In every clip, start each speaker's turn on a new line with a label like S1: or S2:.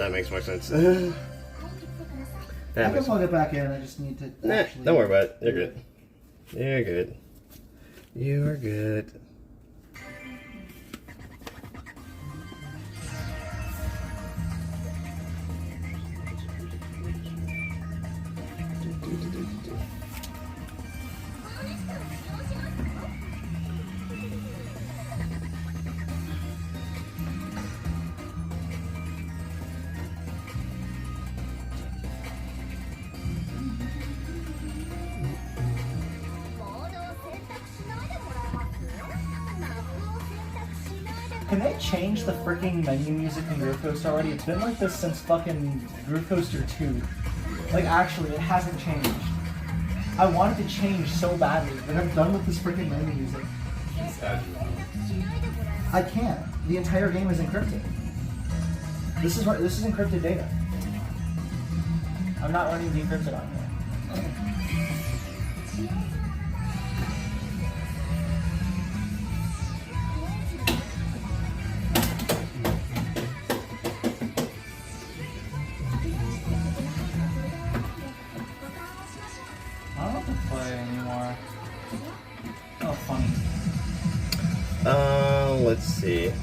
S1: that makes more sense.
S2: I can plug it back in. I just need to.
S1: Nah, don't worry about it. You're good. You're good. You're good.
S2: Can they change the freaking menu music in Groove Coaster already? It's been like this since fucking Groove Coaster 2. Like, actually, it hasn't changed. I want it to change so badly, but I'm done with this freaking menu music. I can't. The entire game is encrypted. This is encrypted data. I'm not running decrypted on here. I don't have to play anymore. Oh, funny.
S1: Let's see.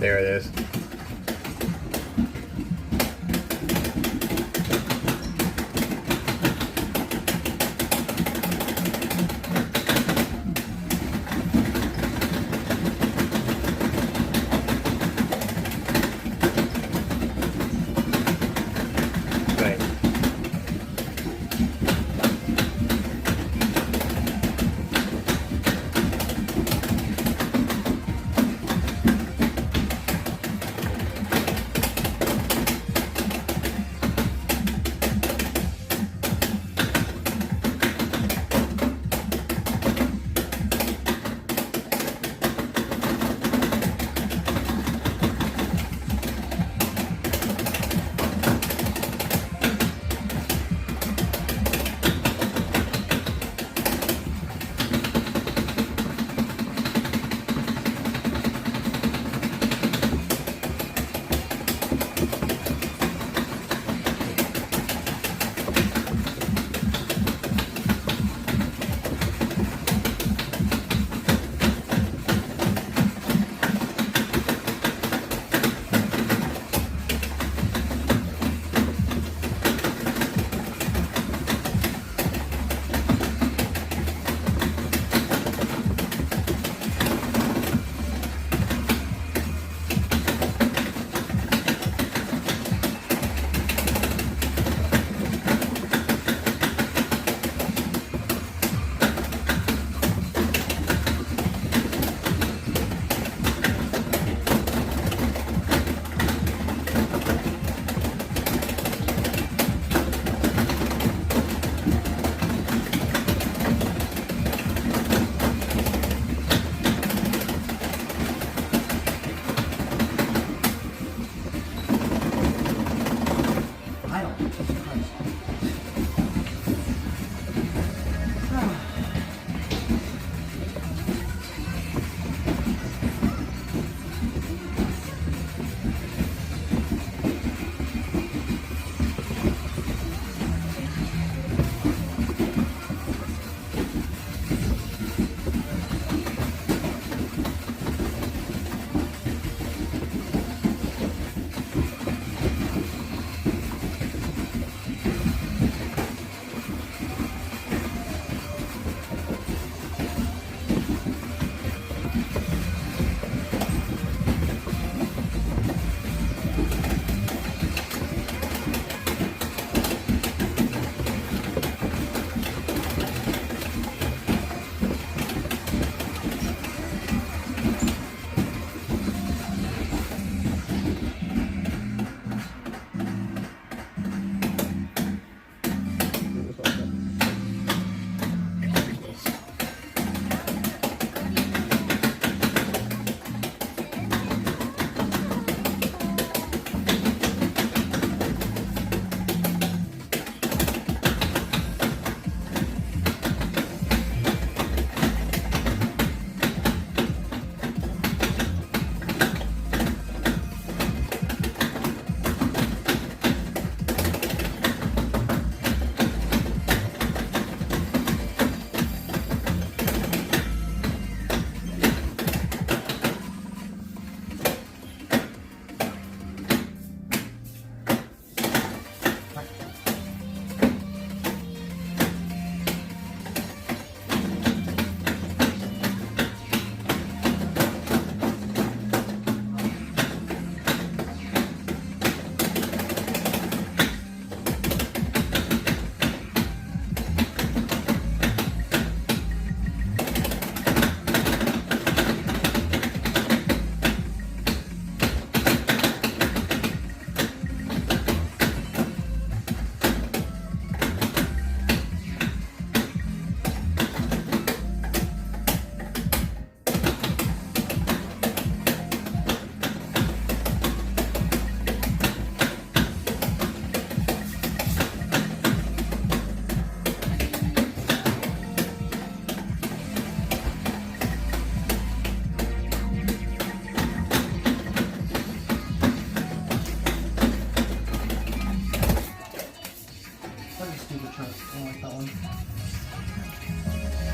S1: There it is.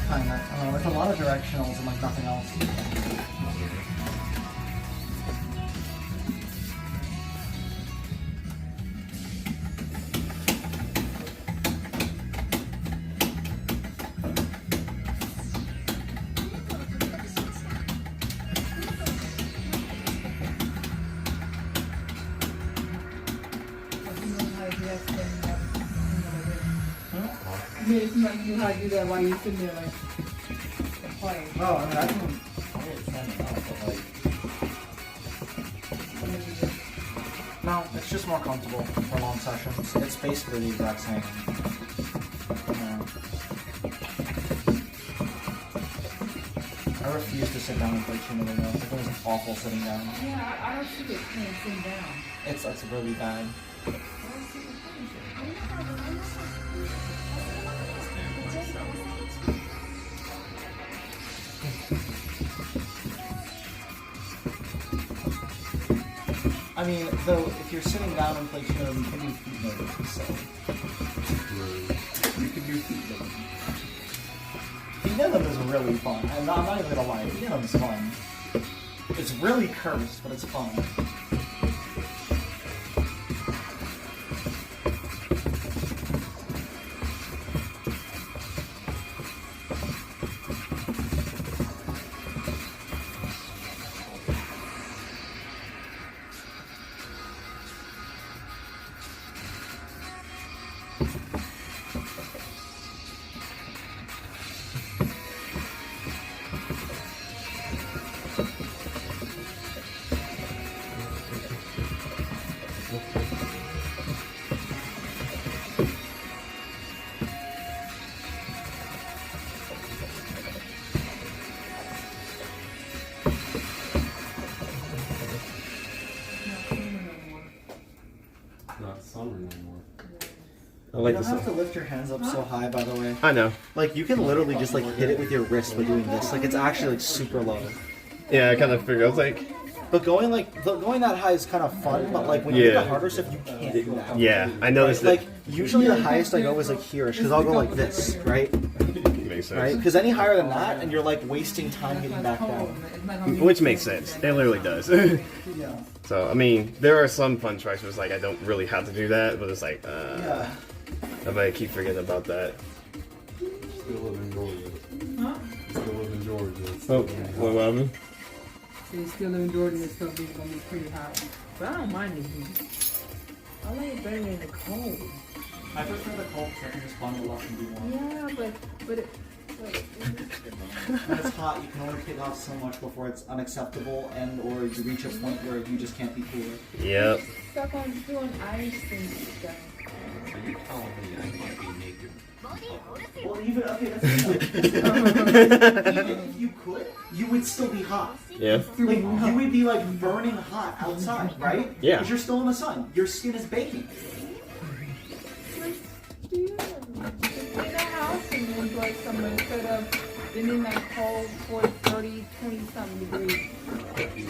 S2: Kinda. There's a lot of directionals and like nothing else.
S3: Yes, you made it seem like you knew how to do that while you're sitting there like playing.
S2: Oh, I mean, I can stand it up, but like. No, it's just more comfortable for long sessions. It's basically the exact same. Yeah. I refuse to sit down and play Chunithm though. It was awful sitting down.
S3: Yeah, I don't see it playing sitting down.
S2: It's really bad. I mean, though, if you're sitting down and play Chunithm, you can do feet moves, so. You can do feet moves. Chunithm is really fun. I'm not even gonna lie, Chunithm is fun. It's really cursed, but it's fun.
S4: Not summer no more.
S1: I like
S2: You don't
S1: this.
S2: have to lift your hands up so high, by the way.
S1: I know.
S2: Like, you can literally just, like, hit it with your wrist by doing this. Like, it's actually, like, super low.
S1: Yeah, I kind of figured. I was like,
S2: But going that high is kind of fun, but, like, when you do
S1: Yeah.
S2: the harder stuff, you can't do that.
S1: yeah, I noticed
S2: Like,
S1: it.
S2: usually the highest I go is, like, here, because I'll go like this, right?
S1: Makes
S2: Right?
S1: sense.
S2: Because any higher than that, and you're, like, wasting time getting back down.
S1: Which makes sense. It literally does.
S2: Yeah.
S1: So, I mean, there are some fun tracks where it's like, I don't really have to do that, but it's like,
S2: Yeah.
S1: I might keep forgetting about that.
S4: Still live in Georgia.
S3: Huh?
S4: Still live in Georgia.
S1: Oh, what happened?
S3: So you still live in Jordan and stuff is gonna be pretty hot. But I don't mind it heat. I like it better than the cold.
S2: I prefer the cold because I can just bundle up and do more.
S3: Yeah, but it.
S2: When it's hot, you can only take off so much before it's unacceptable, and or you reach a point where you just can't be cooler.
S1: Yep.
S3: Stuck on doing ice and stuff.
S4: So you telling me I can't be naked?
S2: Well, even okay, that's even if you could, you would still be hot.
S1: Yeah.
S2: Like you would be like burning hot outside, right?
S1: Yeah.
S2: Because you're still in the sun. Your skin is baking.
S3: In a house and enjoy summer instead of being in that cold 40, 30, 20 something degrees.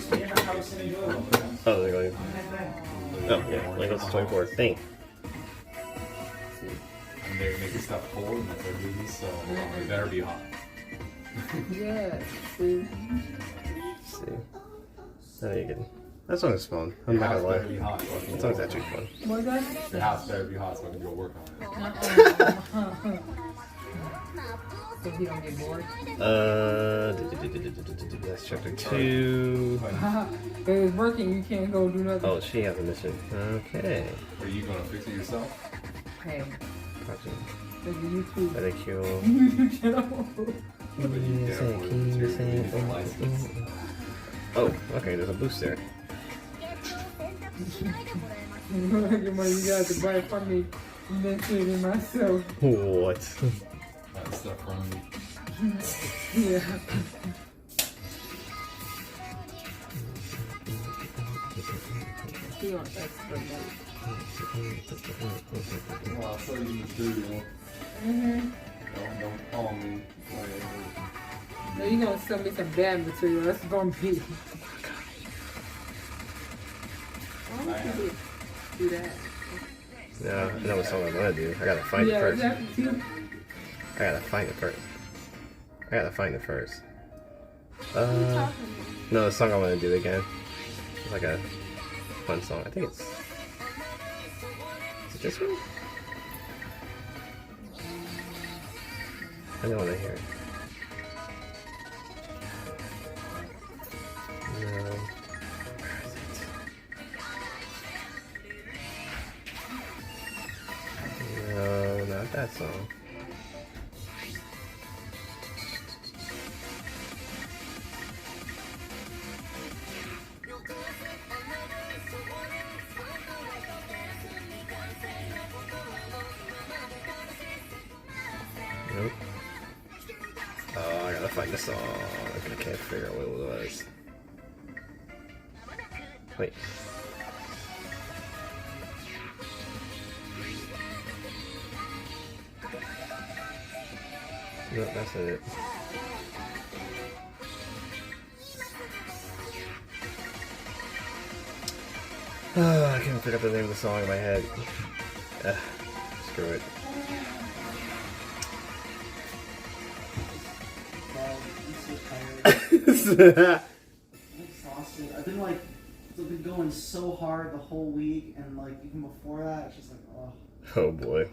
S2: Stay in the house and enjoy it.
S1: Oh, they're going. Oh, yeah. Like, it's 24. Thing.
S4: And they're making stuff cold and that's their business, so it better be hot.
S3: Yeah, see.
S1: Let's see. Oh, you good. That song is fun. I'm
S4: Your
S1: not
S4: house
S1: gonna
S4: better be
S1: lie.
S4: hot so I can
S1: That
S4: go
S1: song's
S4: work
S1: actually
S4: on it.
S1: fun.
S3: What's that?
S4: Your house better be hot so I can go work on it.
S3: So he don't get bored.
S1: That's chapter 2.
S3: If it's working, you can't go do nothing.
S1: Oh, she has a mission. Okay.
S4: Are you gonna fix it yourself?
S3: Hey,
S1: Project.
S3: look at YouTube.
S1: Ridicule.
S4: But you care for the material you need for license.
S1: Oh, okay, there's a boost there.
S3: Your money you got to buy from me. And then put it in myself.
S1: What?
S4: That stuff from me.
S3: Yeah. He on expert mode.
S4: Well, I'll show you material.
S3: Mm-hmm.
S4: Don't call me.
S3: No, you're gonna send me some bad material. That's gonna be. Why don't you do that?
S1: No, I know what song I want to do. I gotta find it
S3: Yeah,
S1: first.
S3: exactly.
S1: I gotta find it first. I gotta find it first. No, the song I want to do again. It's like a fun song. I think it's. Is it this one? I don't want to hear it. No. that song. Nope. Oh, I gotta find the song. I can't figure out what it was. Wait. Nope, that's not it. I can't pick up the name of the song in my head. Screw it.
S2: I'm exhausted. I've been going so hard the whole week, and like even before that, it's just like, oh.
S1: Oh boy.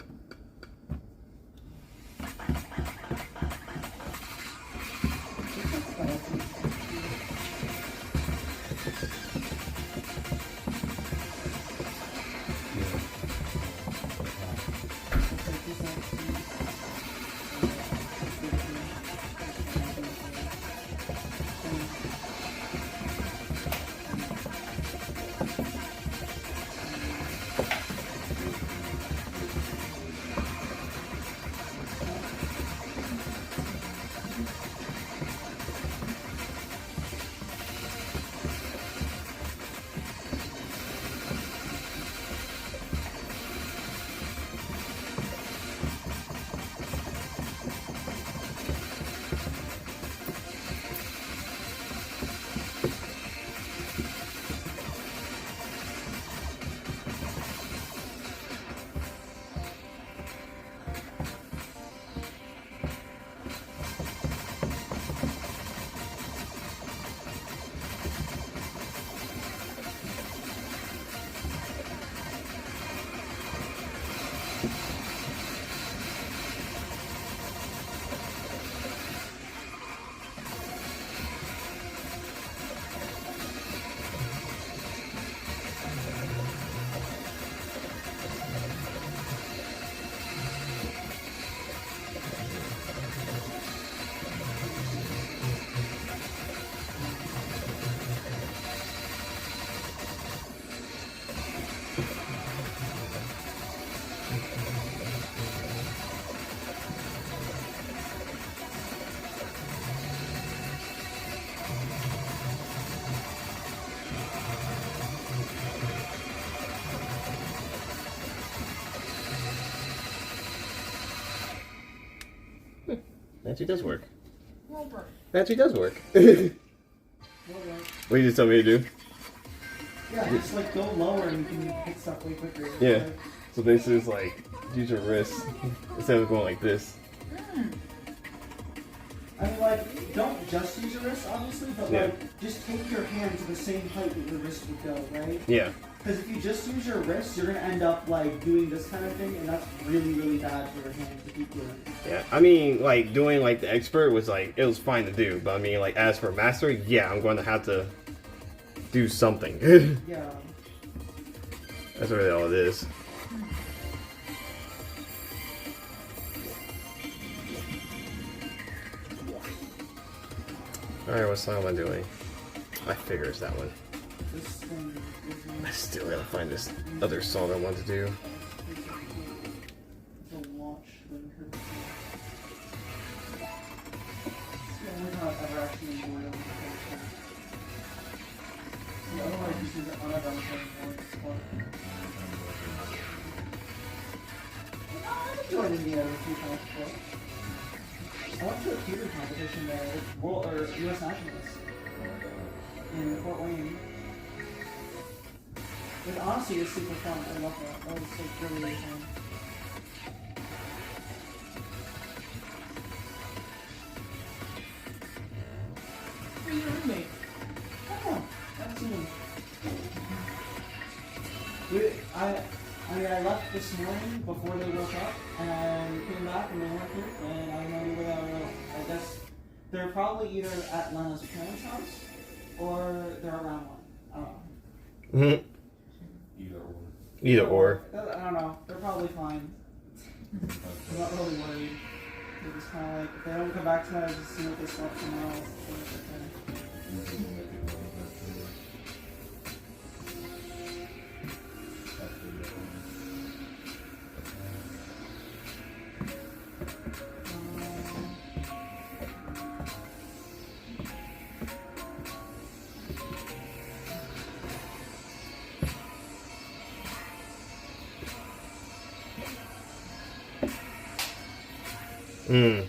S1: That actually does work. That actually does work. What do you just tell me to do?
S2: Yeah, just like go lower and you can hit stuff way quicker.
S1: Yeah.
S2: Like,
S1: So basically it's like, use your wrist instead of going like this.
S2: I mean, like, don't just use your wrist, obviously, but
S1: Yeah.
S2: like, just take your hand to the same height that your wrist would go, right?
S1: Yeah.
S2: Because if you just use your wrist, you're gonna end up like doing this kind of thing, and that's really, really bad for your hand to keep doing.
S1: Yeah. I mean, like, doing like the expert was like, it was fine to do. But I mean, like, as for master, yeah, I'm going to have to do something.
S2: Yeah.
S1: That's really all it is. Alright, what song am I doing? I figure it's that one.
S2: This thing
S1: I still gotta find this other song I want to do.
S2: the launch linker. It's the only time I've ever actually enjoyed it. Otherwise, you see the unadone thing. I've enjoyed Indiana a few times before. I went to a theater competition there, World or U.S. Nationals in Fort Wayne. It honestly is super fun. I love that. That was like really, really fun.
S3: Who's your roommate?
S2: Oh, that's me. I left this morning before they woke up, and I came back and they weren't here, and I don't know where they are. I guess they're probably either at Lena's parents' house or they're around one. I don't know.
S1: Either or.
S2: I don't know. They're probably fine. I'm not really worried. They're just kind of like, if they don't come back tonight, I'll just see what they swap somewhere else. So it's okay.
S1: Mm.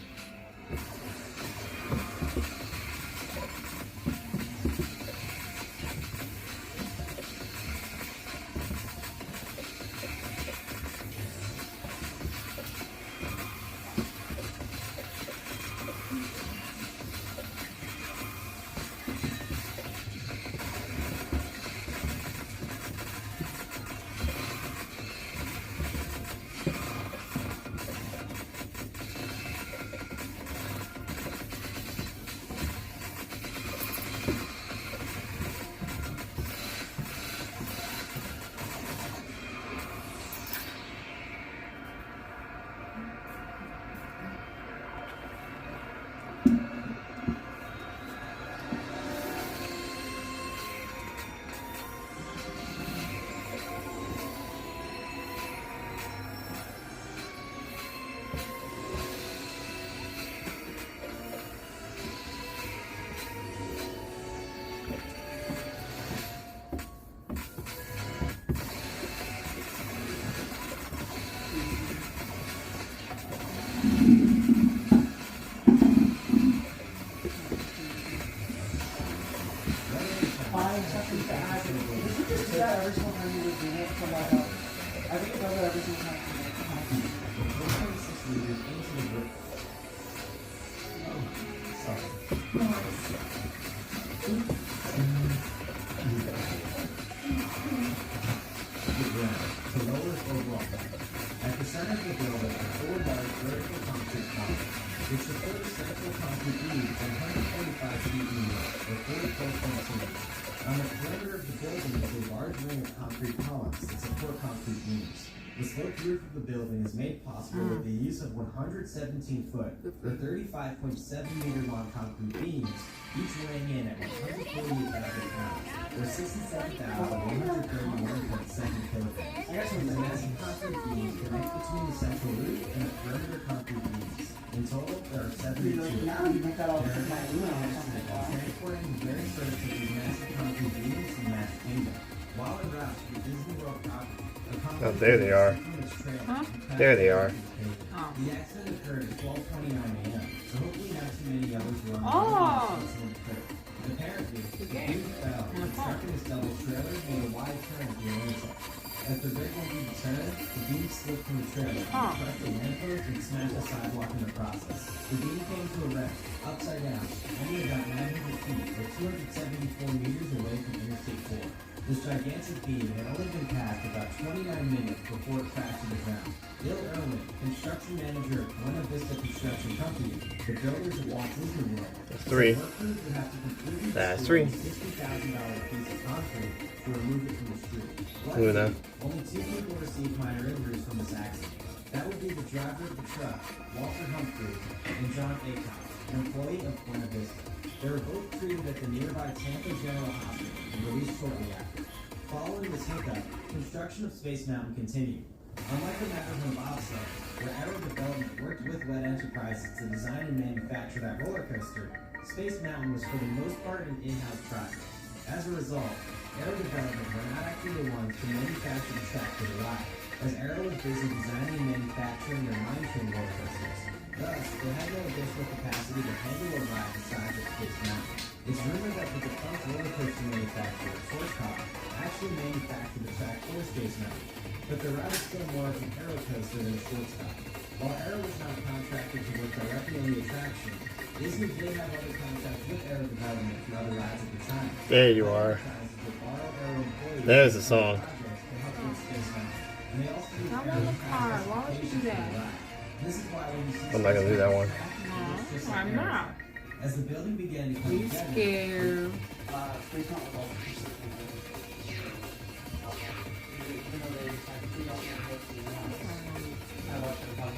S2: Fine, something to add. Does it just do that every single time you would do it from my house? I think it does that every single time you make the house.
S5: To lower its overall depth. At the center of the building are four large vertical concrete columns, which support a central concrete beam 145 feet in length, or 44.2 meters. On the perimeter of the building is a large ring of concrete columns that support concrete beams. The sloped roof of the building is made possible with the use of 117-foot or 35.7 meter long concrete beams, each weighing in at 148,000 pounds, or 67,131.7 kilograms. These massive concrete beams connect between the central roof and the perimeter concrete beams. In total, there are 72.
S2: Now you make that all
S5: There are
S2: my email or something.
S5: transporting various sorts of these massive concrete beams from the Magic Kingdom. While en route to the Disney World property,
S1: Oh, there they are. There they are.
S3: Oh.
S5: The accident occurred at 12:29 a.m., so hopefully not too many others were on the
S3: Oh.
S5: road when this incident occurred. Apparently, the beam fell and struck in its double trailer made a wide turn at the intersection. As the rig went to the turn, the beam slipped from the trailer, crushed a lamppost, and smashed a sidewalk in the process. The beam came to a rest, upside down, only about 900 feet, or 274 meters away from Interstate 4. This gigantic beam had only been passed about 29 minutes before it crashed to the ground. Bill Irwin, construction manager at Buena Vista Construction Company, the builders of Walt Disney World,
S1: That's three.
S5: workers would have to completely
S1: That's
S5: destroy
S1: three.
S5: a $60,000 piece of concrete to remove it from the street.
S1: Luna.
S5: Only two people received minor injuries from this accident. That would be the driver of the truck, Walter Humphrey, and John Acock, an employee of Buena Vista. They were both treated at the nearby Tampa General Hospital and released shortly after. Following this hiccup, construction of Space Mountain continued. Unlike the Matterhorn bobsled, where Aero Development worked with Wet Enterprises to design and manufacture that roller coaster, Space Mountain was for the most part an in-house project. As a result, Aero Development were not actually the ones to manufacture the track for the ride, as Aero was busy designing and manufacturing their mine train roller coasters. Thus, they had no additional capacity to handle a ride the size of Space Mountain. It's rumored that the defunct roller coaster manufacturer, Schwarzkopf, actually manufactured the track for Space Mountain, but the ride is still more of an Aero coaster than a Schwarzkopf. While Aero was not contracted to work directly on the attraction, Disney did have other contracts with Aero Development for other rides at the time.
S1: There you are. There's the song.
S3: I want the car. Why would you do that?
S1: I'm not gonna do that one.
S3: No, I'm not.
S5: As the building began to come
S3: You
S5: together,
S3: scared.
S2: Space Mountain was also just like, even though they had 3 alternate books, I watched it about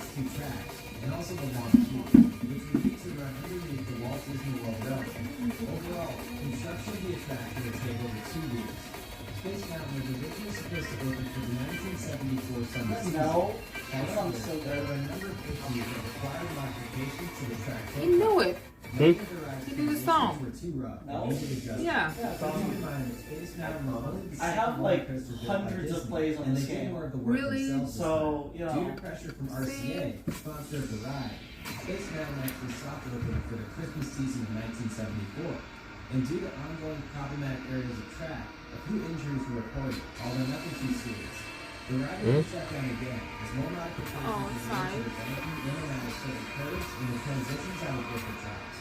S5: last two tracks, and also the long queue, which repeats to run underneath the Walt Disney World Railway. Overall, construction of the attraction will take over 2 weeks. Space Mountain was originally supposed to open for the 1974 summer season.
S2: No.
S5: However, there were a number of issues that required modifications to the track.
S3: He knew it.
S5: He
S3: did the song.
S5: Were too rough.
S2: No.
S3: Yeah.
S2: I have like hundreds of plays on this game.
S3: Really?
S2: So, you
S5: Due
S2: know.
S5: to pressure from RCA, sponsor of the ride, Space Mountain actually stopped opening for the Christmas season of 1974. And due to ongoing problematic areas of track, a few injuries were reported, although nothing too serious. The ride was shut down again as more modifications
S3: Oh,
S5: were
S3: sorry.
S5: made to the banking in and out of certain curves and the transitions out of different tracks.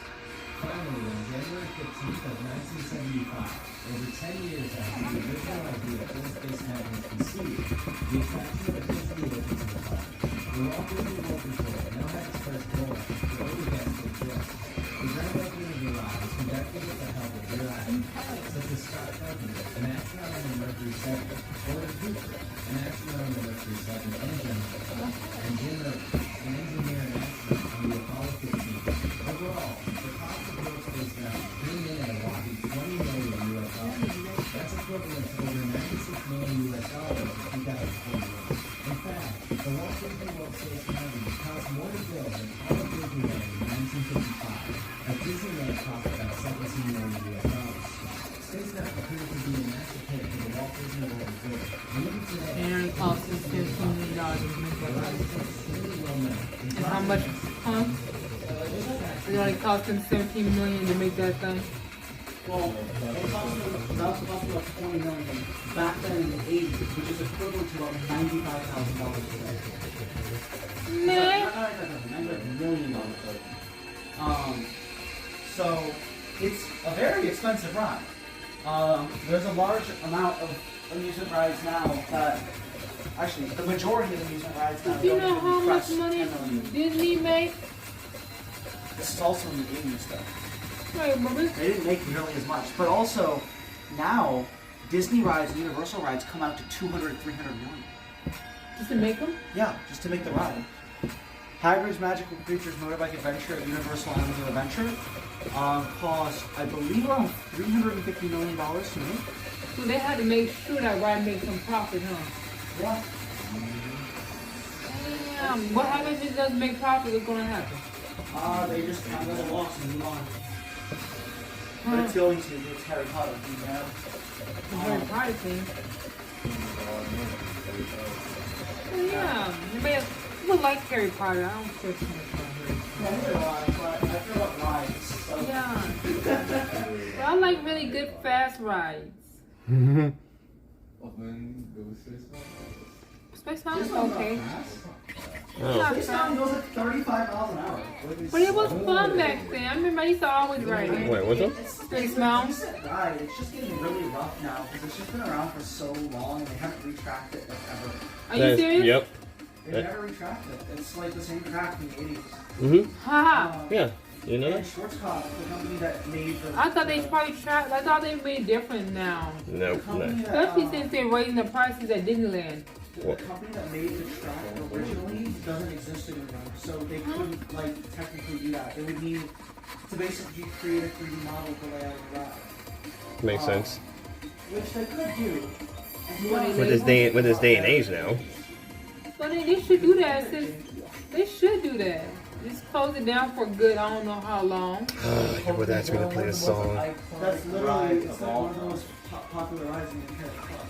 S5: Finally, on January 15th of 1975, over 10 years after the original idea for Space Mountain was conceived, the attraction officially opened to the public. The Walt Disney World Resort now had its first roll-up for older guests to enjoy. The grand opening of the ride was conducted with the help of real actors, such as Scott Carpenter, an astronaut on the Mercury 7, Gordon Cooper, an astronaut on the Mercury 7 and Gemini, and Jim Irving, an engineer and astronaut on the Apollo 15. Overall, the cost of World Space Mountain came in at a whopping $20 million US. That's equivalent to over $96 million US in 2021. In fact, the Walt Disney World Space Mountain cost more to build than all of Disneyland in 1955, as Disneyland cost about $17 million US. Space Mountain appears to be a massive hit for the Walt Disney World Resort, and even today,
S3: And it cost him $15 million to make that ride.
S5: really well known.
S3: And how much, huh? It only cost him $17 million to make that thing.
S2: Well, it cost them, that was supposed to be like 20 million back then in the 80s, which is equivalent to about $95,000 today.
S3: Nah.
S2: $95 million today. So it's a very expensive ride. There's a large amount of amusement rides now that, actually, the majority of amusement rides now
S3: Do you
S2: don't
S3: know
S2: even
S3: how much
S2: crest
S3: money
S2: 10 million.
S3: Disney made?
S2: This is also in the 80s though.
S3: Wait, but we
S2: They didn't make nearly as much. But also, now, Disney rides and Universal rides come out to 200, 300 million.
S3: just to make them?
S2: Yeah, just to make the ride. Hagrid's Magical Creatures Motorbike Adventure at Universal Islands of Adventure cost, I believe, around $350 million to make.
S3: So they had to make sure that ride made some profit, huh?
S2: Yeah.
S3: Damn. What happens if it doesn't make profit? What's gonna happen?
S2: They just have a loss and move on. But
S3: Huh.
S2: it's going to. It's Harry Potter, you know?
S3: It's a very private thing. Well, yeah. Maybe I would like Harry Potter. I don't care too much about Harry
S2: Yeah, neither do I, but I feel about rides. So.
S3: Potter. Yeah. But I like really good fast rides. Space Mountain's okay.
S1: Oh.
S2: This time goes at 35 miles an hour.
S3: But it was fun back then. I remember I used to always ride it.
S1: Wait, what's up?
S3: Space Mountain.
S2: Right, it's just getting really rough now because it's just been around for so long and they haven't retracked it ever.
S3: Are you serious?
S1: Yep.
S2: They never retracked it. It's like the same track from the 80s.
S1: Mm-hmm.
S3: Haha.
S1: Yeah. You know
S2: And
S1: that?
S2: Schwarzkopf, the company that made the.
S3: I thought they probably tried. I thought they made different now.
S1: Nope.
S2: the company
S1: No.
S2: that,
S3: Especially since they're raising the prices at Disneyland.
S2: the company that made the track originally doesn't exist anymore, so they couldn't like technically do that. They would need to basically create a 3D model of the layout of the ride,
S1: Makes sense.
S2: which they could do.
S1: With this day and age now.
S3: But they should do that. Since they should do that. Just close it down for good. I don't know how long.
S1: You would ask me to play this song.
S2: That's literally it's like one of the most popular rides in the entire park.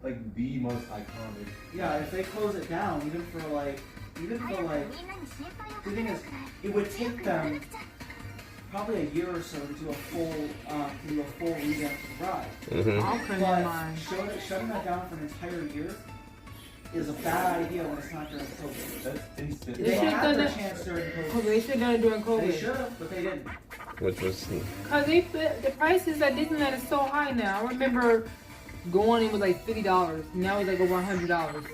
S6: Like the most iconic.
S2: Yeah, if they close it down, even for like, the thing is, it would take them probably a year or so to do a full revamp of the ride.
S1: Mm-hmm.
S3: I'll print in
S2: But
S3: mine.
S2: shutting that down for an entire year is a bad idea when it's not during COVID.
S6: That's instant.
S3: They
S2: They
S3: should've
S2: had
S3: done
S2: their
S3: that-
S2: chance during
S3: COVID.
S2: COVID.
S3: They should have done it during
S2: They
S3: COVID.
S2: should have, but they didn't.
S1: Which was
S3: Cause the prices at Disneyland is so high now. I remember going, it was like $50. Now it's like over $100.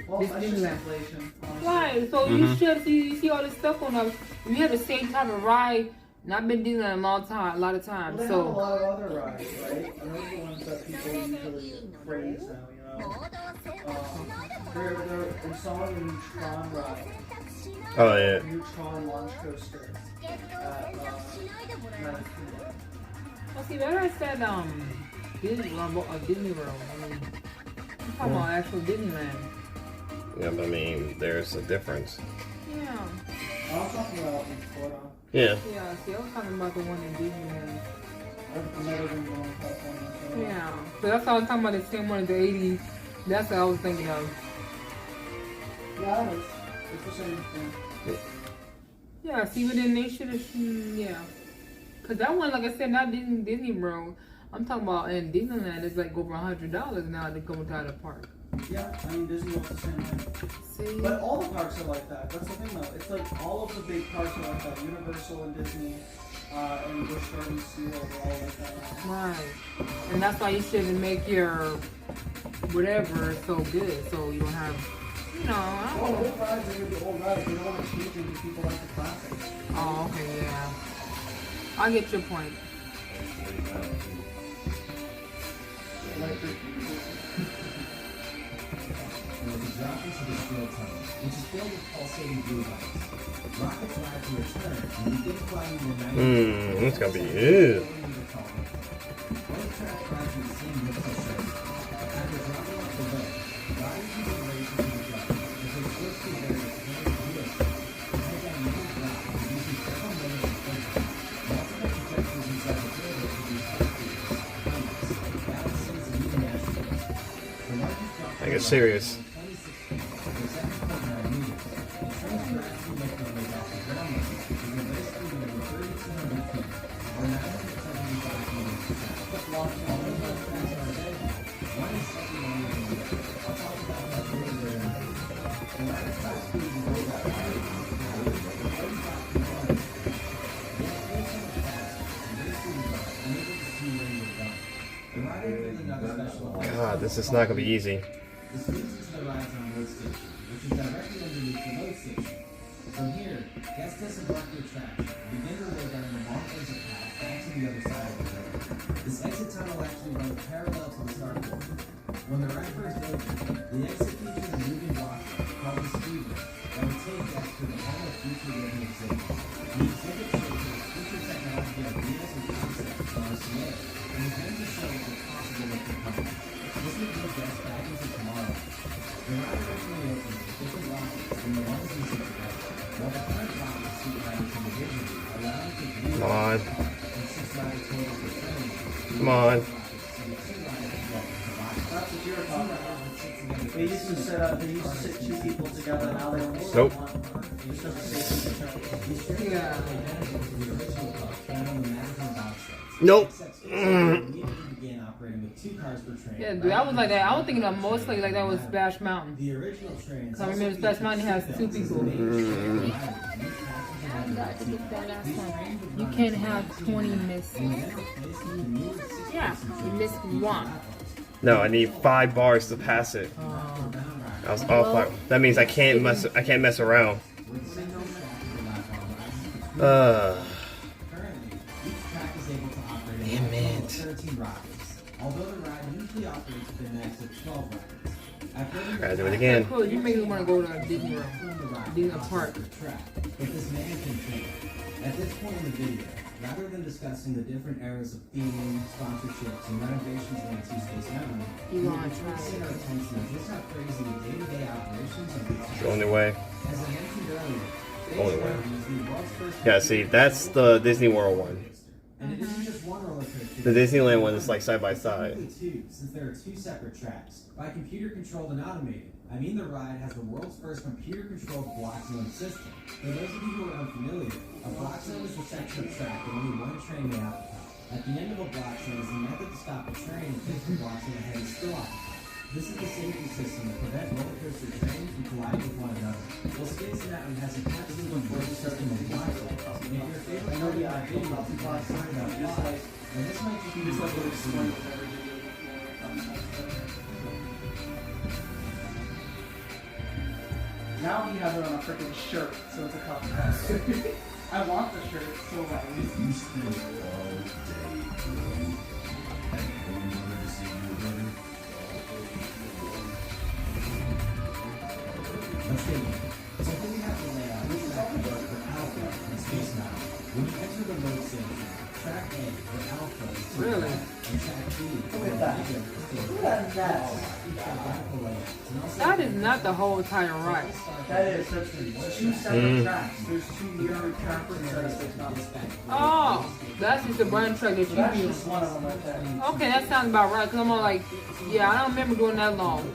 S2: Well,
S3: This
S2: that's just
S3: Disneyland.
S2: inflation. honestly.
S3: Right. So you should see all this stuff on us. We have the same type of ride. And I've been doing that a lot of
S2: Well,
S3: times.
S2: they have a
S3: So
S2: lot of other rides, right? And those are the ones that people usually praise now, you know? They're installing a new Tron ride.
S1: Oh yeah.
S2: A new Tron launch coaster at Magic Kingdom.
S7: Well, see, that I said, Disney World. I mean, I'm talking about actual Disneyland.
S1: Yeah, but I mean, there's a difference.
S7: Yeah.
S2: I was talking about in Florida.
S1: Yeah.
S7: Yeah, see, I was talking about the one in Disneyland.
S2: I've never been going to California. So.
S7: Yeah. So that's how I was talking about the same one in the 80s. That's what I was thinking of.
S2: Yeah, it's the same thing.
S7: Yeah, see, but then they should have, yeah. Because that one, like I said, not Disney World. I'm talking about in Disneyland, it's like over $100 now to go inside the park.
S2: Yeah, I mean, Disney World's the same way.
S7: See?
S2: But all the parks are like that. That's the thing, though. It's like all of the big parks are like that. Universal and Disney and Busch Gardens, SeaWorld are all like that.
S7: Right. And that's why you shouldn't make your whatever so good, so you don't have, you know, I
S2: Well,
S7: don't know.
S2: old rides are going to be old rides. We don't want to change them to people like the classics.
S7: Oh, okay, yeah. I get your point.
S2: Like the,
S5: There was a drop into the steel tunnel, which is filled with pulsating blue lights. Rockets ride to return and begin climbing the 90s.
S1: It's gonna be good.
S5: Both tracks ride through the same vertical surface. After dropping off the boat, riders use a race into the dark as they switch to various hands and wheels. Head down many drops, producing several minutes of footage. Multiple projectors inside the building produce heartbeats, galaxies, and even asteroids. The largest drop
S1: I get serious. God, this is not gonna be easy.
S5: This leads into the rides on Road Station, which is directly underneath the load station. From here, guests disembark the attraction and begin their way down the long exit path back to the other side of the road. This exit tunnel actually runs parallel to the start portion. When the ride first opens, the exit features a moving walkway called the speedway that will take guests to the home of future living exhibits. The exhibit showcases future technology ideas and concepts on RCA and is meant to show what's possible with the company. This would give guests back into tomorrow. The ride originally opened with different rockets than the ones we see today, while the current rockets suit riders individually, allowing for three
S1: Come on.
S5: riders and 6 rider totals for training.
S1: Come on.
S2: that's what you're talking about. They used to sit 2 people together, now they only sit
S1: Nope.
S2: one. Just as a safety concern.
S7: Yeah.
S1: Nope.
S7: Yeah, dude, I was like that. I was thinking of mostly like that was Splash Mountain.
S5: The original train.
S7: Cause I remember Splash Mountain has 2 people. I got to get that last one. You can't have 20 misses. Yeah, you missed 1.
S1: No, I need 5 bars to pass it. I was all 5. That means I can't mess around. Damn it.
S5: 13 rockets. Although the ride usually operates with a max of 12 rockets.
S1: Gotta do it again.
S7: Cool, you make me want to go to Disney World. Disney Park.
S5: But this man can change. At this point in the video, rather than discussing the different eras of theming, sponsorships, and renovations linked to Space Mountain,
S7: You
S5: we
S7: want
S5: will
S7: to
S5: try to
S7: try
S5: set our attention to just how crazy the day-to-day operations of these
S1: The only way.
S5: As I mentioned earlier, Space
S1: Only way.
S5: Mountain is the world's first
S1: Yeah, see, that's the Disney World one.
S5: and it isn't just one roller coaster.
S1: The Disneyland one is like side by
S5: It's
S1: side.
S5: technically 2, since there are 2 separate tracks. By computer controlled and automated, I mean the ride has the world's first computer controlled block zone system. For those of you who are unfamiliar, a block zone is a section of track that only one train may occupy. At the end of a block zone is the method to stop a train and fix the block zone ahead is still occupied. This is the safety system to prevent roller coaster trains from colliding with one another. Well, Space Mountain has an absolutely important system of block zones. And if your favorite
S2: I know
S5: part
S2: the
S5: of
S2: idea about the block zone,
S5: about
S2: just
S5: blocks,
S2: like,
S5: then this might just be
S2: just like what
S5: the
S2: explained with every video before. Now he has it on a freaking shirt, so it's a copy paste. I want the shirt so badly.
S6: You spend all day and when you wanted to see your brother,
S5: Let's dig in. So here we have the layout of track A for Alpha and Space Mountain. When you enter the load station, track A for Alpha is to the
S7: Really?
S5: left, and track B for
S2: Look at that.
S5: Omega is to the
S2: Look
S5: right.
S2: at that.
S5: Identical layouts. And also
S7: That is not the whole entire ride.
S2: That is, that's two separate tracks. There's two mirror tracks instead of Space Mountain.
S7: Oh, that's just the brand track that
S2: So
S7: you
S2: that's
S7: use.
S2: just one of them right there.
S7: Okay, that sounds about right. Cause I'm all like, yeah, I don't remember doing that long.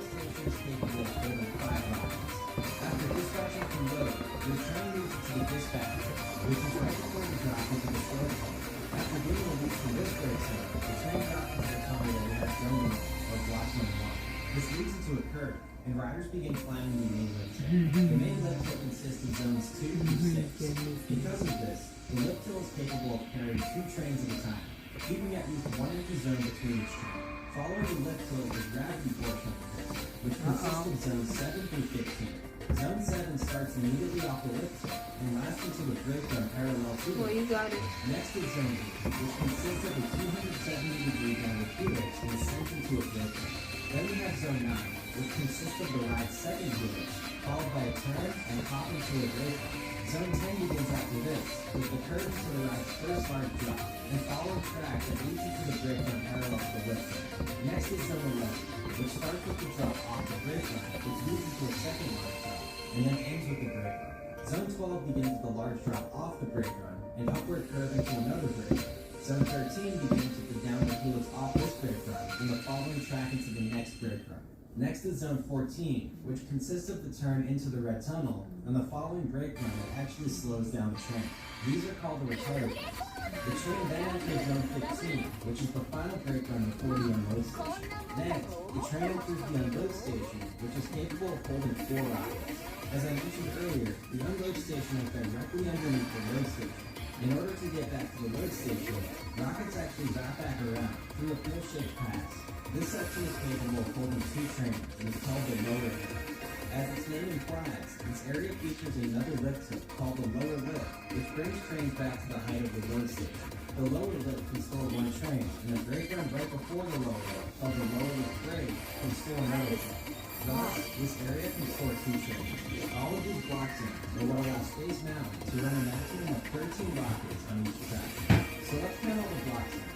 S5: After dispatching from load, the train moves to the dispatcher, which is right before the drop into the slow zone. After being released from this brake zone, the train drops into the tunnel where we have zone or block number 1. This leads into a curve, and riders begin climbing the main lift hill. The main lift hill consists of zones 2 through 6. Because of this, the lift hill is capable of carrying 2 trains at a time, keeping at least 1 empty zone between each train. Following the lift hill is the gravity portion of the hill, which consists of zones 7 through 15. Zone 7 starts immediately off the lift hill and lasts until the brake run parallel to the
S7: Well, you got it.
S5: Next is Zone 8, which consists of a 270-degree downward helix and is sent into a brake run. Then we have Zone 9, which consists of the ride's second helix, followed by a turn and hop into a brake run. Zone 10 begins after this, with the curve to the ride's first large drop, and following track that leads into the brake run parallel to the lift hill. Next is Zone 11, which starts with the drop off the brake run, which leads into a second large drop, and then ends with the brake run. Zone 12 begins with the large drop off the brake run, and upward curve into another brake run. Zone 13 begins with the downward helix off this brake run, and the following track into the next brake run. Next is Zone 14, which consists of the turn into the red tunnel, and the following brake run that actually slows down the train. These are called the retarder runs. The train then enters Zone 15, which is the final brake run before the unload station. Next, the train enters the unload station, which is capable of holding 4 rockets. As I mentioned earlier, the unload station is directly underneath the load station. In order to get back to the load station, rockets actually wrap back around through a fuel-shaped pass. This section is capable of holding 2 trains and is called the lower lift. As its name implies, this area features another lift tip called the lower lift, which brings trains back to the height of the load station. The lower lift can store 1 train, and the brake run right before the lower lift, called the lower lift brake, can store another train. Thus, this area can store 2 trains. All of these block zones will allow Space Mountain to run a maximum of 13 rockets on each track. So let's count all the block zones.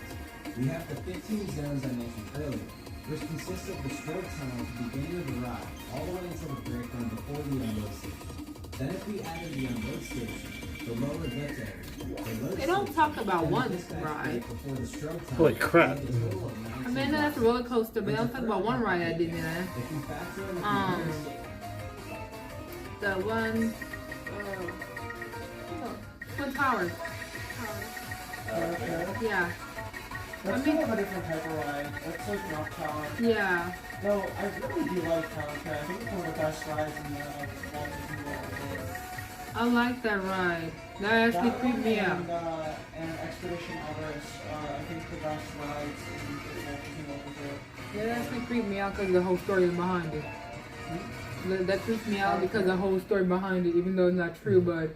S5: We have the 15 zones I mentioned earlier, which consist of the stroke tunnel at the beginning of the ride, all the way until the brake run before the unload station. Then if we added the unload station, the lower lift area, the load
S7: They don't
S5: station,
S7: talk about
S5: and the
S7: one
S5: dispatch
S7: ride.
S5: brake before the stroke tunnel,
S1: Holy crap.
S5: we had a total of 19
S7: I mean, that's a roller coaster, but they don't talk about one ride I did there.
S5: If you factor in the
S7: The one, Twin Towers.
S2: Okay.
S7: Yeah,
S2: That's kind of a different type of ride. That's like Noctown.
S7: yeah.
S2: No, I really do like Town. I think it's one of the best rides in the Walt Disney World.
S7: I like that ride. That actually
S2: That
S7: creeped
S2: one
S7: me out.
S2: and Expedition Everest are, I think, the best rides in the Walt Disney World.
S7: Yeah, that actually creeped me out because of the whole story behind it. That creeped me out because of the whole story behind it, even though it's not true, but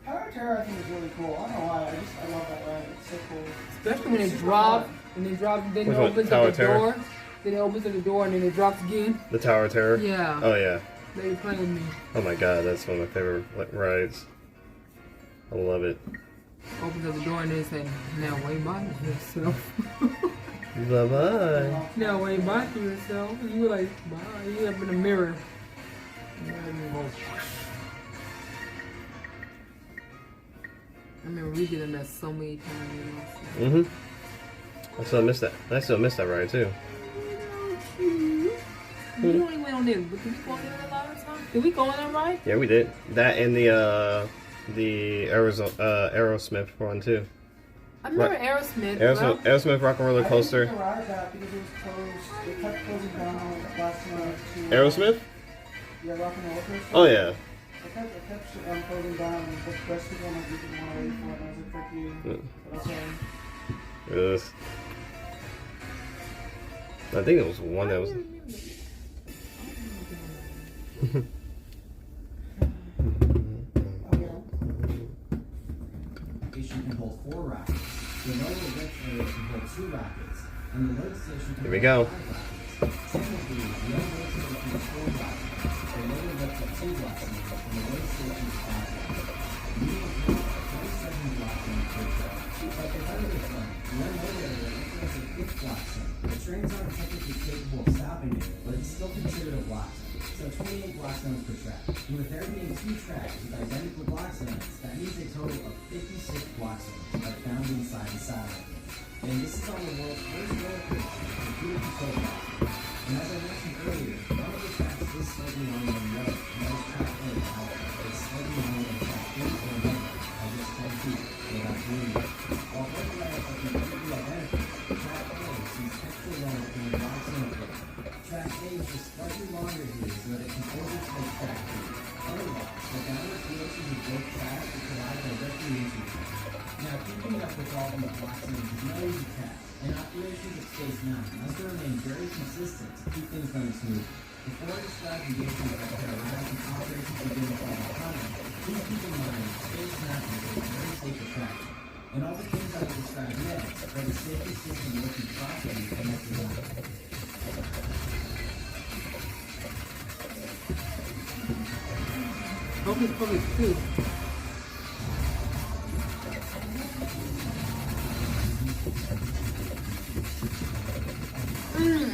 S2: Tower of Terror, I think, is really cool. I don't know why. I love that ride. It's so cool.
S7: especially when it
S2: Super
S7: drops,
S2: fun.
S7: and then drops, then
S1: Which
S7: it
S1: one?
S7: opens
S1: Tower
S7: up
S1: of
S7: the
S1: Terror?
S7: door, then it opens up the door, and then it drops again.
S1: The Tower of Terror?
S7: Yeah,
S1: Oh, yeah.
S7: they were playing with me.
S1: Oh my god, that's one of my favorite rides. I love it.
S7: Opens up the door, and they say, "Now wait by yourself."
S1: Bye bye.
S7: Now wait by yourself. And you were like, "Bye." You up in the mirror. I remember we did that so many times.
S1: I still miss that. I still miss that ride too.
S7: We only went on there, but did we go on there a lot of times? Did we go on that ride?
S1: Yeah, we did that and the Aerosmith one too.
S7: I remember Aerosmith.
S1: Aerosmith Rock and Roller Coaster.
S2: I didn't ride that because it was closed. It kept closing down last month to...
S1: Aerosmith?
S2: Yeah, Rock and Roller Coaster.
S1: Oh yeah.
S2: It kept closing down, and the rest of them like, didn't want to wait for it, and I was like, fuck you.
S1: Yeah.
S2: So that's why.
S1: Yes. I think it was one that was.
S5: station can hold 4 rockets. The lower lift area can hold 2 rockets. And the load station can
S1: Here we
S5: hold
S1: go.
S5: 5 rockets. Technically, the unrotated control block are loaded up to 2 block zones and the way station is 5 blocks. Meaning a 27 block zone per track. But for further fun, the unloaded area represents a 5th block zone. The trains aren't technically capable of stopping there, but it's still considered a block zone. So 28 block zones per track. And with there being 2 tracks with identical block zones, that means a total of 56 block zones are found inside the satellite. And this is on the world's first roller coaster, computer control block. And as I mentioned earlier, one of the tracks is slightly longer than the other, and that is track A, however. It's slightly longer than track B or another, by just 10 feet, so that's really good. While both tracks are completely identical, track A seems extra long in the block zone. Track A is just slightly longer here so that it can overtake track B. Otherwise, the downward creations of both tracks will collide directly into each other. Now, keeping up with all these block zones is no easy task, and operations of Space Mountain must remain very consistent to keep things running smoothly. Before I describe engagements that can arise and operations begin to fall behind, please keep in mind that Space Mountain is a very safe attraction. And all the things I will describe next are the safety system working properly and as designed.
S7: Hocus Pocus 2.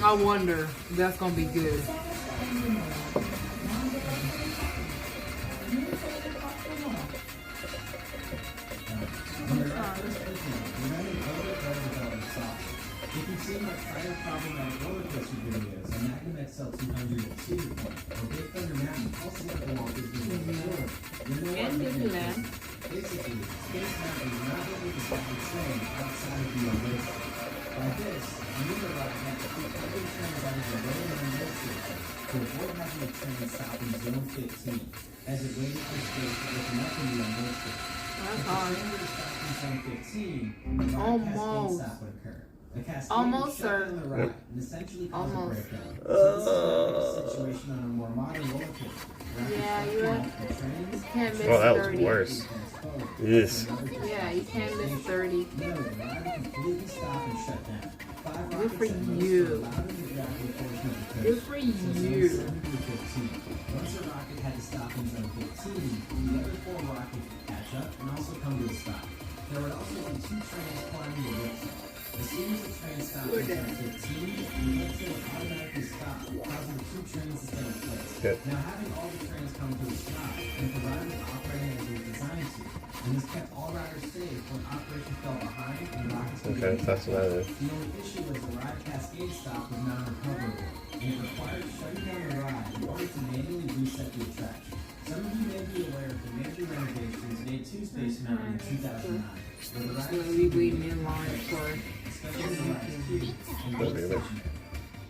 S7: I wonder if that's gonna be good.
S5: If you've seen my prior problematic roller coaster videos on Magnum XL200 at Cedar Point or Big Thunder Mountain, also like the Walt Disney World before, you know what I'm getting at. Basically, Space Mountain is not able to stop the train outside of the unrotated. By this, I mean that I have to keep every train out of the road and unrotated to avoid having the train stop in Zone 15 as it waited for space to open up in the unrotated.
S7: That's
S5: If the
S7: hard.
S5: train were to stop in Zone 15, a cascade
S7: Almost.
S5: stop would occur. A cascade
S7: Almost,
S5: would shut
S7: sir.
S5: down the ride and essentially cause a
S7: Almost.
S5: breakdown. So this is a situation on a more modern roller coaster.
S7: Yeah, you can't miss
S1: Oh, that was
S7: 30.
S1: worse. Yes.
S7: Yeah, you can't miss 30.
S5: No, the ride would completely stop and shut down. 5
S7: Good for
S5: rockets at most
S7: you.
S5: were allowed in the gravity portion of the coaster.
S7: Good for
S5: So zones
S7: you.
S5: 7 through 15. Once a rocket had to stop in zone 15, the other 4 rockets would catch up and also come to a stop. There would also be 2 trains climbing the website. As soon as the train stopped in zone 15, the website would automatically stop, causing the 2 trains to stay in place.
S1: Good.
S5: Now, having all the trains come to a stop, and if the ride was operating as it was designed to, and this kept all riders safe when operation fell behind and rockets could
S1: Okay,
S5: be
S1: that's what that is.
S5: the only issue was the ride cascade stop was non-recoverable, and it required shutting down the ride in order to manually reset the attraction. Some of you may be aware of the major renovations made to Space Mountain in 2009, where the ride
S7: So we waiting in line for.
S5: especially the ride's queue and
S1: That'd be
S5: wait
S1: good.
S5: station.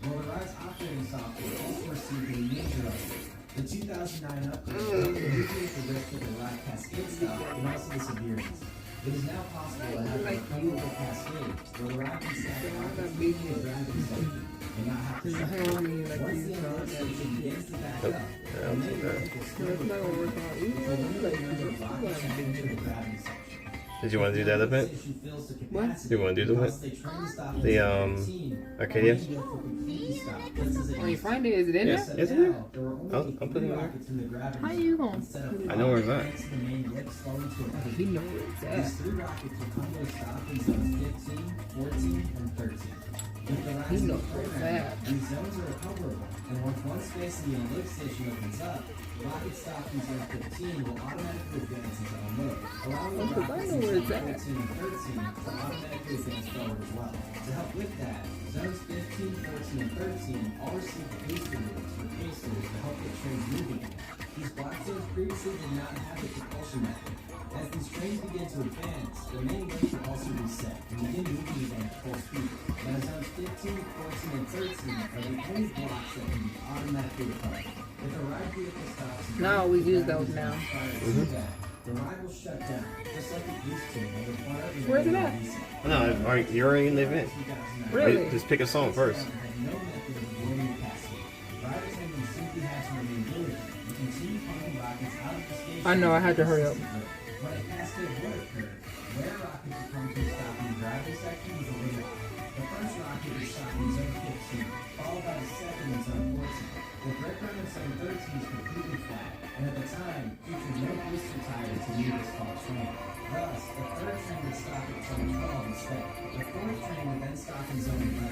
S5: Well, the ride's operating software also received a major upgrade. The 2009 upgrade alleviated the risk of the ride cascade stop and also the severity. It is now possible to have a recoverable cascade where the ride can stack rockets into the gravity section and not have to shut down. Once the unload station begins to back up, the main rocket will still recover before the rocket can enter the gravity section.
S1: Did you want to do that event?
S7: What?
S1: You want to do the event? The Arcadia?
S7: Oh, you find it? Is it in there?
S1: Isn't it? I'll put it in there.
S7: How you gonna?
S1: I know where it's at.
S7: He know where it's
S5: These
S7: at.
S5: 3 rockets will come to a stop in zones 15, 14, and 13. With the rise
S7: He
S5: in
S7: knows
S5: the
S7: where it's
S5: program,
S7: at.
S5: these zones are recoverable, and once one space in the unload station opens up, rocket stop in zone 15 will automatically advance into unload, allowing the
S7: Because I
S5: rockets
S7: know
S5: in
S7: where
S5: zone
S7: it's at.
S5: 14 and 13 to automatically advance forward as well. To help with that, zones 15, 14, and 13 all receive booster wheels or pacers to help get trains moving. These block zones previously did not have the propulsion method. As these trains begin to advance, the main weight should also reset and begin moving again at full speed. Now zones 15, 14, and 13 are the only blocks that can be automatically recovered. If a ride vehicle stops,
S7: No, we use those now.
S5: the ride will shut down, just like it used to, and require a
S7: Where's it at?
S5: reset.
S1: No, you're already in the event.
S7: Really?
S1: Wait, just pick a song first.
S5: Had no method of avoiding the cascade. Riders and them simply had to remain diligent and continue pumping rockets out of the station.
S7: I know, I had to hurry up.
S5: When a cascade would occur, where rockets would come to a stop in the gravity section was eliminated. The first rocket rocket is stopped in zone 15, followed by the second in zone 14. The brake run in zone 13 is completely flat, and at the time, featured no blister tires to meet this tall train. Thus, the third train would stop at zone 12 instead. The fourth train would then stop in zone 11.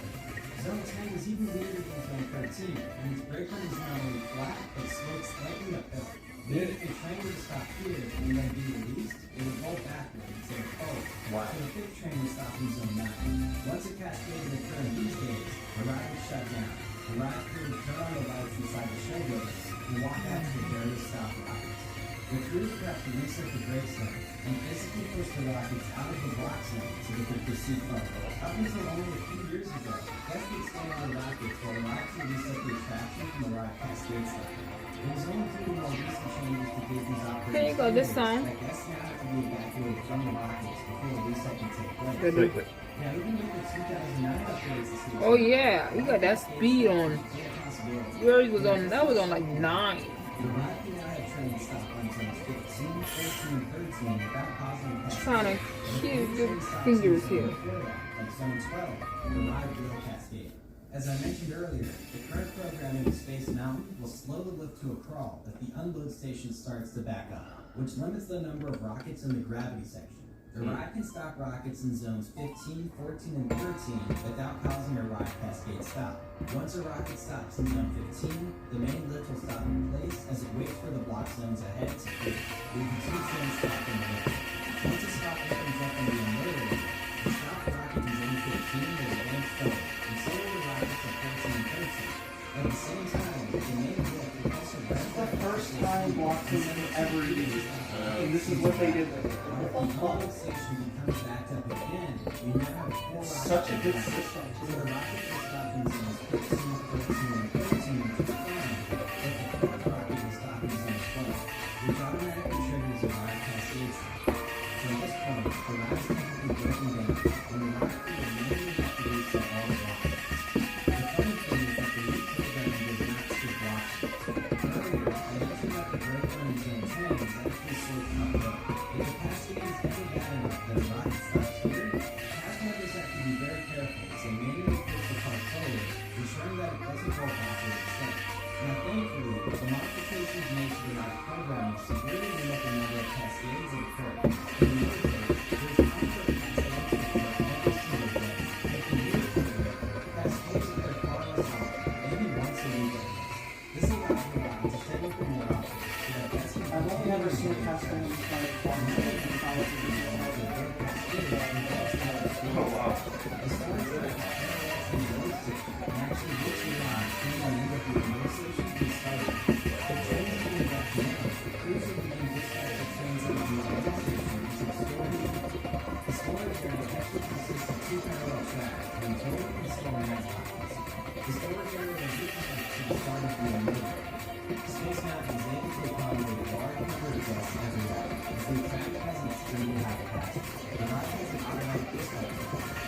S5: Zone 10 is even weirder than zone 13, and its brake run is not only flat, but slopes slightly uphill. Then if the train were to stop here and then be released, it would roll backwards instead of forward.
S1: Wow.
S5: So the fifth train would stop in zone 9. Once a cascade would occur in these days, the ride would shut down. The ride crew would turn on the lights inside the show building and walk out to the various stop rockets. The crews would have to reset the brake zone and physically push the rockets out of the block zone so they could proceed forward. Up until only a few years ago, guests would stand on the rockets while the ride crew reset the attraction from the ride cascade stop. It was only through the more recent changes to Disney's operation.
S7: There you go, this song.
S5: That guests now have to be evacuated from the rockets before the reset can take place.
S7: Good.
S5: Now, even with the 2009 upgrades to Steve,
S7: Oh yeah, you got that speed on. Yours was on. That was on like 9.
S5: the ride can now have trains stop on zones 15, 14, and 13 without causing a cascade.
S7: Trying to keep your fingers here.
S5: Like zone 12, the ride will cascade. As I mentioned earlier, the current programming of Space Mountain will slowly lift to a crawl as the unload station starts to back up, which limits the number of rockets in the gravity section. The ride can stop rockets in zones 15, 14, and 13 without causing a ride cascade stop. Once a rocket stops in zone 15, the main lift will stop in place as it waits for the block zones ahead to clear, leaving 2 trains stopped in the lift. Once a stop opens up in the unloader, the stopped rocket in zone 15 will advance forward, and so will the rockets of 14 and 13. At the same time, the main lift will also
S2: This is the first time blockchain ever used. And this is what they did with it.
S5: the unload station becomes backed up again. We now have 4 rockets.
S2: Such a good system.
S5: So the rockets will stop in zones 15, 14, and 13 to find that the fourth rocket will stop in zone 12, which automatically triggers a ride cascade stop. From this point, the ride is technically broken down, and the ride crew will manually have to reset all the rockets. The funny thing is that the new programming does not skip rockets. Earlier, I mentioned that the brake run in zone 10 is actually sloped uphill. If the cascade is ever bad enough that a rocket stops here, cast members have to be very careful as they manually push the car forward, ensuring that it doesn't roll backwards instead. Now, thankfully, the modifications made to the ride programming severely limit the number of cascades that occur. In the old days, there's comfort cascades that occur every single day. But in years ago, cascades occur far less often, maybe once a week at most. This allows the ride to stay open more often, so that guests can
S2: I've only ever seen a cascade in my
S1: Oh wow.
S5: The stories that are and roasted and actually which line came on end up with the middle station and started. The trains are being left now. The crews are being dispatched to trains that will be on the station using storage. The storage area actually consists of 2 parallel tracks and total and storing boxes. The storage area was utilized to the start of the unloading. Space Mountain is able to accommodate a large number of guests every night, as the track has an extremely high capacity. The ride has an automatic dispatch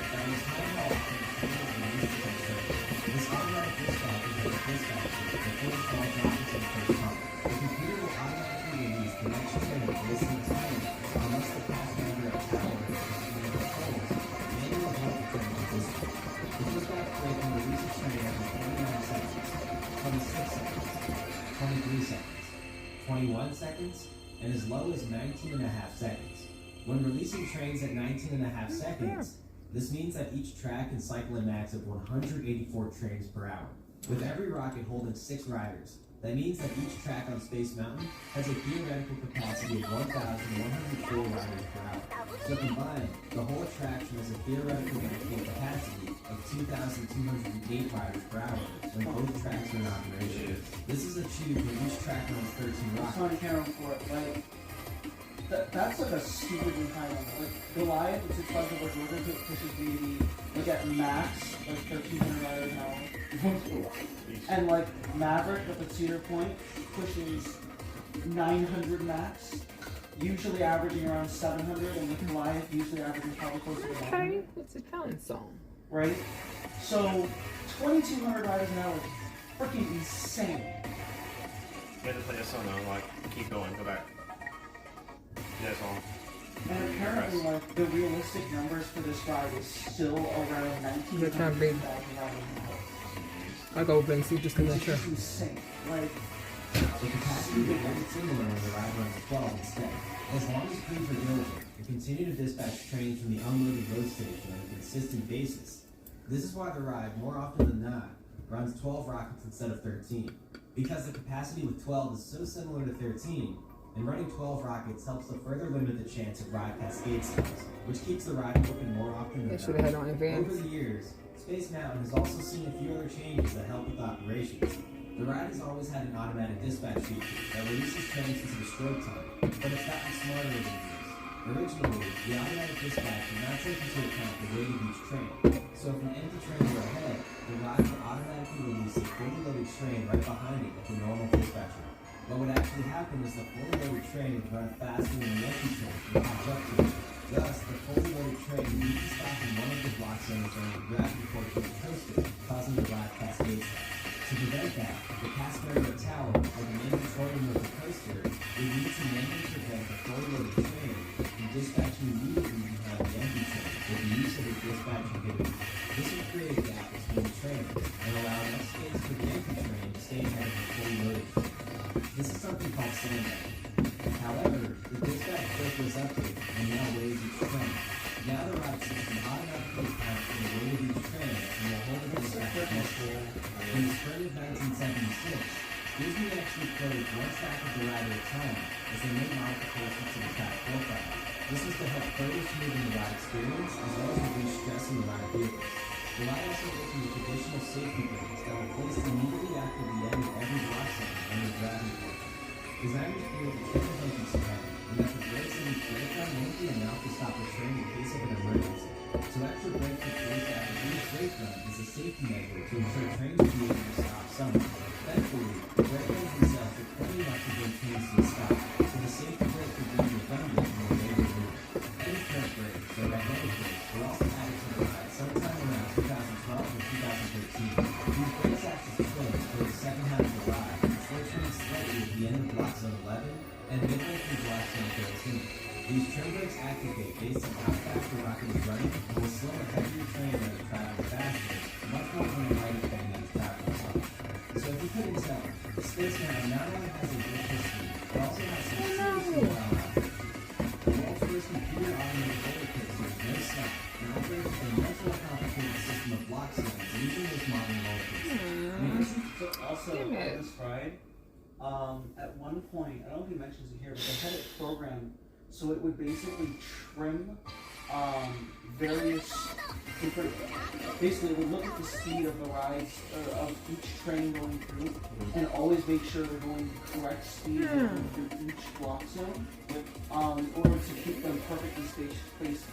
S5: that is high enough to release the concern. This automatic dispatch is like a dispatcher before the call drops to the first call. The computer will automatically release the next train based on its time, unless the passenger at tower or the controls manually halt the train to dispatch. The dispatch rate can release a train every 29 seconds, 26 seconds, 23 seconds, 21 seconds, and as low as 19.5 seconds. When releasing trains at 19.5 seconds, this means that each track can cycle a max of 184 trains per hour. With every rocket holding 6 riders, that means that each track on Space Mountain has a theoretical capacity of 1,104 riders per hour. So combined, the whole attraction has a theoretical airfield capacity of 2,208 riders per hour when both tracks are in operation. This is achieved when each track runs 13
S2: It's
S5: rockets.
S2: on camera for it. Like, that's like a stupidly high number. Like, Goliath, it's expensive, like, we're going to pushes maybe, like, at max, like, 1,300 riders an hour. And, like, Maverick, with the Cedar Point, pushes 900 max. Usually averaging around 700, and with Goliath, usually averaging probably closer to 100.
S7: Okay, what's the talent song?
S2: Right? So, 2,200 riders an hour is freaking insane.
S1: You had to play that song though, like, keep going, go back. Yeah, song.
S2: And apparently, honestly, like, the realistic numbers for this ride is still around 19
S7: They're trying to be- I'll go over and see just to
S2: Which
S7: make
S2: is
S7: sure.
S2: just insane. Like,
S5: The capacity will be similar when the ride runs 12 instead. As long as crews are diligent and continue to dispatch trains from the unloaded road station on a consistent basis. This is why the ride, more often than not, runs 12 rockets instead of 13. Because the capacity with 12 is so similar to 13, and running 12 rockets helps to further limit the chance of ride cascade stalls, which keeps the ride open more often
S7: They
S5: than
S7: should have had
S5: not.
S7: on
S5: Over
S7: advance.
S5: the years, Space Mountain has also seen a few other changes that help with operations. The ride has always had an automatic dispatch feature that releases trains into the stroke time, but it's gotten smarter over the years. Originally, the automatic dispatch did not take into account the weight of each train, so if an empty train were ahead, the ride would automatically release a fully loaded train right behind it at the normal dispatch rate. What would actually happen is the fully loaded train would run faster than the empty train would catch up to it. Thus, the fully loaded train would need to stop in one of the block zones during the gravity portion of the coaster, causing the ride cascade stall. To prevent that, the passenger tower, or the main control room of the coaster, would need to manually prevent the fully loaded train from dispatching immediately behind the empty train with the use of a dispatch inhibitor. This would create a gap between the trains and allow enough space for the empty train to stay ahead of the fully loaded train. This is something called sandbagging. However, the dispatch break was updated and now weighs each train. Now the ride system automatically accounts for the weight of each train and will hold the dispatch next. In the spring of 1976, Disney actually closed one stack of the ride at a time as they made modifications to the track profile. This was to help further smoothen the ride experience as well as reduce stress in the ride vehicles. The ride also opened with additional safety brakes that were placed immediately after the end of every block zone and the gravity portion. Designers feel the train is surrounded and that the brakes in each brake run won't be enough to stop the train in case of an emergency. So extra brakes are placed after each brake run is a safety measure to ensure trains will be able to stop somewhere. Thankfully, the brake runs themselves are plenty enough to bring trains to a stop, so the safety brakes will be redundant when they remove. Any current brakes, or magnetic brakes, were also added to the ride sometime around 2012 or 2013. These brakes act as twins for the second half of the ride, switching slightly at the end of block zone 11 and midway through block zone 13. These trim brakes activate based on how fast the rocket is running and will slow a heavier train that is traveling faster, much more than a lighter train that is traveling slower. So if you couldn't tell, Space Mountain not only has a rich history, but also has some seriously wild options. The world's first computer automated roller coaster is no slouch and operates with a much more complicated system of block zones than even this modern roller coaster.
S2: So also,
S7: Damn it.
S2: this ride, at one point, I don't know if he mentions it here, but they had it programmed so it would basically trim various different. Basically, it would look at the speed of the rides of each train going through, and always make sure they're going the correct speed going through each block zone, in order to keep them perfectly spaced.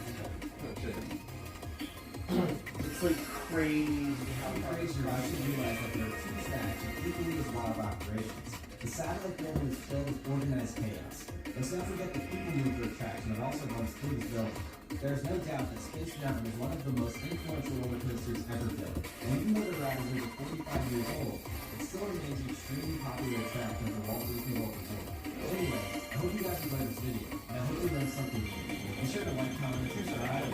S2: It's like crazy how far this
S5: Racers
S2: ride
S5: should realize that there are two stacks of equally as wild operations. The satellite building is filled with organized chaos. Let's not forget the people mover attraction that also runs through this building. There is no doubt that Space Mountain is one of the most influential roller coasters ever built. And even though the ride is over 45 years old, it still remains an extremely popular attraction at the Walt Disney World Resort. Anyway, I hope you guys enjoyed this video, and I hope you learned something new. Be sure to like, comment, and subscribe.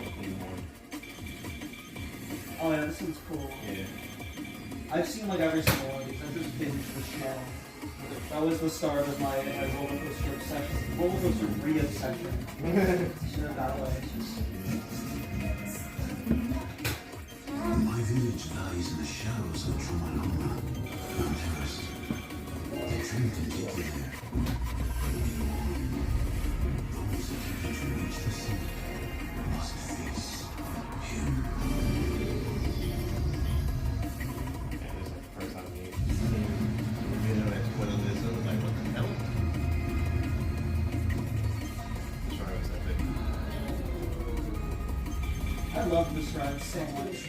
S2: Oh yeah, this one's cool.
S6: Yeah.
S2: I've seen like every single one of these. I've just binged this channel. That was the start of my roller coaster obsession. Roller coaster re-obsession. Sure, that way.
S8: My village lies in the shadows of Chunithm, Mount Everest. The train can take you there. Those that can reach the summit must face him.
S6: First time you know that's one of this, I was like, what the hell? This ride was epic.
S2: I love this ride so much.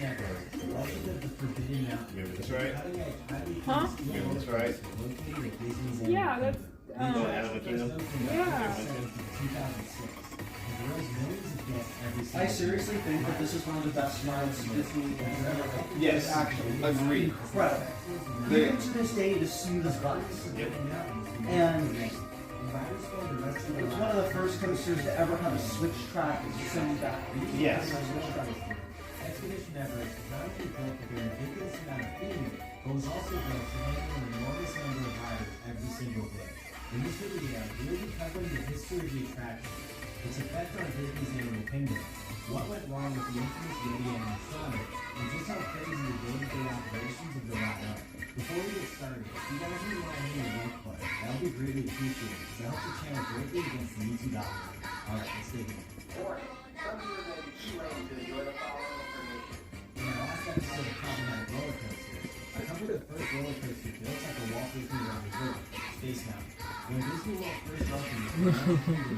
S5: Legend of the Forbidden Mountain.
S6: Remember this ride?
S7: Huh?
S6: Remember this ride?
S7: Yeah, that's.
S6: Oh, Animal Kingdom?
S7: Yeah.
S2: I seriously think that this is one of the best rides Disney has ever made.
S1: Yes,
S2: Actually.
S1: agreed.
S2: Incredible.
S1: They-
S2: Even to this day, it is smooth as glass.
S1: Yep.
S2: And It's one of the first coasters to ever have a switch track and send back.
S1: Yes.
S5: Expedition Everest was not only built with a ridiculous amount of food, but was also built to handle an enormous number of riders every single day. In this video, we will be covering the history of the attraction, its effect on Disney's Animal Kingdom, what went wrong with the infamous Yeti animatronic, and just how crazy the day-to-day operations of the ride are. Before we get started, if you guys really want to hit a like button, that would be greatly appreciated, because it helps the channel greatly against the YouTube algorithm. Alright, let's dig in. In our last episode of Problematic Roller Coasters, I covered the first roller coaster built at the Walt Disney World Resort, Space Mountain. When Disney World first opened in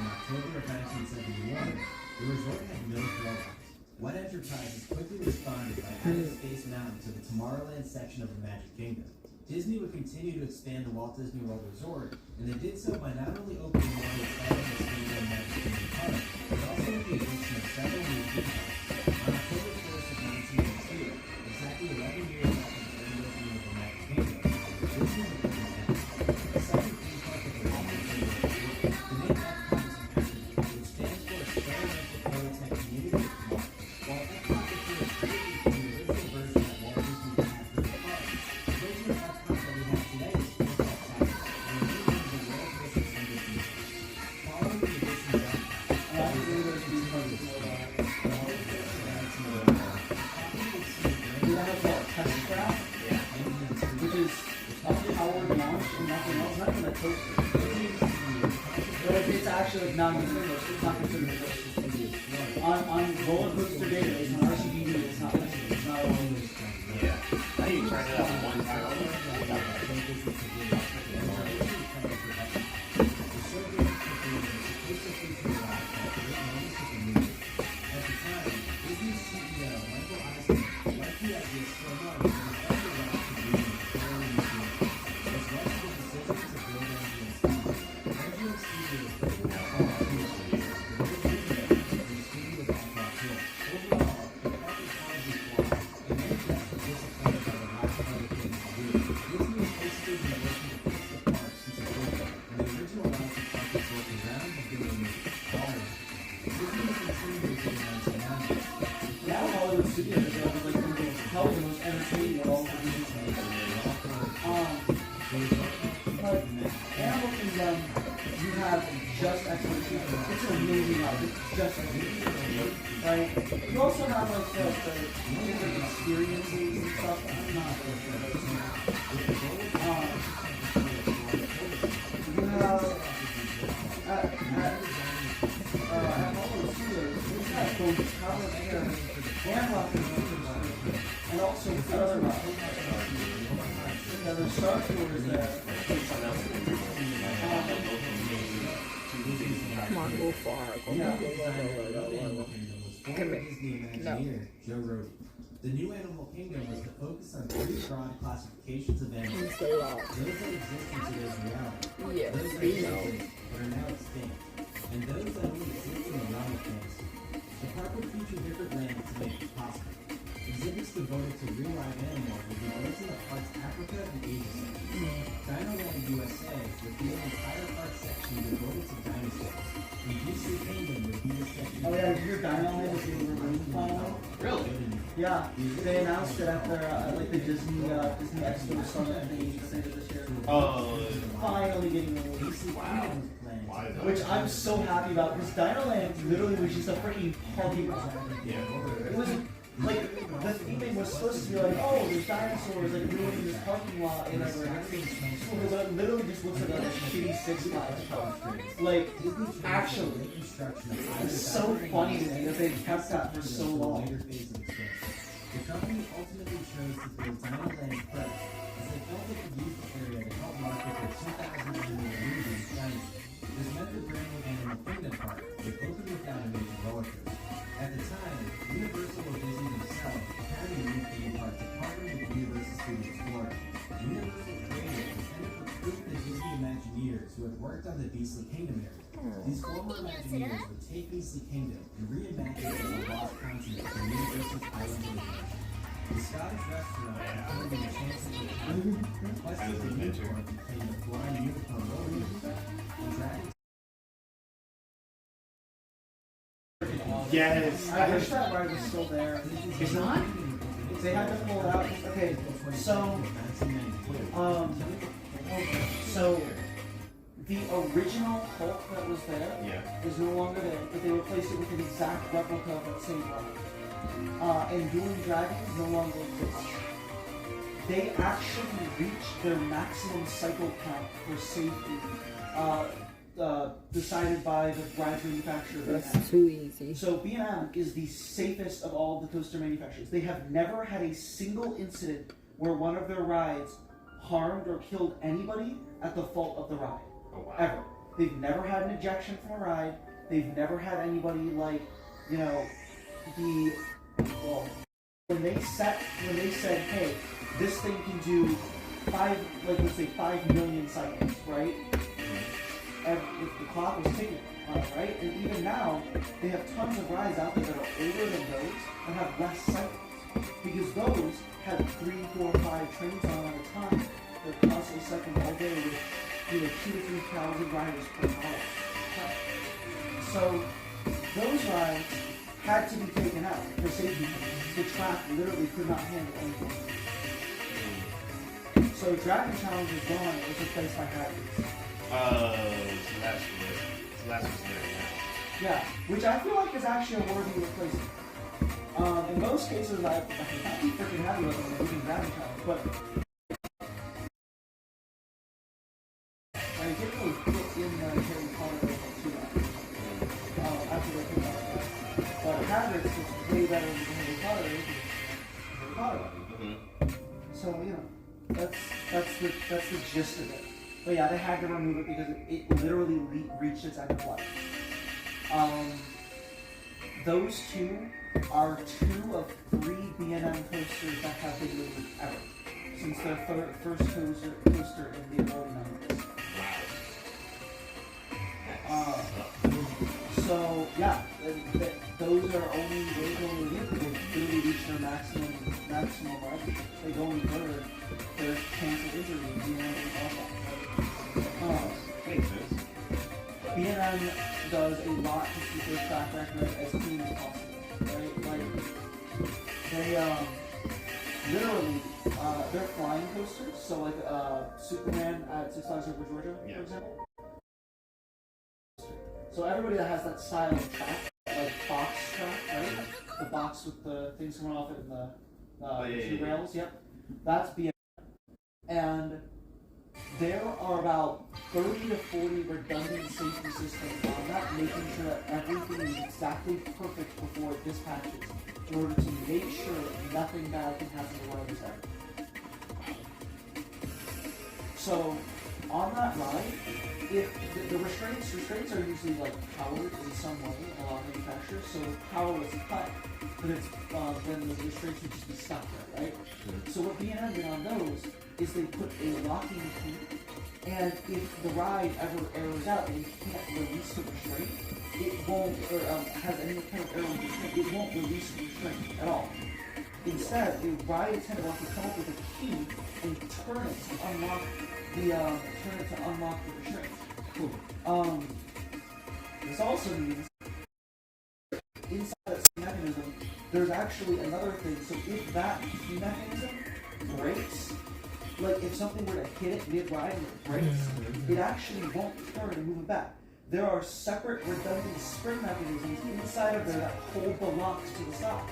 S5: October of 1971, the resort had no throwbacks. What Enterprises quickly responded by adding Space Mountain to the Tomorrowland section of the Magic Kingdom. Disney would continue to expand the Walt Disney World Resort, and they did so by not only opening more exciting Disneyland Magic Kingdom Park, but also with the addition of several new theme parks. On October 1st of 1982, exactly 11 years after the grand opening of the Magic Kingdom, Disney opened the second theme park of the Walt Disney World Resort, the name Epcot is an acronym, which stands for Experimental Prototype Community Park. While Epcot refers strictly to the original version that Walt Disney had for the park, the version of Epcot that we have today is still spectacular, and remains one of the world's most extended theme parks. Following the addition of Epcot,
S2: which is powered launch and nothing else, not even a coaster. But it's actually like non-considered, it's not considered a coaster. On roller coaster database, on RCDB, it's not listed, it's not a roller coaster.
S1: Yeah. I think you tried it out one time.
S2: Now Hollywood Studios is like probably the most entertaining of all the Disney but Animal Kingdom, you have just exploration. It's an amazing ride. It's just amazing, right? You also have like the different experiences and stuff. I'm not really sure. You have at Hollywood Studios, you have both Tower of Terror and Rock and Roller Coaster, and also the other rock. Yeah, the Star Tours there.
S7: Come on, go far. Go,
S2: Yeah.
S7: Come here.
S5: Imagineer, Joe Rohde. The new Animal Kingdom was to focus on three broad classifications of animals.
S7: Stay loud.
S5: Those that exist in today's reality,
S7: Yes,
S5: those that
S7: we know.
S5: exist but are now extinct, and those that only exist in the realm of fantasy. The park will feature different lands to make this possible. Exhibits devoted to real live animals will be based in the park's Africa and Asia section. Dinoland USA would be an entire park section devoted to dinosaurs. And DC Kingdom would be the section.
S2: Oh yeah, your Dinoland is being removed finally.
S1: Really?
S2: Yeah, they announced it at their like the Disney Expo Summit thing this year.
S1: Oh.
S2: Finally getting removed.
S1: Wow. Why is that?
S2: Which I'm so happy about because Dinoland literally was just a freaking parking lot.
S1: Yeah.
S2: It was like the theming was supposed to be like, oh, there's dinosaurs like ruining this parking lot and everything's cool, but it literally just looks like a shitty Six Flags. Like, actually, it's so funny to me that they kept that for so long.
S5: The company ultimately chose to build Dinoland first, as they felt they could use the area to help market their 2000 annual movie, Dinosaurs. This meant the brand new Animal Kingdom Park would open without a major roller coaster. At the time, Universal or Disney themselves had a new theme park to partner with Universal Studios Florida. Universal created and sent it recruit the Disney Imagineers who had worked on the Beastly Kingdom area. These former Imagineers would take Beastly Kingdom and reimagine it as a lost continent from Universal's Island of Adventure. The Scottish restaurant included the Enchanted Kingdom, Quest of the Unicorn became the Flying Unicorn roller coaster, and Dragon
S1: Yes.
S2: I wish that ride was still there.
S1: It's not?
S2: They had to pull it out. Okay, so so the original Hulk that was there is no longer there, but they replaced it with an exact replica of that same ride. And Dueling Dragons no longer exists. They actually reached their maximum cycle count for safety, decided by the ride manufacturer.
S7: That's too easy.
S2: So B&M is the safest of all the coaster manufacturers. They have never had a single incident where one of their rides harmed or killed anybody at the fault of the ride.
S1: Oh, wow.
S2: Ever. They've never had an ejection from a ride. They've never had anybody like, you know, when they said, hey, this thing can do let's say 5 million cycles, right? And the clock was ticking on it, right? And even now, they have tons of rides out there that are older than those and have less cycles. Because those have 3, 4, 5 trains on at a time. They're constantly cycling all day with 2,000 to 3,000 riders per hour. So those rides had to be taken out for safety reasons. The track literally could not handle anything. So Dragon Challenge is gone. It was replaced by Hagrid's.
S1: So that's what's there now.
S2: Yeah, which I feel like is actually a worthy replacement. In most cases, I'd be freaking happy with them using Dragon Challenge, but I didn't really put in the Harry Potter too much. After they put that. But Hagrid's is way better than Harry Potter is. Harry Potter. So, you know, that's the gist of it. But yeah, they had to remove it because it literally reached its end of life. Those two are 2 of 3 B&M coasters that have been removed ever since their first coaster in the early 90s. So yeah, those are only removed because they literally reached their maximum level. They go any further, there's chance of injury. B&M is awful. B&M does a lot to keep their track record as clean as possible, right? Like, they, literally, they're flying coasters, so like, Superman at Six Flags Over Georgia, for example. So everybody that has that style of track, like box track, right? The box with the things coming off it and the 2 rails, yep. That's B&M. And there are about 30 to 40 redundant safety systems on that, making sure that everything is exactly perfect before it dispatches, in order to make sure that nothing bad can happen to rider's head. So, on that ride, if the restraints are usually like powered in some way in a lot of manufacturers, so power is cut, but it's then the restraints would just be stuck there, right? So what B&M did on those is they put a locking key, and if the ride ever errors out and you can't release the restraint, it won't, or has any kind of error with the restraint, it won't release the restraint at all. Instead, the ride attendant will have to come up with a key and turn it to unlock the restraint. Cool. This also means inside that same mechanism, there's actually another thing. So if that key mechanism breaks, like if something were to hit it mid-ride and it breaks, it actually won't turn and move it back. There are separate redundant spring mechanisms inside of there that hold the locks to the side.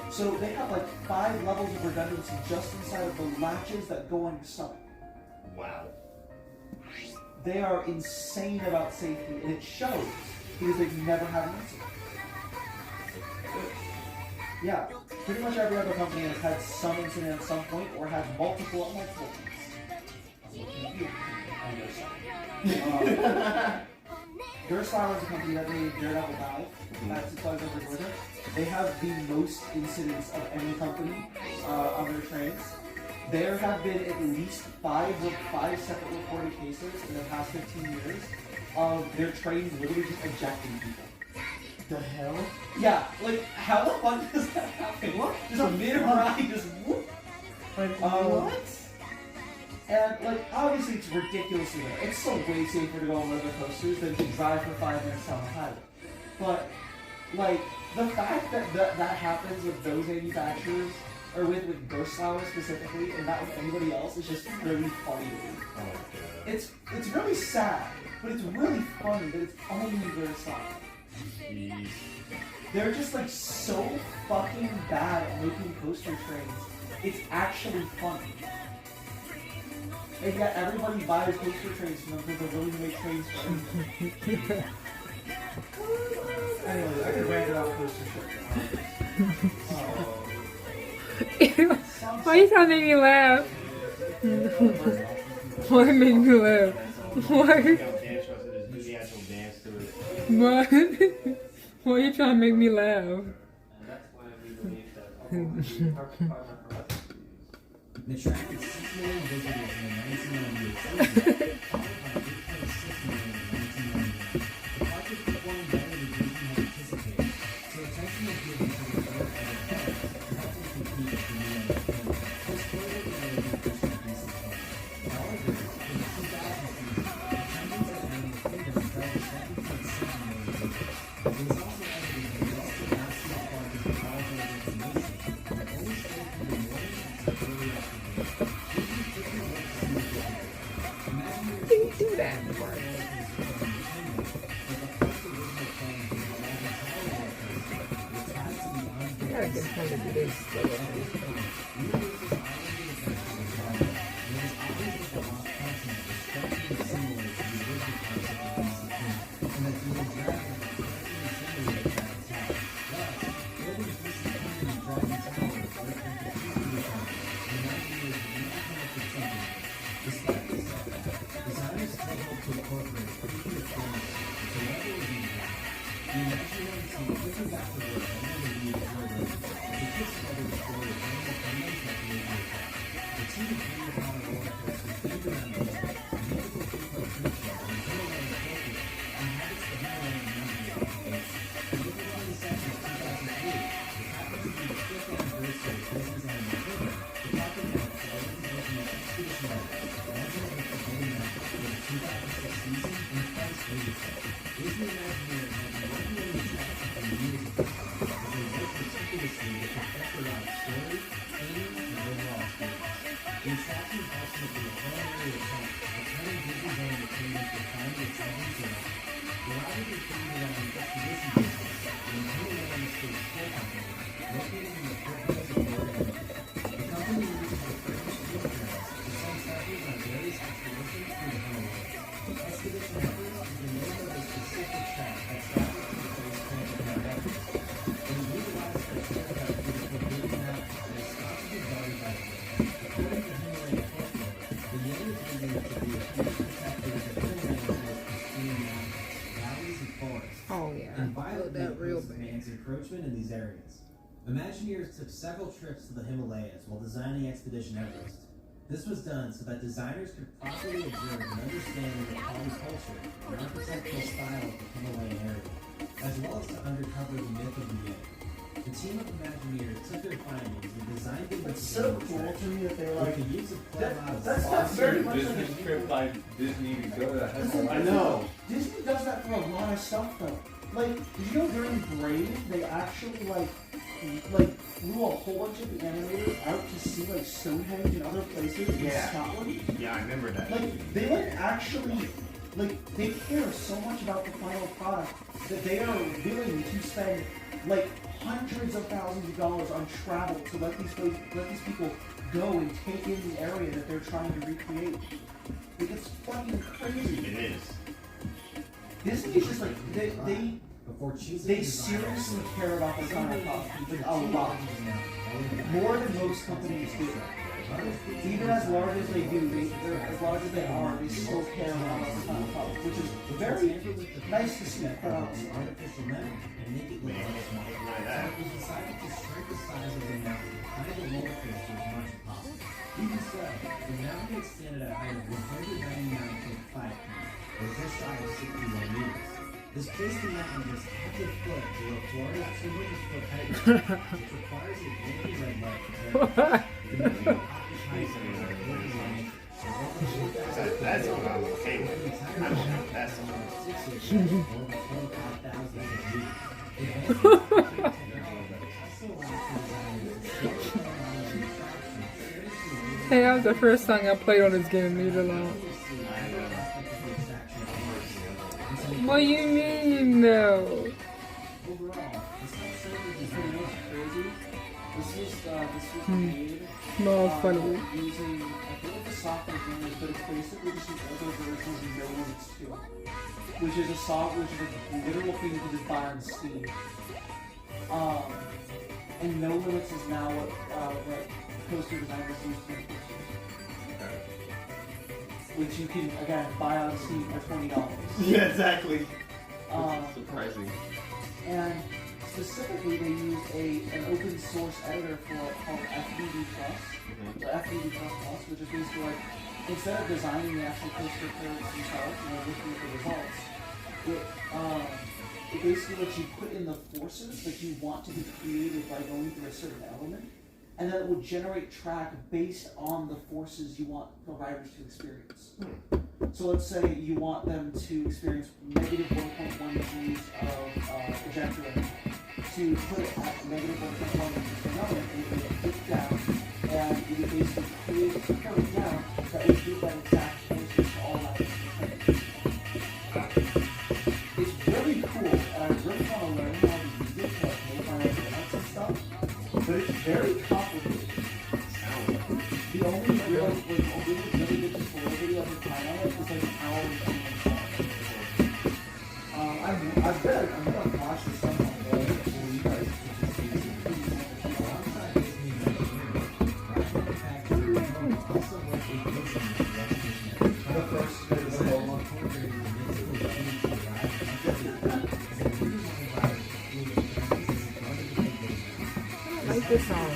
S2: So they have like 5 levels of redundancy just inside of the latches that go on your stomach.
S1: Wow.
S2: They are insane about safety, and it shows because they've never had an incident. Yeah, pretty much every other company has had some incident at some point or has multiple things. Durslauer is a company that made Daredevil Dive at Six Flags Over Georgia. They have the most incidents of any company on their trains. There have been at least 5 separate reported cases in the past 15 years of their trains literally just ejecting people.
S4: The hell?
S2: Yeah, like how the fuck does that happen? What? Just a mid-ride, just whoop.
S4: Like, what?
S2: And like obviously it's ridiculously low. It's so way safer to go on roller coasters than to drive for 5 minutes down the highway. But Like, the fact that that happens with those manufacturers, or with Ghost Flower specifically, and not with anybody else, is just really funny to me.
S6: Oh my god.
S2: It's really sad, but it's really funny that it's only Ghost Flower.
S6: Jeez.
S2: They're just like so fucking bad at making coaster trains. It's actually funny. And yet everybody buys coaster trains from them because they're willing to make trains for them. Anyways, I could rant about coaster trains.
S7: Why are you trying to make me laugh? Why make me laugh? Why? What? Why are you trying to make me laugh?
S5: It attracted 6 million visitors in the 1998 season, followed by 8.6 million in 1999. The park was performing better than Disney had anticipated, so attention was given to the third and the park to help them compete with the new entertainment. This further delayed the addition of recent fans. However, in the 2000 season, attendance at Animal Kingdom fell to 7.7 million visitors. It was also evident that most did not see the park as a powerful destination, and only stayed from the morning until early afternoon.
S7: Do that. I gotta get home to do this. Oh yeah,
S5: and violently
S7: that real
S5: opposed
S7: bad.
S5: man's encroachment in these areas. Imagineers took several trips to the Himalayas while designing Expedition Everest. This was done so that designers could properly observe and understand the Nepali culture and architectural style of the Himalayan area, as well as to uncover the myth of the Yeti. The team of Imagineers took their findings and designed them
S2: It's so cool to me that they're like,
S5: with the use of
S2: that's very much like a
S6: business trip like Disney to go to
S2: Listen,
S6: Himalayan.
S1: I know.
S2: Disney does that for a lot of stuff though. Like, did you know during Brave they actually like flew a whole bunch of the animators out to see like Stonehenge and other places in
S1: Yeah.
S2: Scotland?
S1: Yeah, I remember that.
S2: Like they like actually they care so much about the final product that they are willing to spend like hundreds of thousands of dollars on travel to let these people go and take in the area that they're trying to recreate. Like it's fucking crazy.
S1: It is.
S2: Disney is just like they
S5: before choosing
S2: they
S5: a designer.
S2: seriously care about the final product, like a lot. More than most companies do. Even as large as they do, they're as large as they are, they still care about the final product, which is very nice to see, quite honestly.
S5: Artificial metal and make it look much smaller. So it was decided to shrink the size of the mountain behind the roller coaster as much as possible. Even so, the mountain extended at a height of 199.5 feet, or just shy of 61 meters. This placed the mountain just half a foot below Florida's 200-foot height, which requires a blinking red light to carry. The mountain occupies an area of 40 miles.
S1: That's what I'm okay with. I don't have that song.
S5: 6 acres, or 25,000 square meters.
S7: Hey, that was the first song I played on this game, leave it alone. What do you mean, though?
S2: Overall, this whole circuit is pretty much crazy. This was made
S7: No, funny.
S2: using, I forget the software name is, but it's basically just an older version of No Limits 2, which is a literal thing you can just buy on Steam. And No Limits is now what coaster designers use to make coasters. Which you can, again, buy on Steam for $20.
S1: Yeah, exactly.
S2: Surprising. And specifically, they used an open source editor for it called FDD Plus, or FDD Plus, which is basically like, instead of designing the actual coaster codes themselves and looking at the results, it basically lets you put in the forces that you want to be created by going through a certain element, and then it will generate track based on the forces you want the riders to experience. So let's say you want them to experience negative 1.1 G's of ejaculate. To put it at negative 1.1 G's per element, and you can click down, and you can basically create a code down that would give that exact forces to all riders. It's really cool, and I really want to learn how to use it to like make my own donuts and stuff, but it's very complicated. The only real, really good tutorial video I can find on it is like an hour and 20 minutes long. I'm gonna watch this sometime today before you guys can just see the first is
S7: I like this song.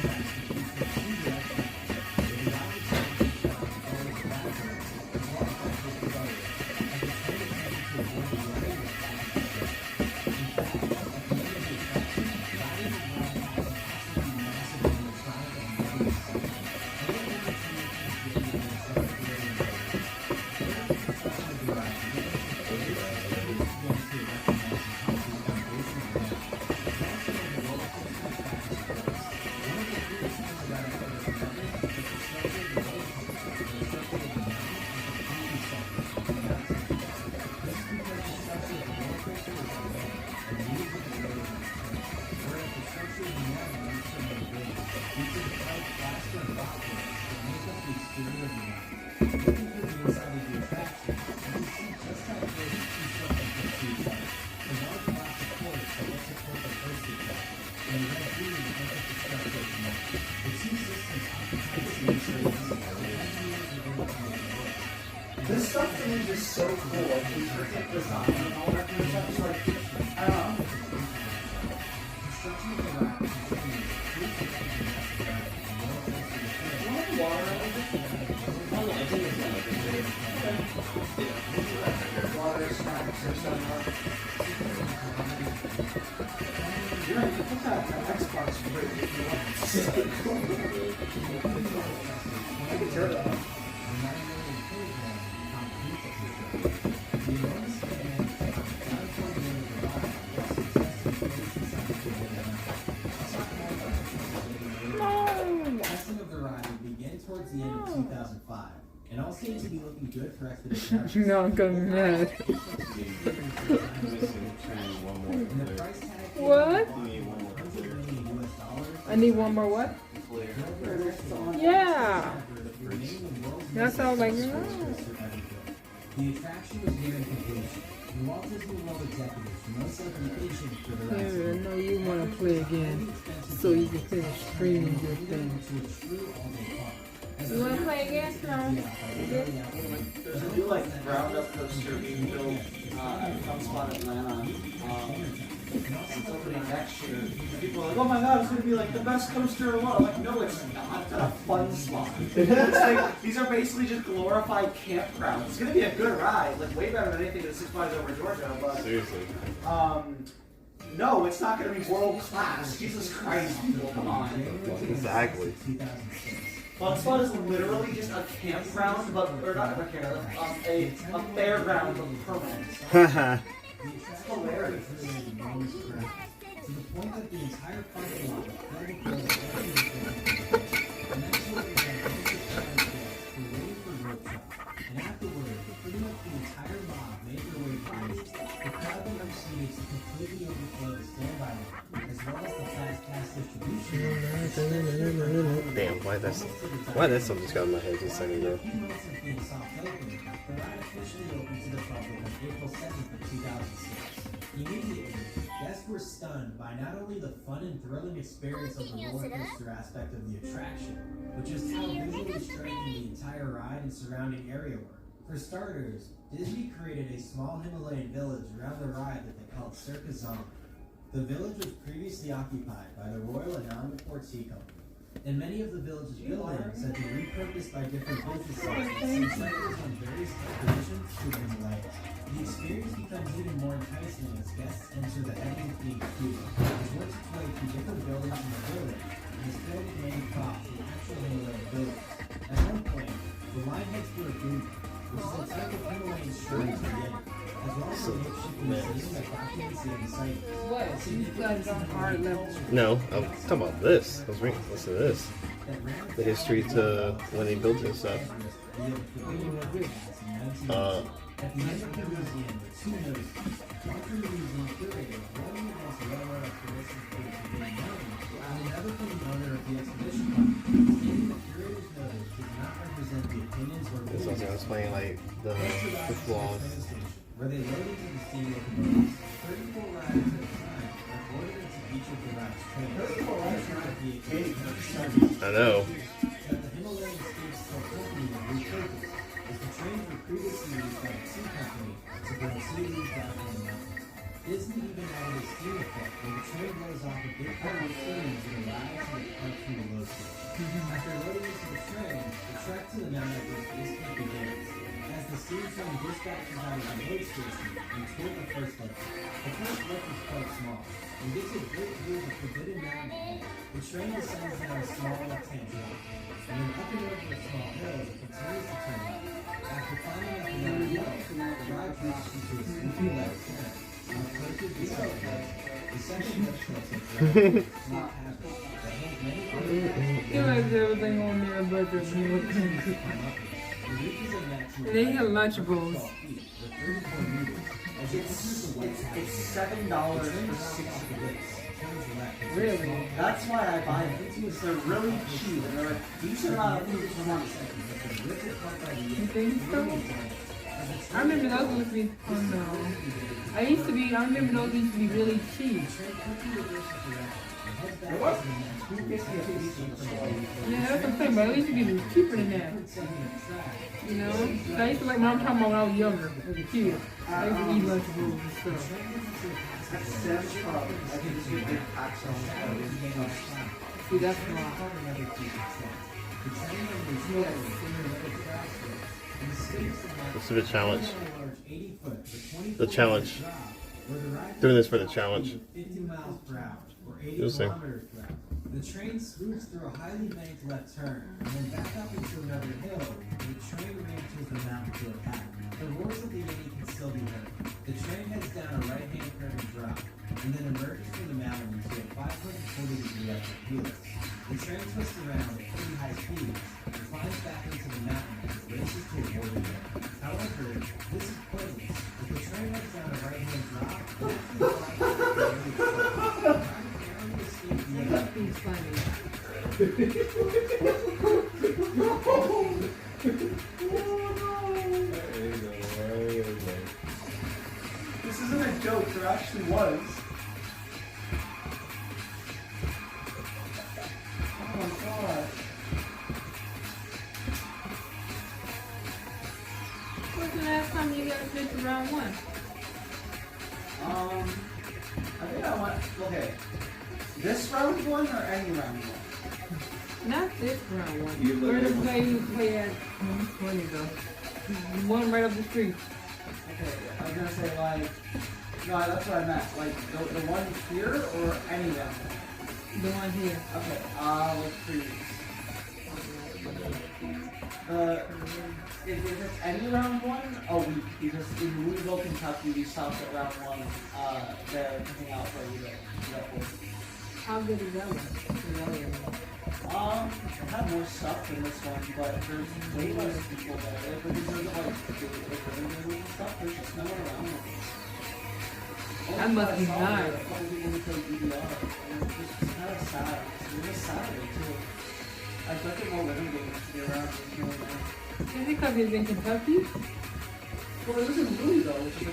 S2: This stuff to me is just so cool. Like, the freaking design and all that kind of stuff. It's like, I don't know. Water, snacks, or something. You know, you can put that on Xbox fridge if you want. I can tear that up.
S5: Testing of the ride will begin towards the end of 2005, and all seems to be looking good for expedition.
S7: No, I'm gonna be mad. What? I need one more what? Yeah. That's all like, no.
S5: The attraction was nearing completion, and Walt Disney World executives were most likely patient for the rest.
S7: Yeah, I know you want to play again, so you can finish streaming your thing.
S3: You want to play again? No.
S2: There's a new like ground up coaster being built at Fun Spot Atlanta. It's opening next year. People are like, oh my god, it's going to be like the best coaster in the world. I'm like, no, it's not. It's at a Fun Spot. It's like, these are basically just glorified campgrounds. It's going to be a good ride, like way better than anything that Six Flags over Georgia. But
S1: Seriously.
S2: no, it's not going to be world class. Jesus Christ, people, come on.
S1: Exactly.
S2: Fun Spot is literally just a campground, but or not a campground, a fairground but permanent.
S1: Haha.
S2: It's hilarious.
S5: to the point that the entire parking lot was filled with those every weekend. And that's what we had anxious crowds were waiting for road truck. And afterwards, pretty much the entire mob made their way through. The crowd then proceeded to completely overflow the standby line, as well as the fast pass distribution.
S1: Damn, why that song just got in my head just a second ago.
S5: A few months of being soft opening, the ride officially opened to the public on April 7th of 2006. Immediately, guests were stunned by not only the fun and thrilling experience of the roller coaster aspect of the attraction, but just how visually striking the entire ride and surrounding area were. For starters, Disney created a small Himalayan village around the ride that they called Circus Zombie. The village was previously occupied by the Royal Anandapur Tea Company, and many of the village's buildings had been repurposed by different businesses and centers on various expeditions to the Himalayas. The experience becomes even more enticing as guests enter the heavily-themed queue, which works its way through different buildings in the village and is filled with many props from actual Himalayan buildings. At one point, the line heads for a group, which is a type of Himalayan shrine to Yeti, as well as a makeshift museum that documents the site.
S7: What? These guys on hard level.
S1: No, I'm talking about this. I was reading. Listen to this. The history to when they built this stuff.
S5: At the end of the museum were two notices. One from the museum curator, warning against railroad expeditions for the forbidden zone, and another from the owner of the expedition company, stating the curator's notice does not represent the opinions or
S1: This was
S5: beliefs.
S1: explaining like the flaws.
S5: Where they loaded into the steam locomotives. 34 riders at a time are boarded into each of the rides' trains. 34 riders at the 8th
S1: I know.
S5: that the Himalayan Steam Still Company was repurposed, as the trains were previously used by the Tea Company to bring seaweed down from the mountains. Disney even added a steam effect where the train blows off a big part of steams and arrives in the park through the load station. After loading into the train, the trek to the mountain distant begins. As the steam train dispatches out of the load station and toward the first lift. The first lift is quite small and gives a great view of the forbidden mountain ahead. The train descends down a small left-hand drop, and then up and over a small hill as it continues to turn left. After climbing up another hill, the ride drops into a smooth left turn and approaches the second lift. The second lift takes a direct, not hazard that holds many other
S7: He likes everything on there but the meal. And they have Lunchables.
S2: It's $7 for 60 days.
S7: Really?
S2: That's why I buy them. Because they're really cheap and they're a decent amount of food for money.
S7: You think so? I remember those used to be, oh no. I remember those used to be really cheap.
S2: What?
S7: Yeah, that's what I'm saying, but at least it be cheaper than that. You know? So I used to like when I'm talking about when I was younger, as a kid. I used to eat Lunchables and stuff.
S2: That's Sam's Club. I think it's a big accent.
S7: See, that's why.
S1: This is the challenge. The challenge. Doing this for the challenge.
S5: 50 miles per hour, or 80
S1: You'll see.
S5: kilometers per hour. The train swoops through a highly banked left turn, and then back up into another hill, where the train re-enters the mountain to a path. The roars of the Yeti can still be heard. The train heads down a right-hand curve and drop, and then emerges from the mountain into a 540-degree upward helix. The train twists around at pretty high speeds, and climbs back into the mountain as it races to a border hill. However, this is pointless. If the train heads down a right-hand drop, it actually flies
S7: Nothing's funny.
S2: This isn't a joke, there actually was. Oh my god.
S7: When's the last time you got a fish around one?
S2: I think I went, okay. This round one or any round one?
S7: Not this round one. Where the play you play at? Where you go? The one right up the street.
S2: Okay, I was gonna say like, no, that's what I meant. Like the one here or any round one?
S7: The one here.
S2: Okay, let's do this. If it's any round one, a week, because in Louisville, Kentucky, we stopped at round one there to hang out for a little bit.
S7: How good is that one?
S2: It had more stuff than this one, but there's way less people there. Because there's like living and stuff, there's just no one around them.
S7: That must be nice.
S2: It's just kind of sad. It's really Saturday too. I expected more living games to be around.
S7: Is it because it's in Kentucky?
S2: Well, it was in Louisville, which is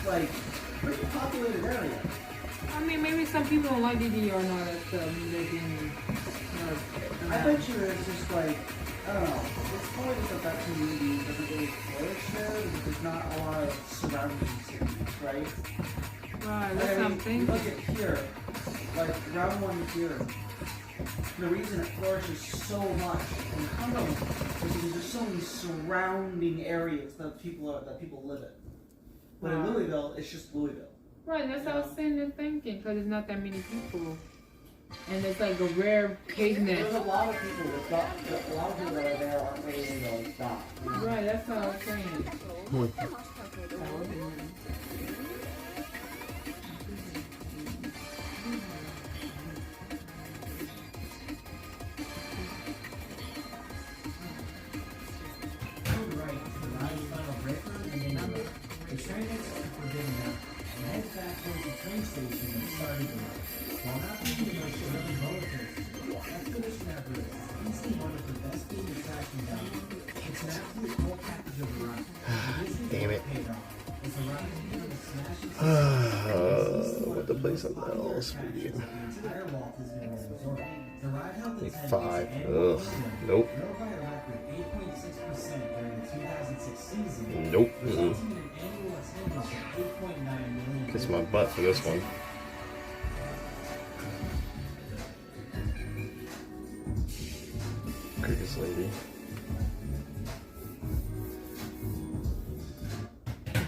S2: like a pretty populated area.
S7: I mean, maybe some people don't like DDR and all that stuff.
S2: I bet you it's just like, I don't know, it's probably just that community doesn't really flourish there because there's not a lot of surrounding cities, right?
S7: Right, that's something.
S2: Look at here, like round one here. The reason it flourishes so much in Cumberland is because there's so many surrounding areas that people live in. But in Louisville, it's just Louisville.
S7: Right, that's what I was sitting there thinking, because there's not that many people. And it's like a rare case net.
S2: There's a lot of people that are there aren't really like that.
S7: Right, that's what I was saying.
S5: The train exits were given up and head back towards the train station and started the ride. While not being the most thrilling roller coaster, Expedition Everest is easily one of the best themed attractions out there. It's an absolute full package of a ride.
S1: Damn it.
S5: Paid off. It's a ride that you can smash
S1: What to play something else for you?
S5: the entire Walt Disney World Resort. The ride held
S1: Like
S5: its
S1: 5.
S5: annual
S1: Ugh.
S5: program,
S1: Nope.
S5: grew by a record 8.6% during the 2006 season.
S1: Nope.
S5: Resulting in an annual attendance of 8.9 million.
S1: Kiss my butt for this one. Crickets lady.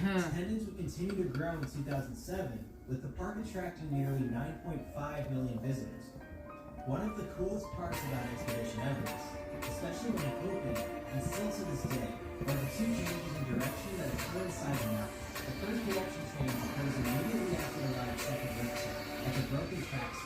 S5: Attendance would continue to grow in 2007, with the park attracting nearly 9.5 million visitors. One of the coolest parts about Expedition Everest, especially when it opened, and still to this day, are the two changes in direction that occur inside the mountain. The first direction change occurs immediately after the ride's second lifting, at the broken tracks.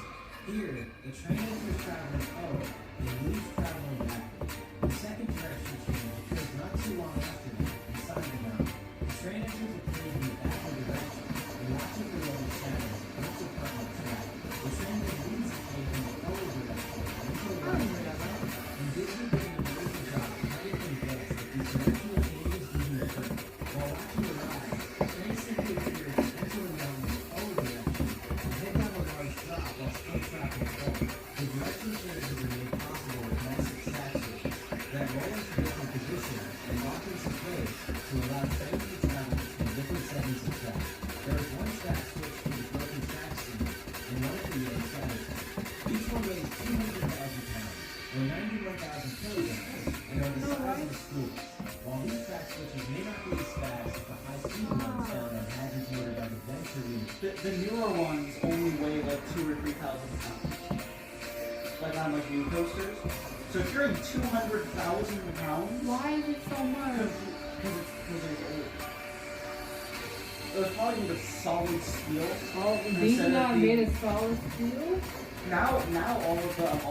S5: Here, the train enters traveling forward, and leaves traveling backward. The second direction change occurs not too long after that, inside the mountain. The train enters a cave in the backward direction, and watching below the shadows of each part of the track. The train then leaves the cave in the forward direction, and into the right direction. And Disney did an amazing job of everything gets that these directional changes even occur. While watching the ride, the train simply appears to enter the mountain in the forward direction, and hit down a large drop while still traveling forward. The direction changes are made possible with massive track switches that roll into different positions and lock into place to allow trains to travel between different segments of track. There is one track switch for the broken track scene and one at the other side. Each one weighs 200,000 pounds, or 91,000 kilograms, and are the size of a school. While these track switches may not be as fast as the high-speed ones found on hazards noted by the Venture Unit,
S2: The newer ones only weigh like 2,000 or 3,000 pounds. Like on like new coasters. So if you're in 200,000 pounds,
S7: Why is it so much?
S2: because it's old. It was probably made of solid steel.
S7: Oh, these
S2: Instead
S7: are
S2: of
S7: not
S2: being-
S7: made of solid steel?
S2: Now all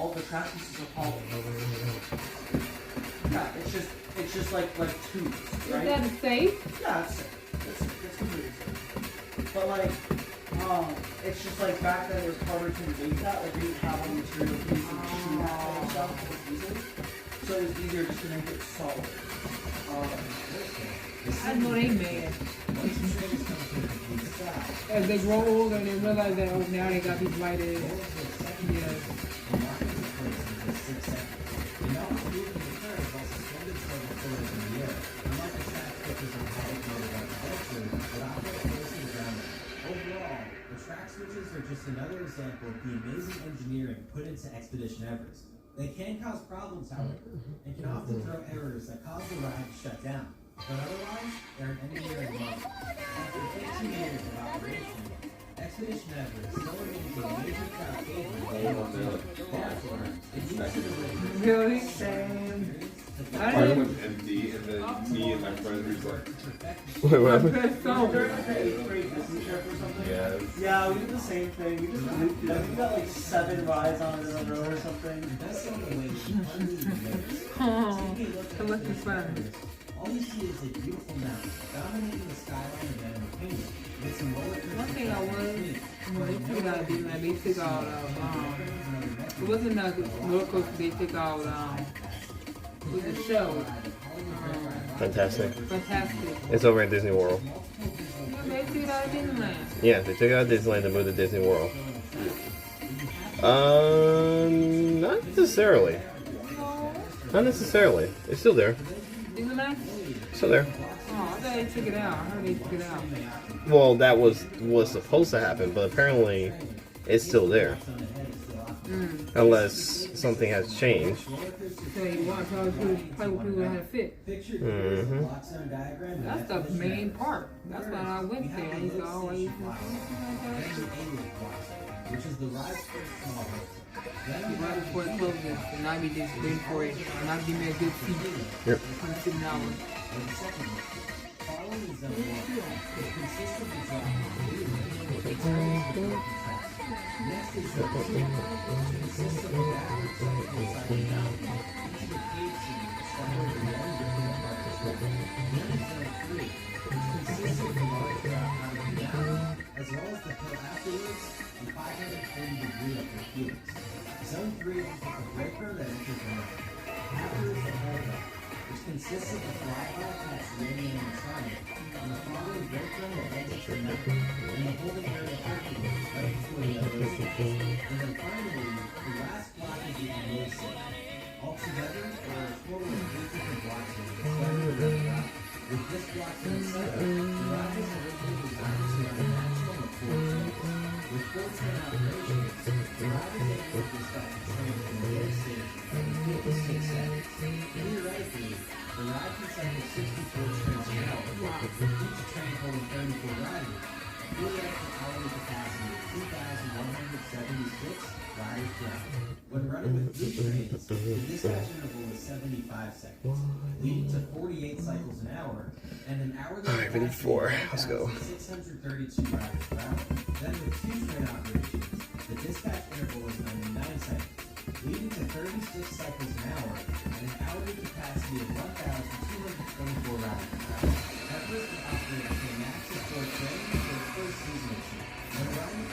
S2: of the track pieces are hollow. Yeah, it's just like tubes, right?
S7: Is that safe?
S2: Yeah, it's completely safe. But like, it's just like back then it was harder to make that. Like we didn't have all the material to machine that kind of stuff as easily. So it was easier just to make it solid.
S7: I know they mad. As they grow older, they realize that oh, now they got these lighted. Yeah.
S5: Overall, the track switches are just another example of the amazing engineering put into Expedition Everest. They can cause problems, however, and can often throw errors that cause the ride to shut down. But otherwise, they're an engineering marvel. After 15 years of operation, expedition ever, celebrating the major crowd favorite. Therefore, it needs to deliver.
S7: Really?
S2: Same.
S7: I
S6: Part
S7: didn't.
S6: was empty, and then me and my friend was like,
S1: Wait, what happened?
S7: Best song.
S2: During the eighth grade Disney trip or something?
S6: yeah.
S2: Yeah, we did the same thing. We just looped it. We got like 7 rides on it in a row or something.
S5: Best song away from unlimited.
S7: Oh, so much fun.
S5: All you see is a beautiful mountain dominating the skyline of Animal Kingdom. With some roller coasters.
S7: One thing I was, when they took out Disneyland, they took out, it wasn't a roller coaster, they took out, it was a show.
S1: Fantastic.
S7: Fantastic.
S1: It's over in Disney World.
S7: Yeah, they took it out of Disneyland.
S1: Yeah, they took it out of Disneyland and moved to Disney World. Not necessarily.
S7: No.
S1: Not necessarily. It's still there.
S7: Disneyland?
S1: Still there.
S7: Oh, I thought they took it out. I heard they took it out.
S1: Well, that was supposed to happen, but apparently it's still there. Unless something has changed.
S7: So you want to play with people that had a fit.
S1: Mm-hmm.
S7: That's the main part. That's why I went there. I used to always
S5: Which is the ride's first small
S7: right before it closes, and I be just waiting for it, and I'll give me a good seat.
S1: Yep.
S7: I'm sitting down.
S5: following is one. It consists of the drop. Next is the consists of the backwards cycle inside down. Each of the cave scenes established in one different part of the track. Then is zone 3, which consists of the large drop out of the down, as well as the hill afterwards, and 540-degree upper Helix. Zone 3 is the breaker that enters the mountain. Afterwards, the hold up, which consists of the flyby past Lady animatronic, and the following breaker that exits the mountain, and the holding area Hercules right before the other stations. And then finally, the last block is the remote center. Altogether, there are a total of 8 different blocks in the route. With this block in the center, the route was originally designed to run a maximum of 4 trains. With 4 train operations, the route is able to dispatch a train from the road station in 56 seconds. Theoretically, the ride can cycle 64 trains an hour, with each train holding 34 riders. Theoretical hourly capacity of 2,176 riders per hour. When running with 3 trains, the dispatch interval is 75 seconds, leading to 48 cycles an hour, and an hourly
S1: Alright, we need 4. Let's go.
S5: 632 riders per hour. Then with 2 train operations, the dispatch interval is 99 seconds, leading to 36 cycles an hour and an hourly capacity of 1,224 riders per hour. Everest can operate up to a max of 4 trains for its first season or 2. When running,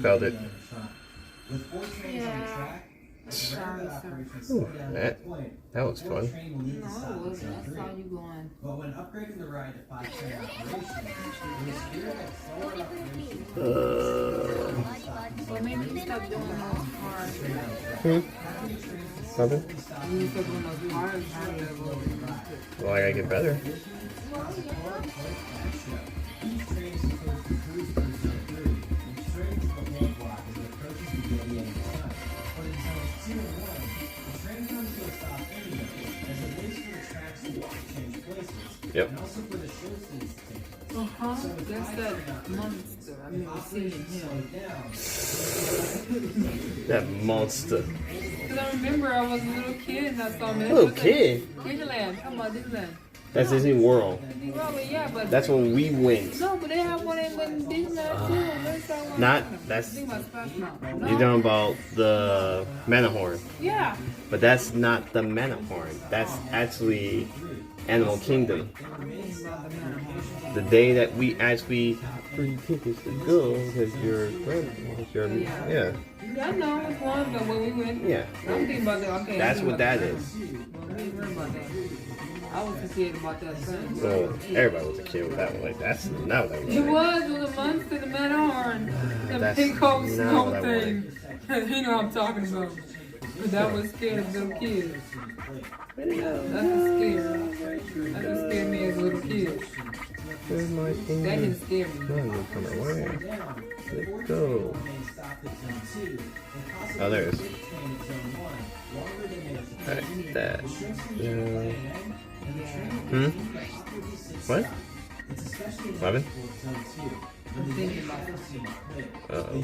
S1: Felt it.
S5: with 4 trains on the track, operations slow down to a point
S1: that was
S5: before the
S1: fun.
S5: train will need to
S7: No,
S5: stop
S7: it
S5: in
S7: wasn't.
S5: zone
S7: I
S5: 3.
S7: saw you going.
S5: But when upgrading the ride to 5-train operation, it was clear that slower operations
S7: Well, maybe you stop doing those cars.
S1: Something?
S7: When you start doing those cars, how do they roll?
S1: Well, I gotta get better.
S5: each train is supposed to cruise through zone 3 and straight to the whole block as it approaches the daily end time. But in zones 2 and 1, the train comes to a stop anyway, as it waits for the tracks to change places,
S1: Yep.
S5: and also for the show scenes to take place.
S7: Uh-huh.
S5: So if
S7: That's
S5: I
S7: that
S5: turn out
S7: monster. I
S5: if
S7: remember seeing
S5: operations
S7: him.
S5: slow down,
S1: That monster.
S7: Because I remember I was a little kid and I saw him.
S1: Little kid?
S7: Disneyland. Come on, Disneyland.
S1: That's Disney World.
S7: Probably, yeah, but
S1: That's when we went.
S7: no, but they have one in Disneyland too. Where's that one?
S1: Not, that's,
S7: Think about Splash Mountain. No?
S1: you're talking about the Matterhorn.
S7: Yeah.
S1: But that's not the Matterhorn. That's actually Animal Kingdom. The day that we actually got free tickets to go because your yeah.
S7: Yeah, I know which one, but when we went,
S1: Yeah.
S7: I'm thinking about that. Okay,
S1: That's what that is.
S7: Well, we ain't worried about that. I was scared about that thing.
S1: So everybody was a kid with that one. Like that's not what I was.
S7: It was a monster, the Matterhorn, the
S1: That's
S7: pink old
S1: not
S7: snow
S1: what I
S7: thing. You know what I'm talking about. But that was scared of little kids. That's a scare. That just scared me as a little kid.
S1: Where's my thing?
S7: That didn't scare me.
S1: Let's go. Oh, there it is. Like that. What? Robin?
S7: I'm thinking about it.
S1: Uh-oh.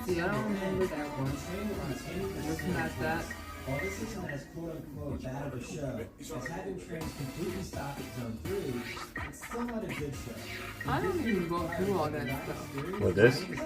S7: See, I don't remember that one. Looking at that.
S5: While this isn't as quote-unquote bad of a show as having trains completely stop at zone 3, it's still not a good show.
S7: I don't even go through all that stuff.
S1: What, this?
S5: With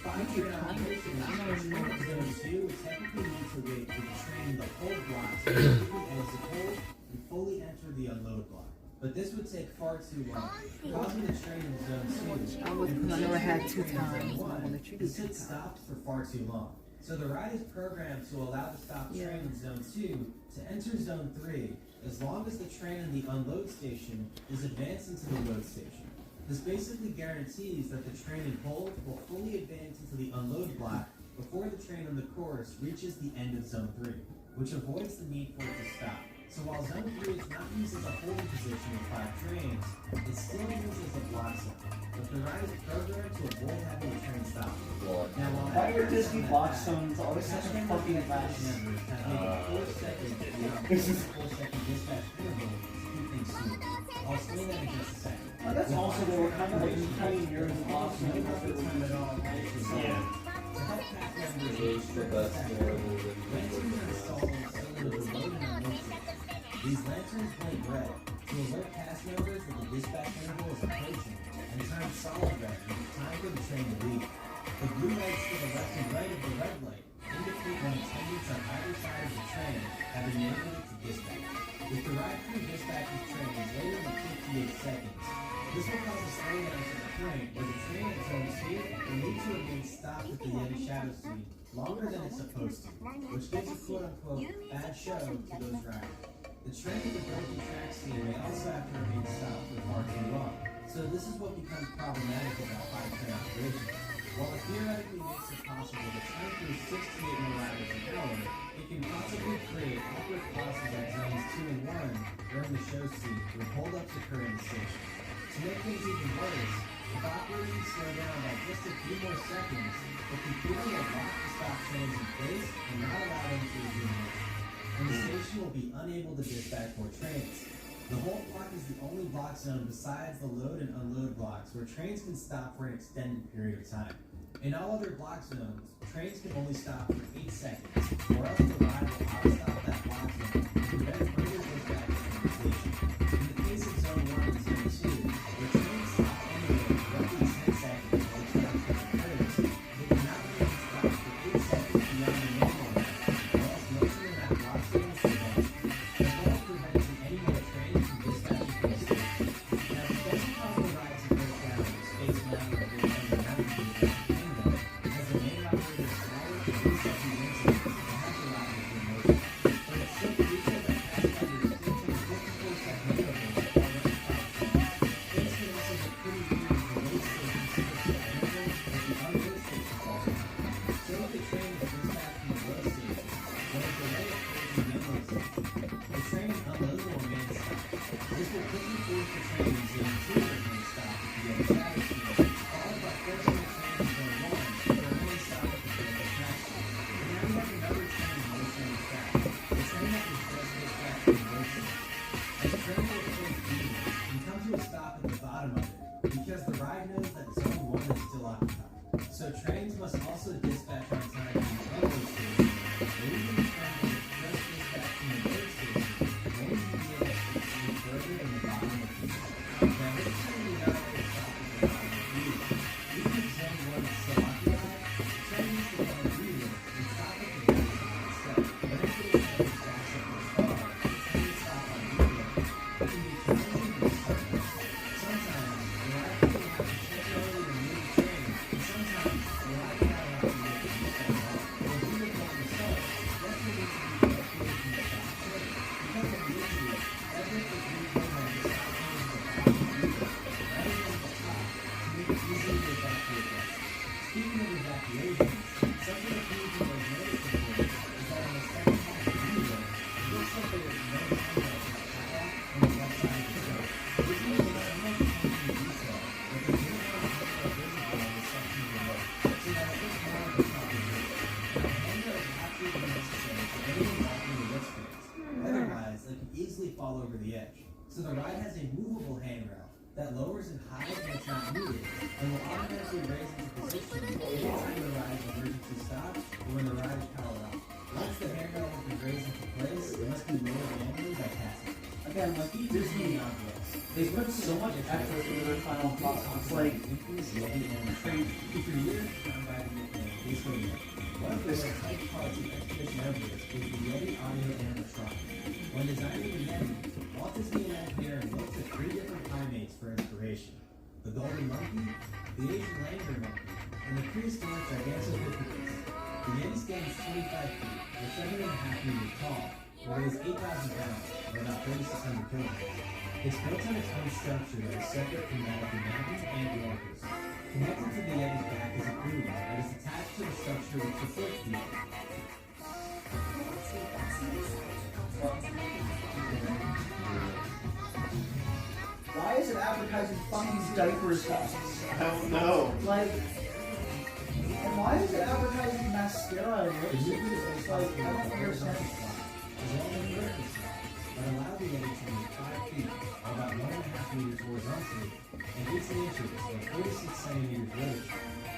S5: 5 train operation, zone 2 would technically need to wait for the train in the hold block to completely exit hold and fully enter the unload block. But this would take far too long, causing the train in zone 2.
S7: I know I had 2 times. I wanted you to do 2
S5: sit
S7: times.
S5: stopped for far too long. So the ride is programmed to allow the stop train in zone 2 to enter zone 3 as long as the train in the unload station is advancing to the load station. This basically guarantees that the train in hold will fully advance into the unload block before the train on the course reaches the end of zone 3, which avoids the need for it to stop. So while zone 3 is not used as a holding position with 5 trains, it's still used as a block zone. But the ride is programmed to avoid having a train stop. Now, while
S2: Why are Disney block zones always such a fucking mess?
S5: This is 4-second dispatch interval to keep things smooth. I'll explain that in just a second.
S2: That's also they were kind of like tiny years of block zones.
S5: Yeah. To help cast members reach the best lanterns are installed in cylinder below and unload stations. These lanterns blink red to alert cast members that the dispatch interval is approaching and turn solid red when it's time for the train to leave. The blue lights to the left and right of the red light indicate when attendants on either side of the train have enabled it to dispatch. If the ride crew dispatches trains later than 58 seconds, this will cause a slowdown to the point where the train at zone 2 will need to remain stopped at the Yeti Shadow Scene longer than it's supposed to, which gives a quote-unquote bad show to those riders. The train at the broken track scene may also have to remain stopped for far too long, so this is what becomes problematic about 5-train operations. While it theoretically makes it possible to turn through 6 to 8 more riders an hour, it can possibly create awkward pauses at zones 2 and 1 during the show scene when holdups occur in the station. To make things even worse, if operations slow down by just a few more seconds, the computer will lock the stop trains in place and not allow them to resume motion. And the station will be unable to dispatch more trains. The hold block is the only block zone besides the load and unload blocks where trains can stop for an extended period of time. In all other block zones, trains can only stop for 8 seconds, or else the ride will auto-stop that block zone to prevent further dispatch from the station. In the case of zone 1 and zone 2, where trains stop anywhere for roughly 10 seconds while the traffic occurs, they cannot remain stopped for 8 seconds beyond the normal limit, or else motion in that block zone is prevented, as well as preventing any more trains from dispatching from the station. Now, this doesn't cause the ride to break down in Space Mountain or Big Thunder Mountain, as the main operator is smaller and 3 seconds into over the edge. So the ride has a movable handrail that lowers and hides when it's not needed and will automatically raise into position anytime the ride's emergency stops or when the ride is powered off. Once the handrail has been raised into place, it must be lowered manually by passengers.
S2: Again, like Disney, they put so much effort into their final product. It's like crazy.
S5: For years, I'm riding the Yeti. One of the most high quality expedition Everest is the Yeti audio animatronic. When designing the Yeti, Walt Disney Imagineering looked at 3 different primates for inspiration: the golden monkey, the Asian langur monkey, and the prehistoric Gigantopithecus. The Yeti stands 25 feet, or 7.5 meters tall, and weighs 8,000 pounds, or about 3,600 kilograms. It's built on its own structure that is separate from that of the mountains and the orcas. Connected to the Yeti's back is a buoy that is attached to the structure which supports the Yeti.
S2: Why is it advertising fucking diapers, guys?
S6: I don't know.
S2: Like, and why is it advertising mascara and lipstick? It's like, I don't understand.
S5: That allow the Yeti to move 5 feet, or about 1.5 meters horizontally, and 18 inches, or 46 centimeters vertically.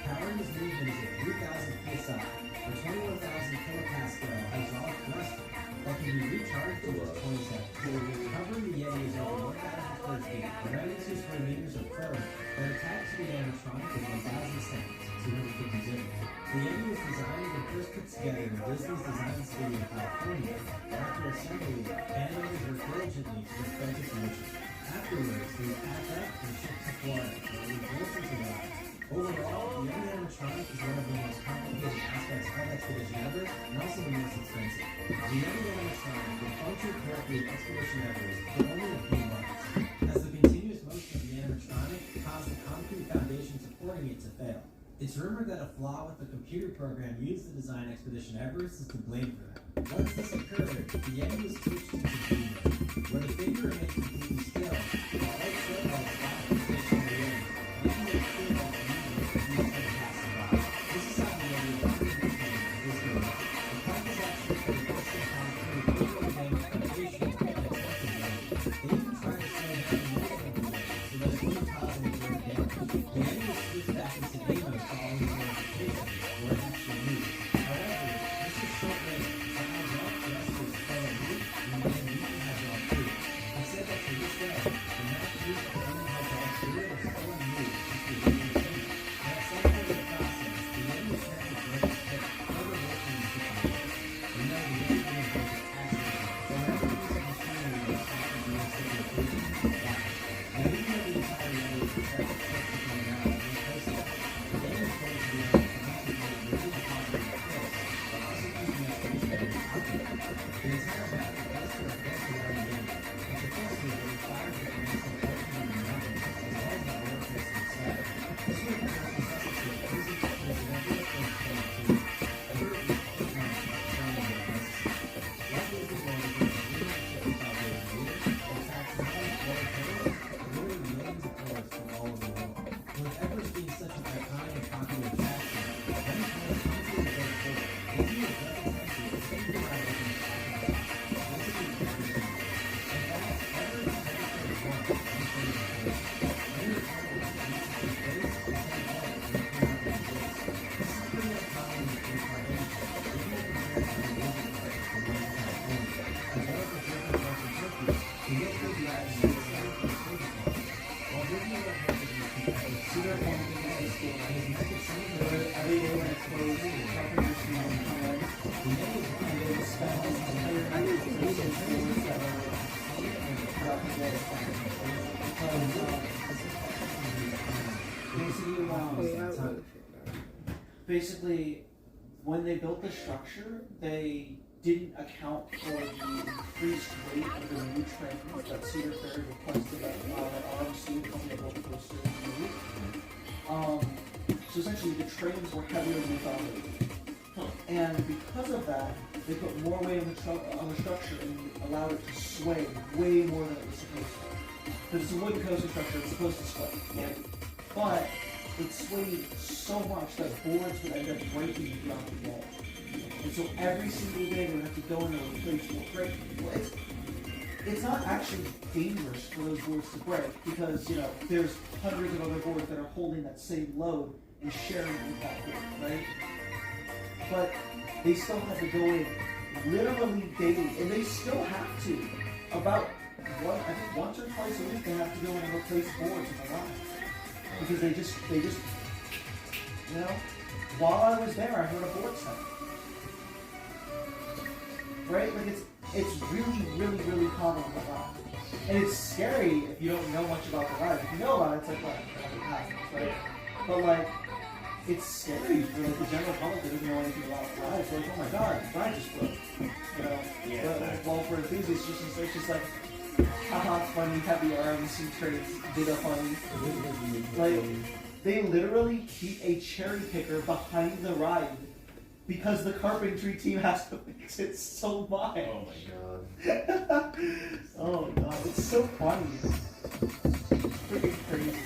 S5: Powering this movement is a 3,000 psi, or 21,000 kilopascal hydraulic thruster that can be recharged in just 20 seconds. Covering the Yeti is over 1,000 square feet, or 92 square meters of fur that attached to the animatronic is 1,000 cents, 250 zip. The Yeti was designed and first put together in Disney's design studio in California, and after assembly, animators worked diligently to respect its mission. Afterwards, they were packed up and shipped to Florida, where they were built into life. Overall, the Yeti animatronic is one of the most complicated aspects of Expedition Everest, and also the most expensive. The Yeti animatronic will function correctly at Expedition Everest for only a few months, as the continuous motion of the animatronic caused the concrete foundation supporting it to fail. It's rumored that a flaw with the computer program used to design Expedition Everest is to blame for that. Once this occurred, the Yeti was switched to Chunithm, where the figure remains completely still, while light shed lights stop the position of the Yeti, making it appear like the universe is used to pass by. This is how the Yeti is represented in this movie. The park is actually for the first time through a visual damage foundation that accepted the Yeti. They even tried to slow down the movement of the Yeti so that it wouldn't cause any further damage. The Yeti was switched back into Demos following the notification, where it actually moved. However, this was short-lived, and as well, the rest was fellow root, and the Yeti had all three. They said that to this day, the mass use of only had all three of the fellow root is the Yeti thing. And at some point in the process, the Yeti was trying to break the tip further work in the situation. And now the Yeti being built as accident, so whenever the use of machinery was after the incident occasion, that. And even though the entire Yeti was protected from coming out and being posted, the Yeti was going to be able to concentrate the original problem of this, but also using that space that was out there. The entire battle was for a best around the Yeti, and successfully they were fired with the national portion of the mountains, as well as the rollercoaster inside. This would have been necessary to easy to place an effort in 2022. A group of economics determined that necessary. Like those developers, the United 55 days a year, and taxes on roller coasters, literally millions of tourists from all over the world. With Everest being such an iconic and popular attraction, many tourists come to the great coast. Disney is represented as a single ride in the African basically everything. In fact, Everest is Everest one, and many of the tourists use the space and send help when they come out of the place. This is pretty uncommon in the incarnation, even if compared to the Asian park from Northern California, as well as the different parts in Turkey, who get through the island and stay for the service park. While Disney World has been competitive, Cedar Point is a school and is met at some of the every day when it's closed, shopping this year and come in. The Yeti is one of those spend the entire night to read and trains that are throughout the day.
S2: Basically, when they built the structure, they didn't account for the increased weight of the new trains that Cedar Fair requested that RMC, the company that built the coaster, move. So essentially, the trains were heavier than they thought they would be. And because of that, they put more weight on the structure and allowed it to sway way more than it was supposed to. Because it's a wooden coaster structure, it's supposed to sway. Yeah. But it swayed so much that boards would end up breaking throughout the day. And so every single day they would have to go in and replace more breaking boards. it's not actually dangerous for those boards to break because, you know, there's hundreds of other boards that are holding that same load and sharing with that board, right? But they still have to go in literally daily, and they still have to. About I think once or twice a week they have to go in and replace boards in the line. Because they just, you know, while I was there, I heard a board set. Right? Like it's really, really, really common on the ride. And it's scary if you don't know much about the ride. If you know about it, it's like, what, it happens, right? But like, it's scary for like the general public that doesn't know anything about the ride. It's like, oh my god, the ride just broke. You know?
S1: Yeah,
S2: But
S1: exactly.
S2: well, for enthusiasts, it's just like, haha, it's funny, heavy arms, some traits, did a funny. Like, they literally keep a cherry picker behind the ride because the carpentry team has to fix it so much.
S1: Oh my god.
S2: Oh my god, it's so funny. It's freaking crazy.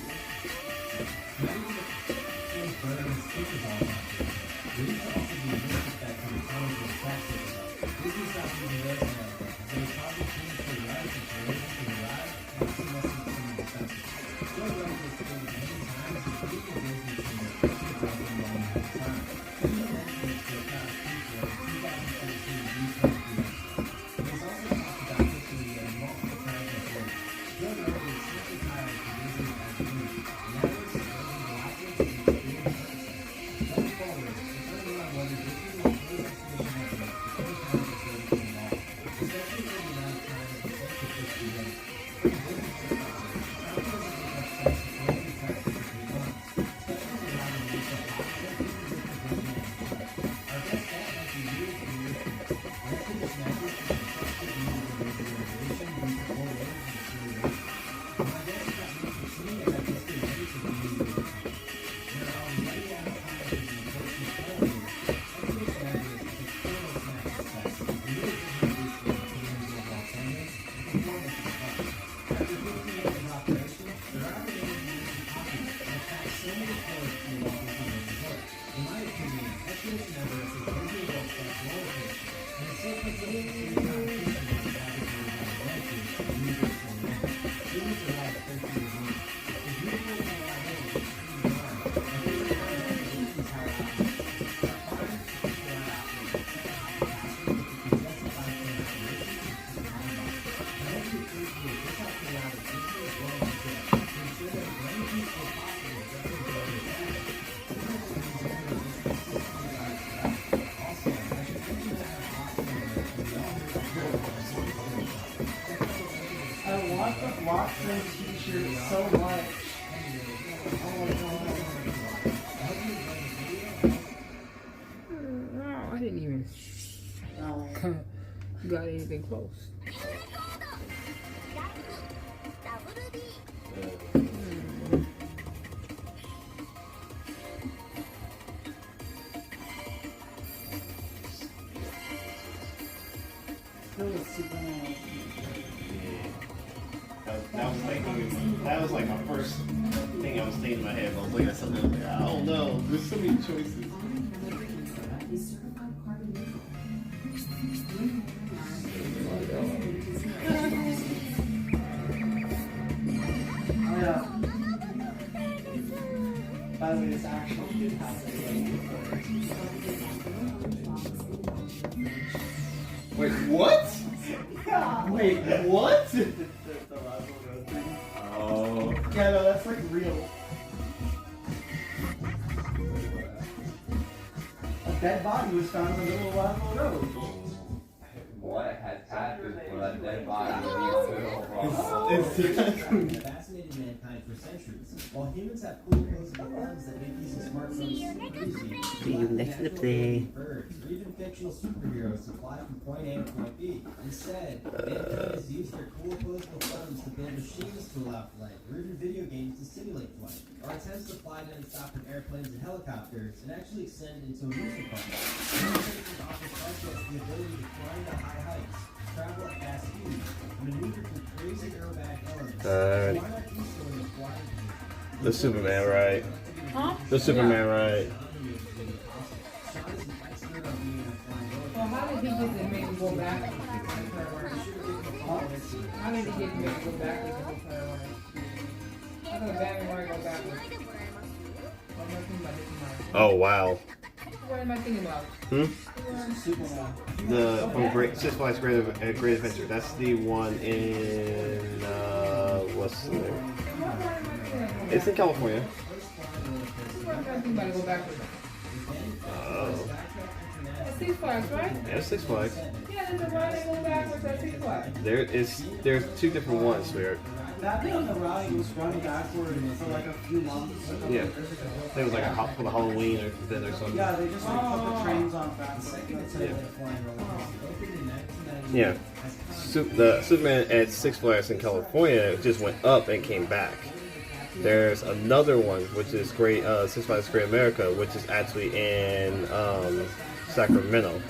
S2: I want the Blockman t-shirt so much. Oh my god.
S7: No, I didn't even got anything close.
S1: That was like my first thing I was thinking in my head. I was looking at something, I was like, I don't know. There's so many choices.
S2: Oh yeah. By the way, this actually did happen.
S1: Wait, what?
S2: Yeah.
S1: Wait, what?
S2: The Roswell Road thing.
S1: Oh.
S2: Yeah, no, that's like real. A dead body was found in the middle of Roswell Road.
S9: What had happened for that dead body in the middle of Roswell?
S5: It's fascinated mankind for centuries. While humans have cool closable buttons that make using smartphones super easy,
S4: See you next play.
S5: birds, or even fictional superheroes to fly from point A to point B. Instead, mankind has used their cool closable buttons to build machines to allow flight, or even video games to simulate flight. Our attempts to fly non-stop in airplanes and helicopters and actually extend into amusement parks. Communications offers subjects the ability to climb to high heights, travel at fast speeds, and maneuver through crazy aerobatic elements.
S1: Alright.
S5: Why not do so in a flying position?
S1: The Superman ride.
S7: Huh?
S1: The Superman ride.
S7: Well, how did he get to make him go back?
S2: Huh?
S7: I need to get me to go backwards in the car. I go back and go backwards. What am I thinking about this tomorrow?
S1: Oh wow.
S7: What am I thinking about?
S1: The from Six Flags Great Adventure. That's the one in what's the name?
S7: What am I thinking about?
S1: It's in California.
S7: What am I thinking about to go backwards? That's Six Flags, right?
S1: Yeah, Six Flags.
S7: Yeah, there's a ride that goes backwards at Six Flags.
S1: There's two different ones, Spirit.
S2: That thing on the ride was running backward for like a few months.
S1: Yeah. I think it was like for the Halloween event or something.
S2: Yeah, they just like put the trains on backward.
S1: Yeah. The Superman at Six Flags in California just went up and came back. There's another one which is Six Flags Great America, which is actually in Sacramento.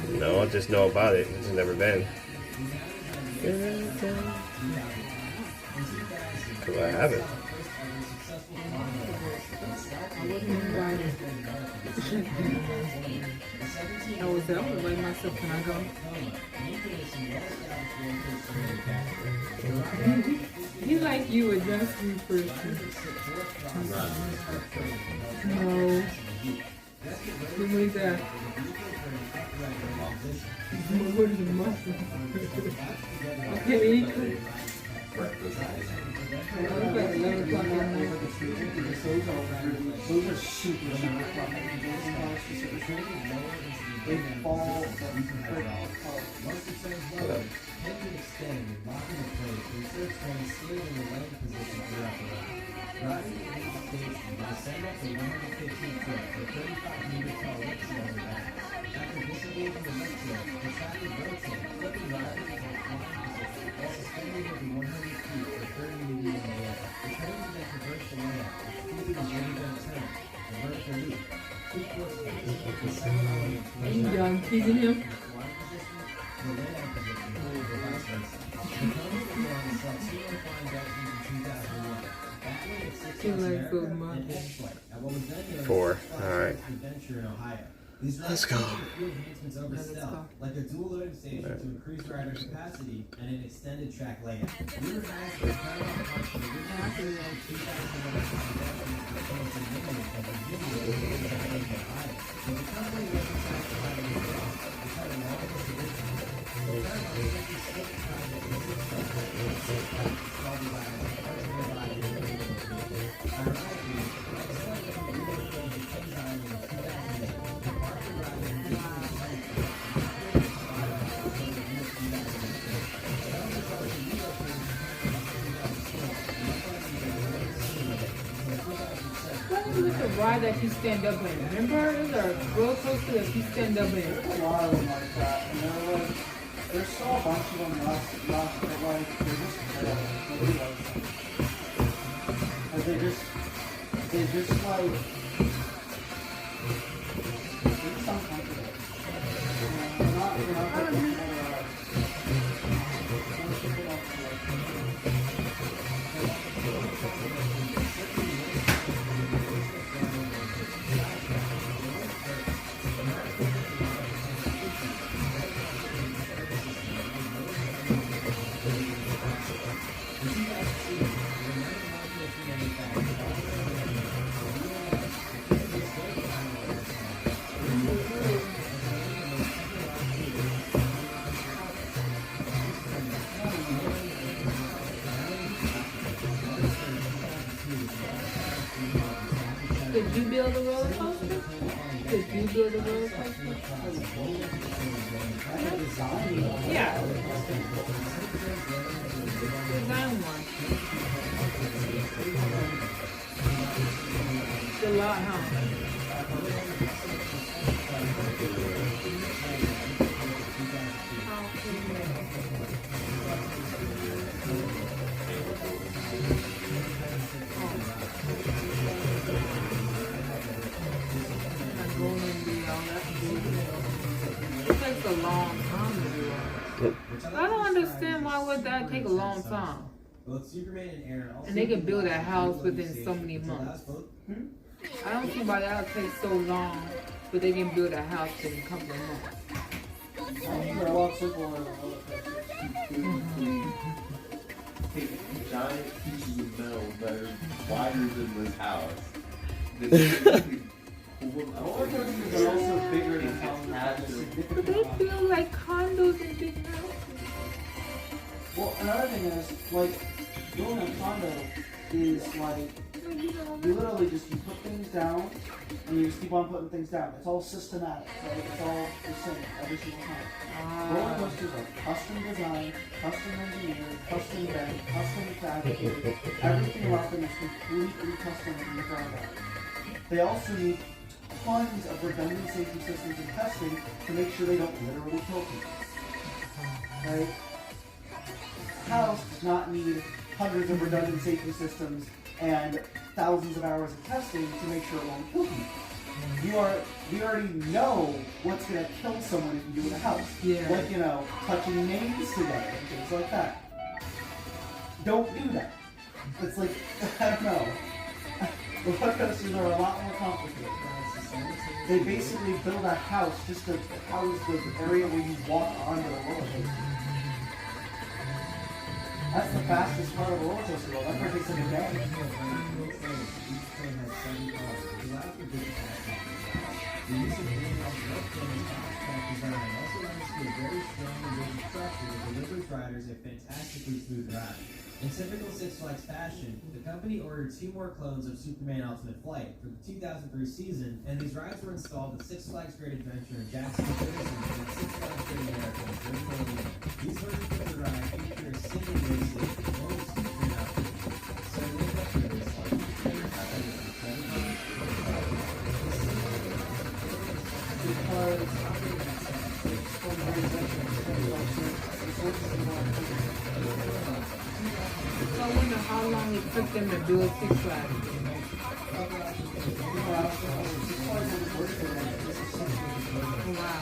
S1: No, I just know about it. It's never been. Because I haven't.
S7: I was there. I'm gonna invite myself. Can I go? He like you, a dress free person. No. Give me that. What is the muscle? Okay, eat. It's like 11 o'clock in the morning.
S2: Those are super They fall from
S7: Are you done teasing him? She likes those monkeys.
S1: 4. Alright. Let's go.
S5: Like a dual loading station to increase rider capacity and an extended track layout. We were asked to carry out parts of the original 2011 but the company wasn't satisfied with the results. It had a long
S7: With the ride that you stand up in. Remember, there's a roller coaster that you stand up in.
S2: There's a lot of them like that. And they're like, there's still a bunch of them left, but like, they're just terrible. Nobody likes them. Like, they just like, they're just uncomfortable. They're not like the
S7: Did you build a roller coaster? Did you build a roller coaster? Yeah. Design one. It's a lot, huh? It takes a long time to do it. I don't understand why would that take a long time. And they can build a house within so many months. I don't see why that would take so long, but they can build a house in a couple of months.
S2: They're a lot simpler than roller coasters.
S6: Giant pieces of metal that are wider than this house.
S2: Roller coasters are also bigger than houses.
S7: But they feel like condos in big houses.
S2: Well, another thing is, like, building a condo is like, you literally just, you put things down, and you just keep on putting things down. It's all systematic, right? It's all the same every single time. Roller coasters are custom designed, custom engineered, custom bent, custom fabricated. Everything about them is completely custom from the ground up. They also need tons of redundant safety systems and testing to make sure they don't literally kill people. Right? A house does not need hundreds of redundant safety systems and thousands of hours of testing to make sure it won't kill people. We already know what's gonna kill someone if you do it in a house.
S7: Yeah.
S2: Like, you know, touching names together and things like that. Don't do that. It's like, I don't know. Roller coasters are a lot more complicated. They basically build a house just to house the area where you walk onto the roller coaster. That's the fastest part of a roller coaster. That part takes like a day.
S5: The use of greenhouse workflow and fast-track design also lends to a very strong and rigid structure that delivers riders a fantastically smooth ride. In typical Six Flags fashion, the company ordered 2 more clones of Superman Ultimate Flight for the 2003 season, and these rides were installed at Six Flags Great Adventure in Jacksonville, Tennessee, and Six Flags Great America in Grand Canyon. These versions of the ride feature a single race bonus Superman outfit. So look up for this one.
S7: So I wonder how long it took them to build Six Flags. Oh, wow.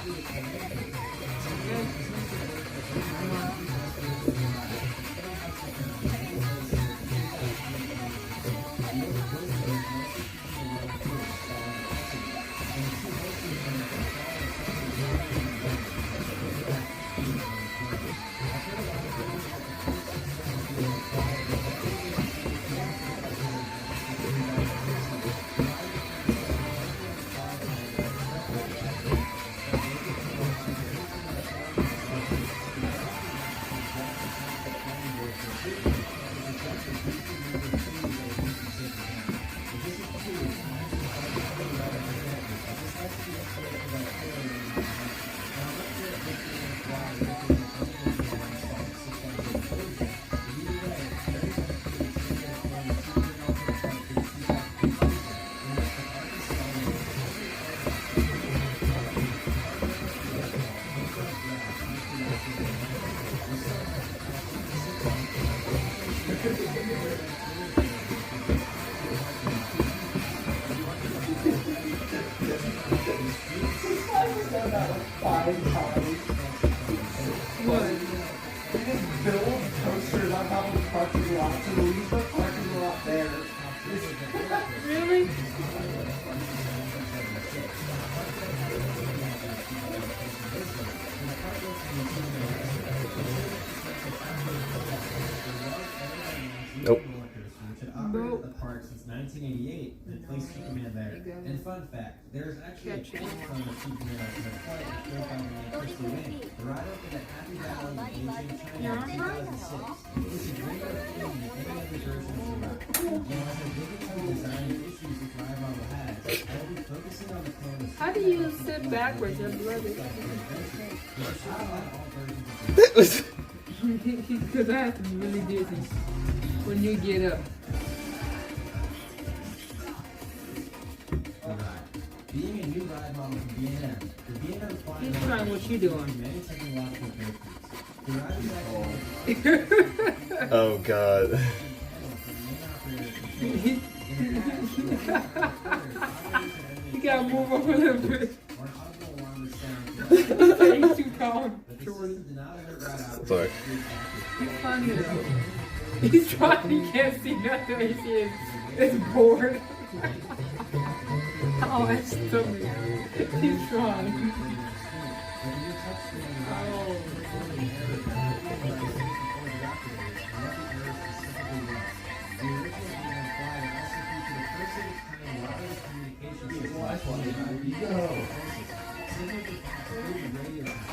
S7: Really?
S1: Nope.
S5: Which had operated at the park since 1988 and placed Superman there. And fun fact, there is actually a full clone of Superman Ultimate Flight built by the name Crystal Wing. The ride opened at Happy Valley in Beijing, China in 2006. This is way more clean than any other version of the ride. Now, as I dig into the design issues this ride model has, I will be focusing on the clone of
S7: How do you sit backwards? Your bloody. Because I have to be really dizzy when you get up.
S5: Being a new ride model from B&M, the B&M Flying
S7: He's trying what you doing.
S5: many technological breakthroughs. The ride is actually
S1: Oh god.
S7: You gotta move up a little bit. He's too calm.
S1: Sorry.
S7: He's funny though. He's trying, he can't see nothing. He sees it's bored. Oh, that's stupid. He's trying.
S5: But the new touchscreen on the right is an error by the before the operators, and what the error specifically was. The original DM5 also featured a first of its kind wireless communication system. Signals would pass through the radio tower.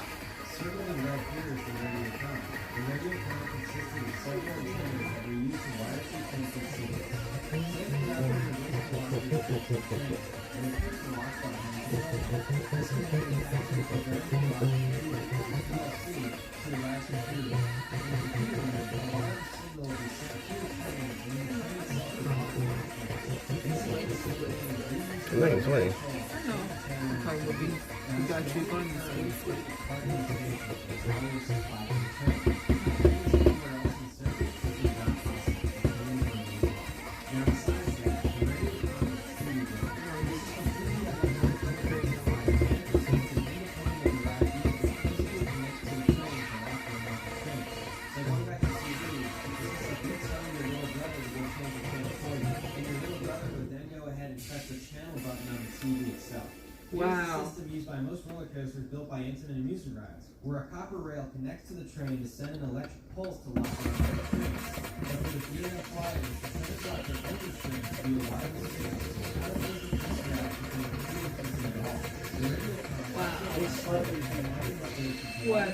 S5: Circling red here is the radio tower. The radio tower consisted of several antennas that were used to wirelessly transmit signals. Same with the operator and the person watched by this connected back to the programming box PLC to the last computer. And the computer meant the wireless signal would be sent to the train and the train itself would operate the train. This way the signal
S1: I'm not even sweating.
S7: I know. Okay, well, you got you going to school. Wow.
S5: This system used by most roller coasters built by incident amusement rides, where a copper rail connects to the train to send an electric pulse to lock on the trains. But for the BNF flyers, instead of dropping over trains via wireless signals, how does this interact between the computer system and all? The radio
S7: What?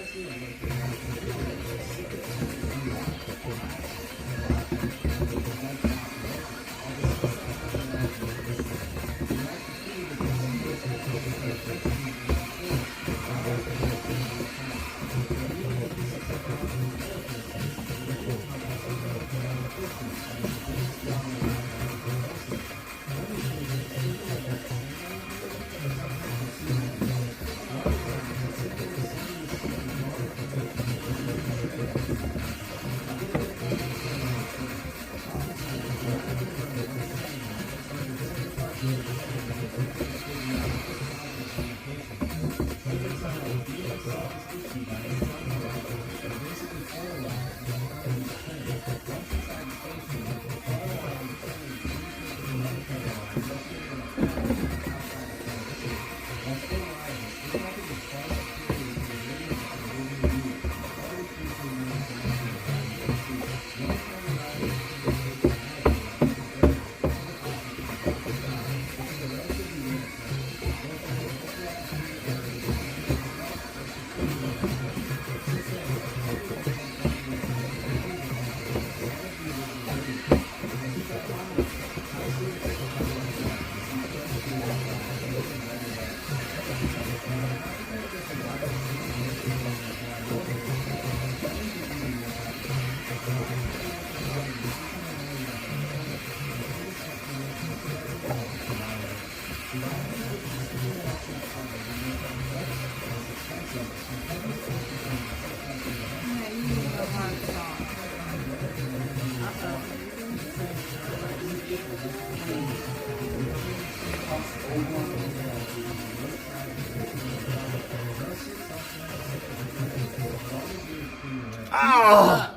S1: Oh,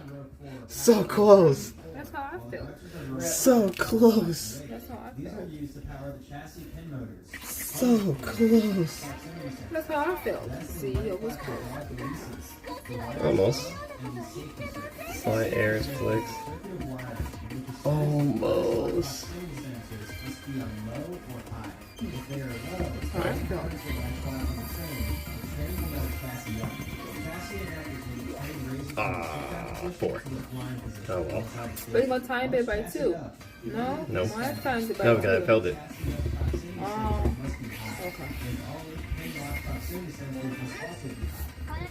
S1: so close.
S7: That's how I feel.
S1: So close.
S7: That's how I
S5: These are
S7: feel.
S5: used to power the chassis pin motors.
S1: So close.
S7: That's how I feel. See, it was close.
S1: Almost. Slight airs flicks. Almost.
S7: That's how I feel.
S1: Ah, 4. Oh well.
S7: But you're gonna time it by 2. No?
S1: No.
S7: Why times it by
S1: No,
S7: 2?
S1: because I felt it.
S7: Oh, okay.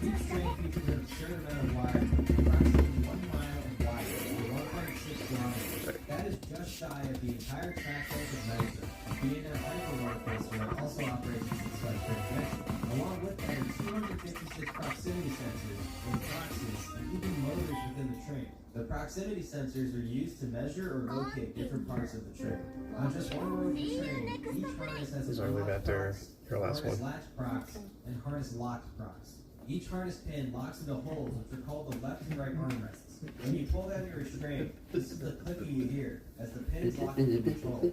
S5: Each train features an absurd amount of wire, approximately 1 mile of wire, or 1.6 kilometers. That is just shy of the entire track length of Niagara. BNF Hyper rollercoaster also operates as its like convention. Along with that are 256 proximity sensors, or proxies, and even motors within the train. The proximity sensors are used to measure or locate different parts of the train. On just one row of the train, each harness has
S1: These
S5: a
S1: are leave after your last
S5: harness
S1: one.
S5: latch prox and harness lock prox. Each harness pin locks into holes, which are called the left and right armrests. When you pull down your restraint, this is the clicking you hear as the pins lock into control.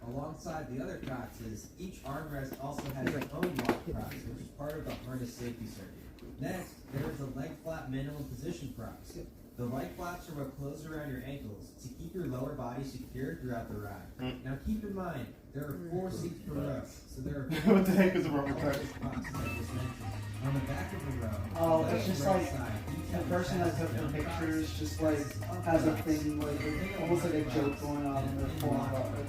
S5: Alongside the other crosses, each armrest also has its own lock cross, which is part of the harness safety circuit. Next, there is the leg flap minimum position cross. The leg flaps are what close around your ankles to keep your lower body secure throughout the ride. Now keep in mind, there are 4 seats per row, so there are
S2: What the heck is a rubber
S5: boxes I just mentioned. On the back of the row,
S2: Oh,
S5: the
S2: it's just
S5: right
S2: like
S5: side, each
S2: the
S5: has a
S2: person that
S5: chassis
S2: took the
S5: down
S2: pictures
S5: box.
S2: just like has a thing like almost like a joke going on in their form about it.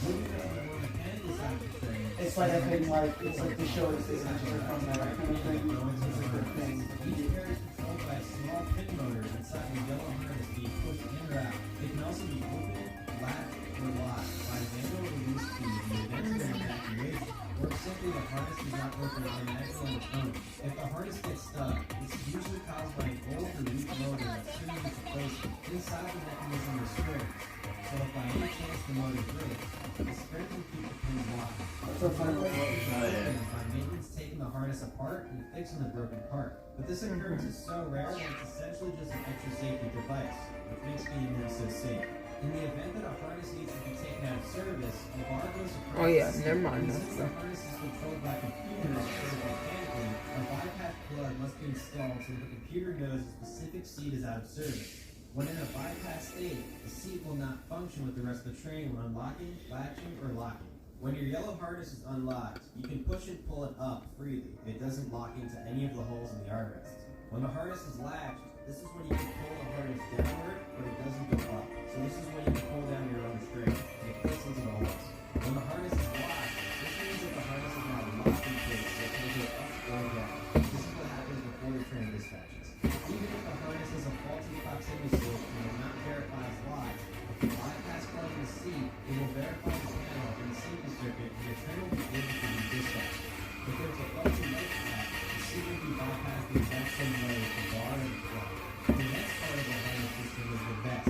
S5: Moving on to the more mechanically side of the train,
S2: It's like a thing like it's like to show its signature from that kind of thing. It's a good thing.
S5: each pair is controlled by a small pin motor inside the yellow harness being pushed in or out. It can also be open, latched, or locked by manual release key in the event of an evacuation, or simply the harness does not open automatically on its own. If the harness gets stuck, it's usually caused by an old or weak motor that soon needs replacement. Inside the mechanism are springs, so if by any chance the motor breaks, the springs will keep the pins locked.
S2: That's a fun way.
S5: By maintenance taking the harness apart and fixing the broken part. But this occurrence is so rare that it's essentially just an extra safety device, which makes being there so safe. In the event that a harness needs to be taken out of service, a bar goes across
S7: Oh yeah,
S5: the seat.
S7: never mind.
S5: And since the harness is controlled by computers instead of mechanically, a bypass plug must be installed so that the computer knows a specific seat is out of service. When in a bypass state, the seat will not function with the rest of the train when unlocking, latching, or locking. When your yellow harness is unlocked, you can push and pull it up freely. It doesn't lock into any of the holes in the armrests. When the harness is latched, this is when you can pull the harness downward, but it doesn't go up. So this is when you can pull down your own string, and it fits into the holes. When the harness is locked, this means that the harness is now locked in place, so it can go up or down. This is what happens before the train dispatches. Even if the harness has a faulty proximity switch and will not verify its lock, if you bypass plug in the seat, it will verify the panel in the safety circuit, and the train will be able to be dispatched. If there's a faulty leg flap, the seat will be bypassed the exact same way as the bar and the plug. The next part of the harness system is the vest.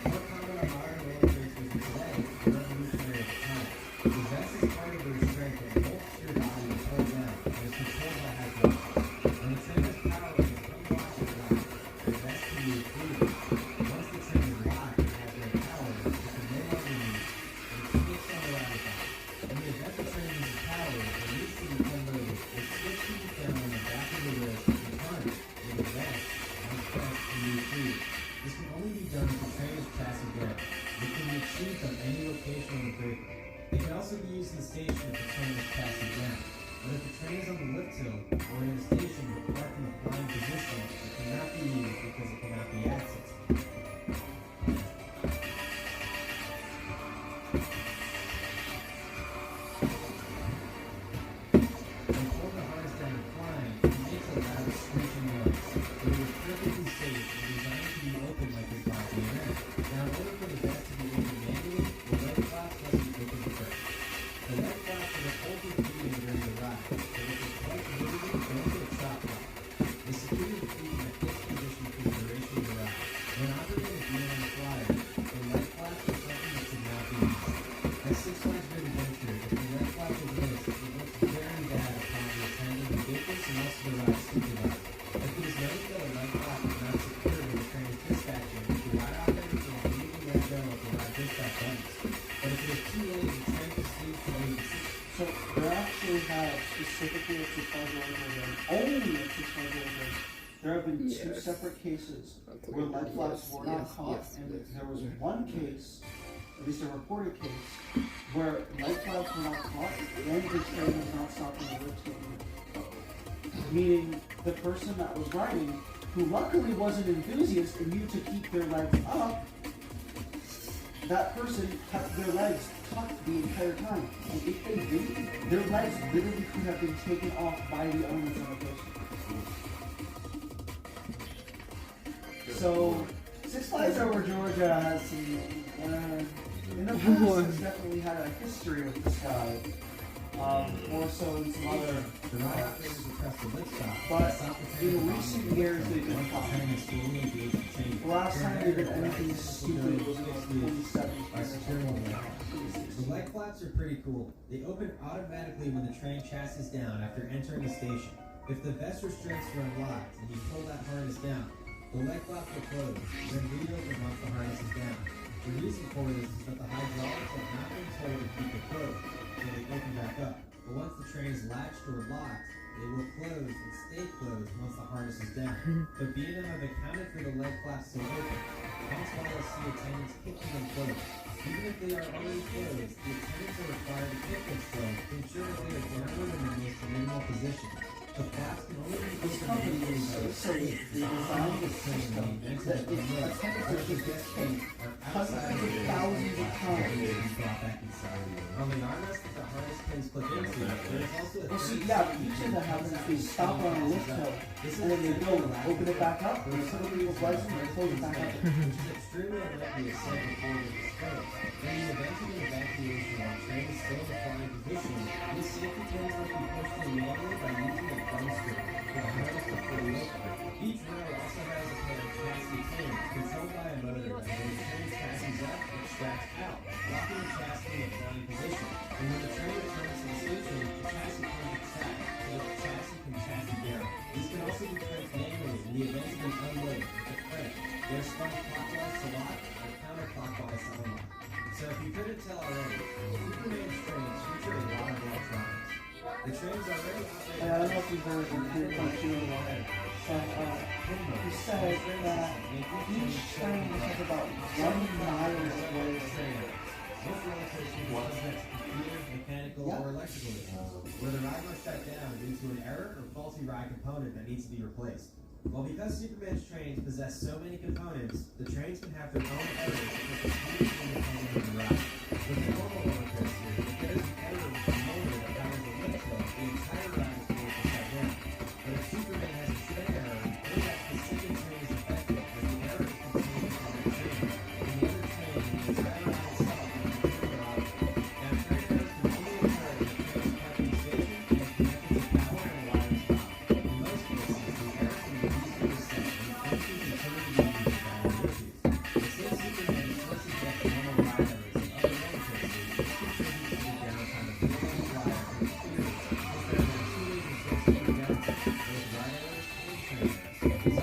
S5: More common on modern roller coasters today, but revolutionary at the time. The vest is part of the restraint that bolts your body and pulls down, and is controlled by hydraulics. When the train is powered and unlocked at night, the vest can move freely. Once the train is locked and has no power, it can no longer move, and it's fixed on the ladder side. In the event the train loses power or needs to be unloaded, the switch can be found on the back of the wrist of the harness, where the vest, once pressed, can move freely. This can only be done if the train is chassis down. It can be achieved on any location on the breaker. It can also be used in the station if the train is chassis down. But if the train is on the lift hill or in a station with parked in the flying position, it cannot be used because it cannot be accessed. When pulling the harness down and flying, it makes a loud screeching noise. But it is perfectly safe and designed to be opened like your body and air. Now, in order for the vest to be opened manually, the leg flaps must be opened first. The leg flaps are the open feeding during the ride, so if it's quite rigidly, don't get a chop lock. They secure the feet in a fixed position for the duration of the ride. When operating with being on the flyer, the leg flaps are something that should not be used. At Six Flags Great Adventure, if the leg flap is missed, it looks very bad upon the attendant, the vehicles, and also the ride supervisor. If it is noticed that a leg flap is not secured when the train is dispatching, the ride operators will immediately let go of the ride dispatch buttons. But if it is too late, the train proceeds to leave the system.
S2: So there actually have specifically at Six Flags Orlando, only at Six Flags Orlando, there have been 2 separate cases where leg flaps were not caught, and there was one case, at least a reported case, where leg flaps were not caught and the train was not stopped in the lift hill. Meaning the person that was riding, who luckily was an enthusiast and knew to keep their legs up, that person kept their legs tucked the entire time. And if they didn't, their legs literally could have been taken off by the owners of the person. So, Six Flags Over Georgia has some, in the past, has definitely had a history with this guy. More so than some other.
S5: The ride operators will press the lift stop.
S2: But in recent years, they've been fine. The last time they did anything stupid was in like 2017.
S5: The leg flaps are pretty cool. They open automatically when the train chassis is down after entering the station. If the vest restraints are unlocked and you pull that harness down, the leg flaps will close, then reopen once the harness is down. The reason for this is that the hydraulics have not been told to keep it closed, so they open back up. But once the train is latched or locked, they will close and stay closed once the harness is down. But B&M have accounted for the leg flaps still open. That's why you'll see attendants kicking them closed. Even if they are already closed, the attendants are required to kick them still to ensure that they are downward in the most minimal position. The flaps can only be
S2: This
S5: opened
S2: company
S5: immediately
S2: is
S5: by
S2: so
S5: the
S2: silly. They designed this system that if attendants are just getting hundreds of thousands of times.
S5: On the armrest that the harness pins clip into, there is also a
S2: Well, see, yeah, but usually that happens if they stop on a lift hill, and then they go open it back up, or some of people's license, and close it back up.
S5: which is extremely unlikely as said before the disclosed. In the event of an evacuation while train is still in a flying position, these safety pins must be pushed in manually by using a thumb screw for the harness to fully open. Each rail also has a pair of chassis pins controlled by a motor that when the train passes up, extracts out, locking the chassis in a flying position. And when the train returns to the station, the chassis pins extract so that the chassis can chassis down. These can also be pressed manually in the event of an unload with a crank. They are spun clockwise to lock or counterclockwise to unlock. So if you couldn't tell already, Superman's trains feature a lot of electronics. The trains are already operating.
S2: And I don't know if you've heard of the cartoon that he said that each train has about 1 mile away.
S5: Most roller coasters will connect to computer, mechanical, or electrical issues, where the ride must shut down due to an error or faulty ride component that needs to be replaced. Well, because Superman's trains possess so many components, the trains can have their own errors that the computers independent of the ride. With a normal roller coaster, if there's an error with the motor that powers the lift hill, the entire ride is forced to shut down. But if Superman has a train error, only that specific train is affected, as the error is contained within the train. And the other train, and the entire ride itself, will be trigger operated. Now, train errors can only occur in the train's parking station and is connected to power and a wiring stop. In most cases, the error can be easily set, and the function can continue to be used without any issues. But since Superman is so subject to normal ride errors and other roller coasters, this contributes to the downtime of the normal ride and experience, as there are now 2 ways in associated downtime, both ride errors and train errors. It's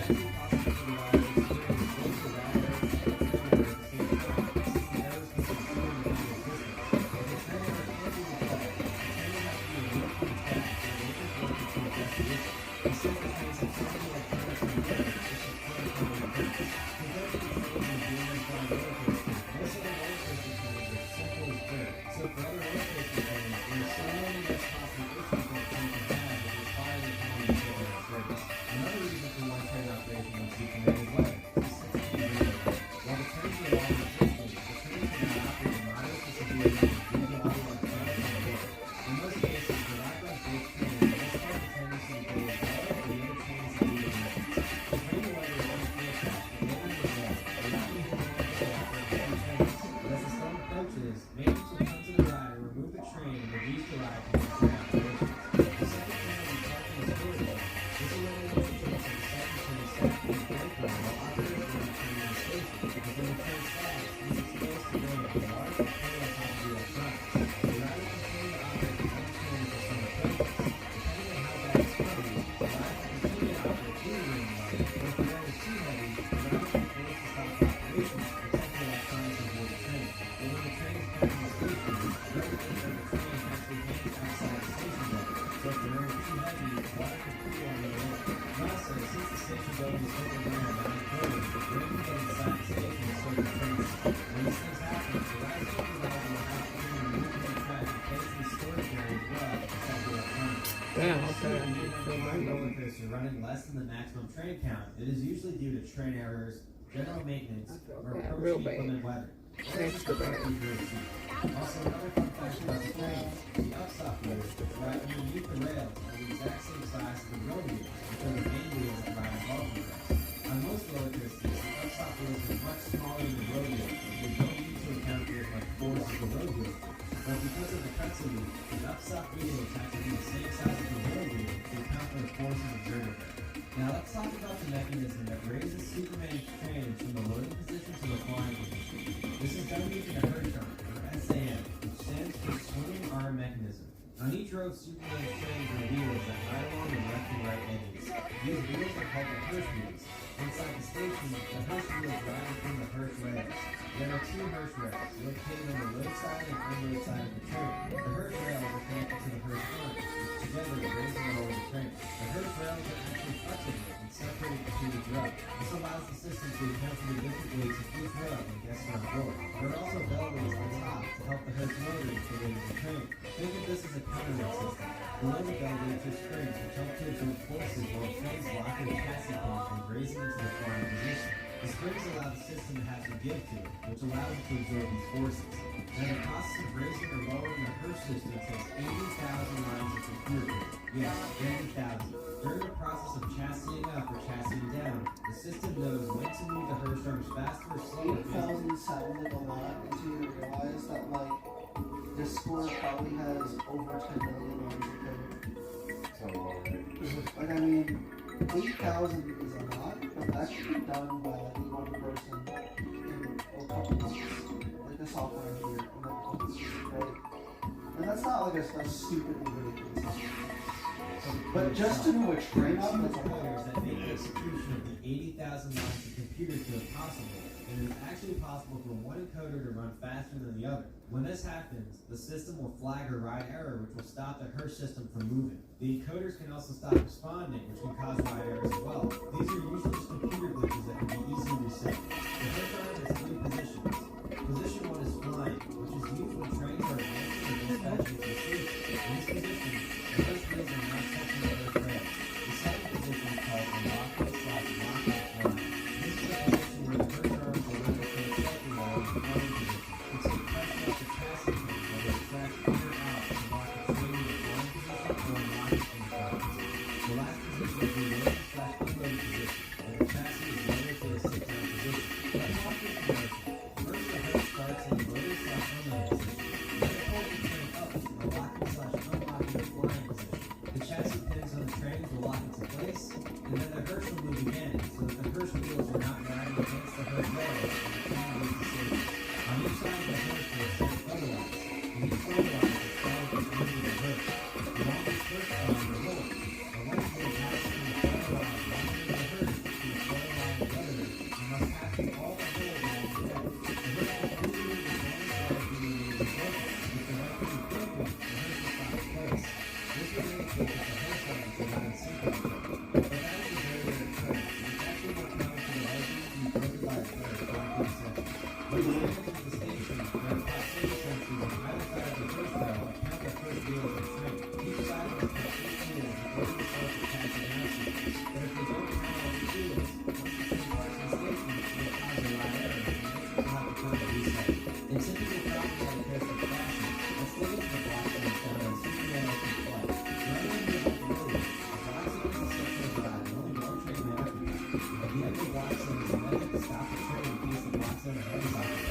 S5: actually possible for the rider to experience both the ride errors and the train errors at the same time, since the errors can be truly within the system. If the train error can't be resolved, the train will have to be removed from the track and waiting for it to address the issue. And since the trains have so many electronics on board, this is protocol in place. Compared to the trains in Dreamland flying roller coasters, most of the roller coaster trains are simple as dirt. So for other roller coaster fans, there are so many less possible issues that a train can have with requiring the train to show their service. Another reason for one train operation on Superman is weather. It's sensitive to weather. While the trains are long distance, the trains cannot operate in moderate to severe weather due to all the electronics on board. In most cases, the ride runs both trains, and this has a tendency to go as well as the other trains that do the maintenance. The train weather is unforecast, but later in the day, the not being able to operate the two trains. But as the storm approaches, maintenance will come to the ride and remove the train and reduce the ride from the train operations. The second train will be parked in the storage bay. This eliminates the chance of the second train stacking in the playground while operators are returning to the station, because when the train stacks, it is exposed to wind and water can play on top of the electronics. The ride will continue to operate the one train for some approaches. Depending on how bad it's covered, the ride will continue to operate through the rain water, or if the rain is too heavy, the ride will be forced to stop operations to protect the electronics on board the train. But when the train is back in the station, the regulator of the train actually hangs outside the station door. So if the rain is too heavy, water can cool on the way. And also, since the station building is open around 9 buildings, the rain can get inside the station and soak the trains. When these things happen, the ride supervisor will have to remove the track and place in the storage area as well to protect the electronics.
S4: Damn,
S5: If
S4: okay.
S5: you see a roller coaster running less than the maximum train count, it is usually due to train errors, general maintenance, or
S7: bad,
S5: approach
S7: real
S5: to
S7: bad.
S5: equipment weather.
S7: Extra bad.
S5: Also, another fun fact about the trains, the upstop wheels right underneath the rails are the exact same size as the road wheels, which are the main wheels that ride above the rails. On most roller coasters, the upstop wheels are much smaller than the road wheels, because they don't need to account for as much force as the road wheels do. But because of the pretzel wheel, the upstop wheels have to be the same size as the road wheel to account for the forces exerted there. Now let's talk about the mechanism that raises Superman's trains from the loading position to the flying position. This is done using a Hertron, or SAM, which stands for Swimming Arm Mechanism. On each drove Superman's trains were wheels that ride along the left and right edges. These wheels are called the Hearst wheels. Inside the station, the Hearst wheels ride between the Hearst rails. There are two Hearst rails, located on the load side and unload side of the train. The Hearst rails are connected to the Hearst arms, which together raise and lower the train. The Hearst rails are actually flexible and separated between each row. This allows the system to account for the different weights of each row when guests are on board. There are also bellways on top to help the Hearst motors to raise the train. Think of this as a counterweight system. Below the bellways are springs which help to absorb forces while trains lock in the chassis pins from raising into the flying position. The springs allow the system to have some give to it, which allows it to absorb these forces. Now the process of raising or lowering the Hearst system takes 80,000 lines of computer code. Yes, 80,000. During the process of chassising up or chassising down, the system knows when to move the Hearst arms faster or slower.
S2: 8,000 sounded a lot until you realize that, like, this score probably has over 10 million lines of code. Like, I mean, 8,000 is a lot, but that should be done by like one person in a couple months. Like a software engineer, and then right? And that's not like a stupidly ridiculous system. But just to know a train up, that's a
S5: players that make the execution of the 80,000 lines of computer code possible, and it is actually possible for one encoder to run faster than the other. When this happens, the system will flag a ride error, which will stop the Hearst system from moving. The encoders can also stop responding, which can cause ride errors as well. These are usually just computer glitches that can be easily reset. The Hearst arm has three positions. Position 1 is flying, which is used when trains are advancing or dispatching to the station. In this position, the Hearst wheels are not touching the Hearst rails. The second position is called the lock-in/lock-out flying. This is a position where the Hearst arms will lift the train slightly while in the flying position. It's a pressure off the chassis pin that will extract in or out to lock the train in the flying position or lock it in the flying position. The last position is the loading/unloading position, where the chassis is lowered to a sit-down position. Let's walk through the motion. First, the Hearst starts in the loading/unloading position. Then it pulls the train up to the locking/unlocking flying position. The chassis pins on the trains will lock into place, and then the Hearst will move again, so that the Hearst wheels are not riding against the Hearst rails and the train leaves the station. On each side of the Hearst will set otherwise, and each otherwise is followed by under the Hearst. The longest Hearst arm or roll, the length will pass from the front line longer than the Hearst to the front line of the other, and must pass through all the holes along the way. The Hearst will continue as long as the line being broken. If the line is broken, the Hearst will stop its place. This will indicate that the Hearst arms are not in sync with each other. But that is a very rare occurrence. It's actually more common for the larger to be broken by a player blocking the section. When the line enters the station, there are proximity sensors on either side of the Hearst rail that count the Hearst wheels of the train. Each side must have 8 wheels in order to start the passing down sequence. But if they don't count all the wheels, once the train parks in the station, it will cause a ride error, and the next will have to come to reset. In typical problematic Hearst fashion, let's look into the block that found on Superman Open Flight. Rather than move up the road, the block zone is a section of ride, and only one train may occupy. At the end of the block zone is a method to stop the train in case the block zone ahead is occupied.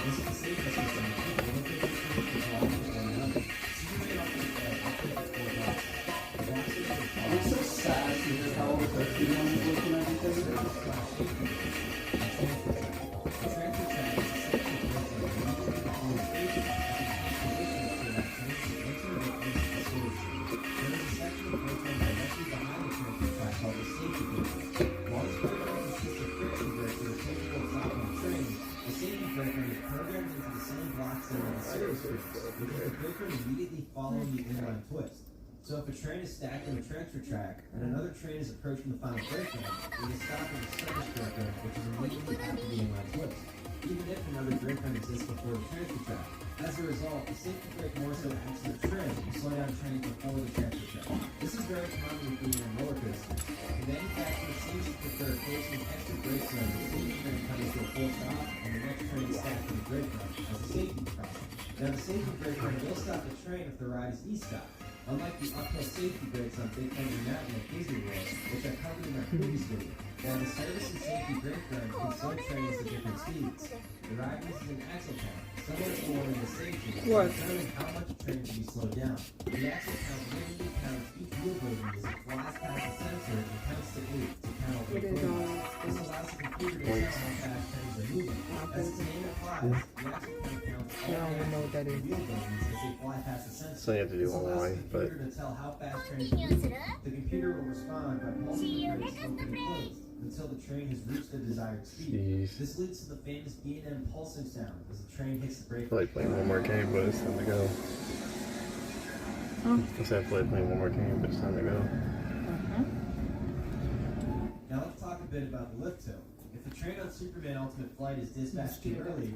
S5: This is a safety system that keeps one of the trains from blocking one another. Superman Open Flight operates at 4 blocks. The block zone is a
S2: It's so sad to hear how overthinking I'm looking at because it is.
S5: The transfer track is a section of road that immediately before the station at the positions so that trains can enter or exit the storage. There is a section of road directly behind the transfer track called the safety brake. While this brake consists of friction brakes that are capable of stopping the train, the safety breaker is programmed into the same block zone as the series brakes, which is the breaker immediately following the inline twist. So if a train is stacked on a transfer track and another train is approaching the final breakdown, it will stop at the service breaker, which is immediately after the inline twist, even if another breakdown exists before the transfer track. As a result, the safety brake more so acts as a trim to slow down trains before the transfer track. This is very common with being on roller coasters. The manufacturer seems to prefer placing extra brakes on the same train coming to a full stop and the next train is stacked on the breakdown as a safety precaution. Now the safety breaker will stop the train if the ride is e-stop. Unlike the uphill safety brakes on Big Thunder Mountain at Disney World, which are covered in our previous video, now the service and safety brake run can slow trains to different speeds. The ride uses an axle count, similar to the one in the station, to determine how much a train can be slowed down. The axle count manually counts each wheel movement as it flies past the sensor and counts to 8 to count all the movements. This allows the computer to tell how fast trains are moving. As its name implies, the axle count counts all the axles and wheel movements as they fly bypass the sensor.
S1: So you have to do
S5: This allows
S1: online,
S5: the
S1: but
S5: computer to tell how fast trains are moving. The computer will respond by pulsing the brakes open and closed until the train has reached the desired speed.
S1: jeez.
S5: This leads to the famous B&M pulsing sound as the train hits the brake.
S1: I feel like playing one more game, but it's time to go. I said I feel like playing one more game, but it's time to go.
S5: Now let's talk a bit about the lift tilt. If the train on Superman Ultimate Flight is dispatched too early,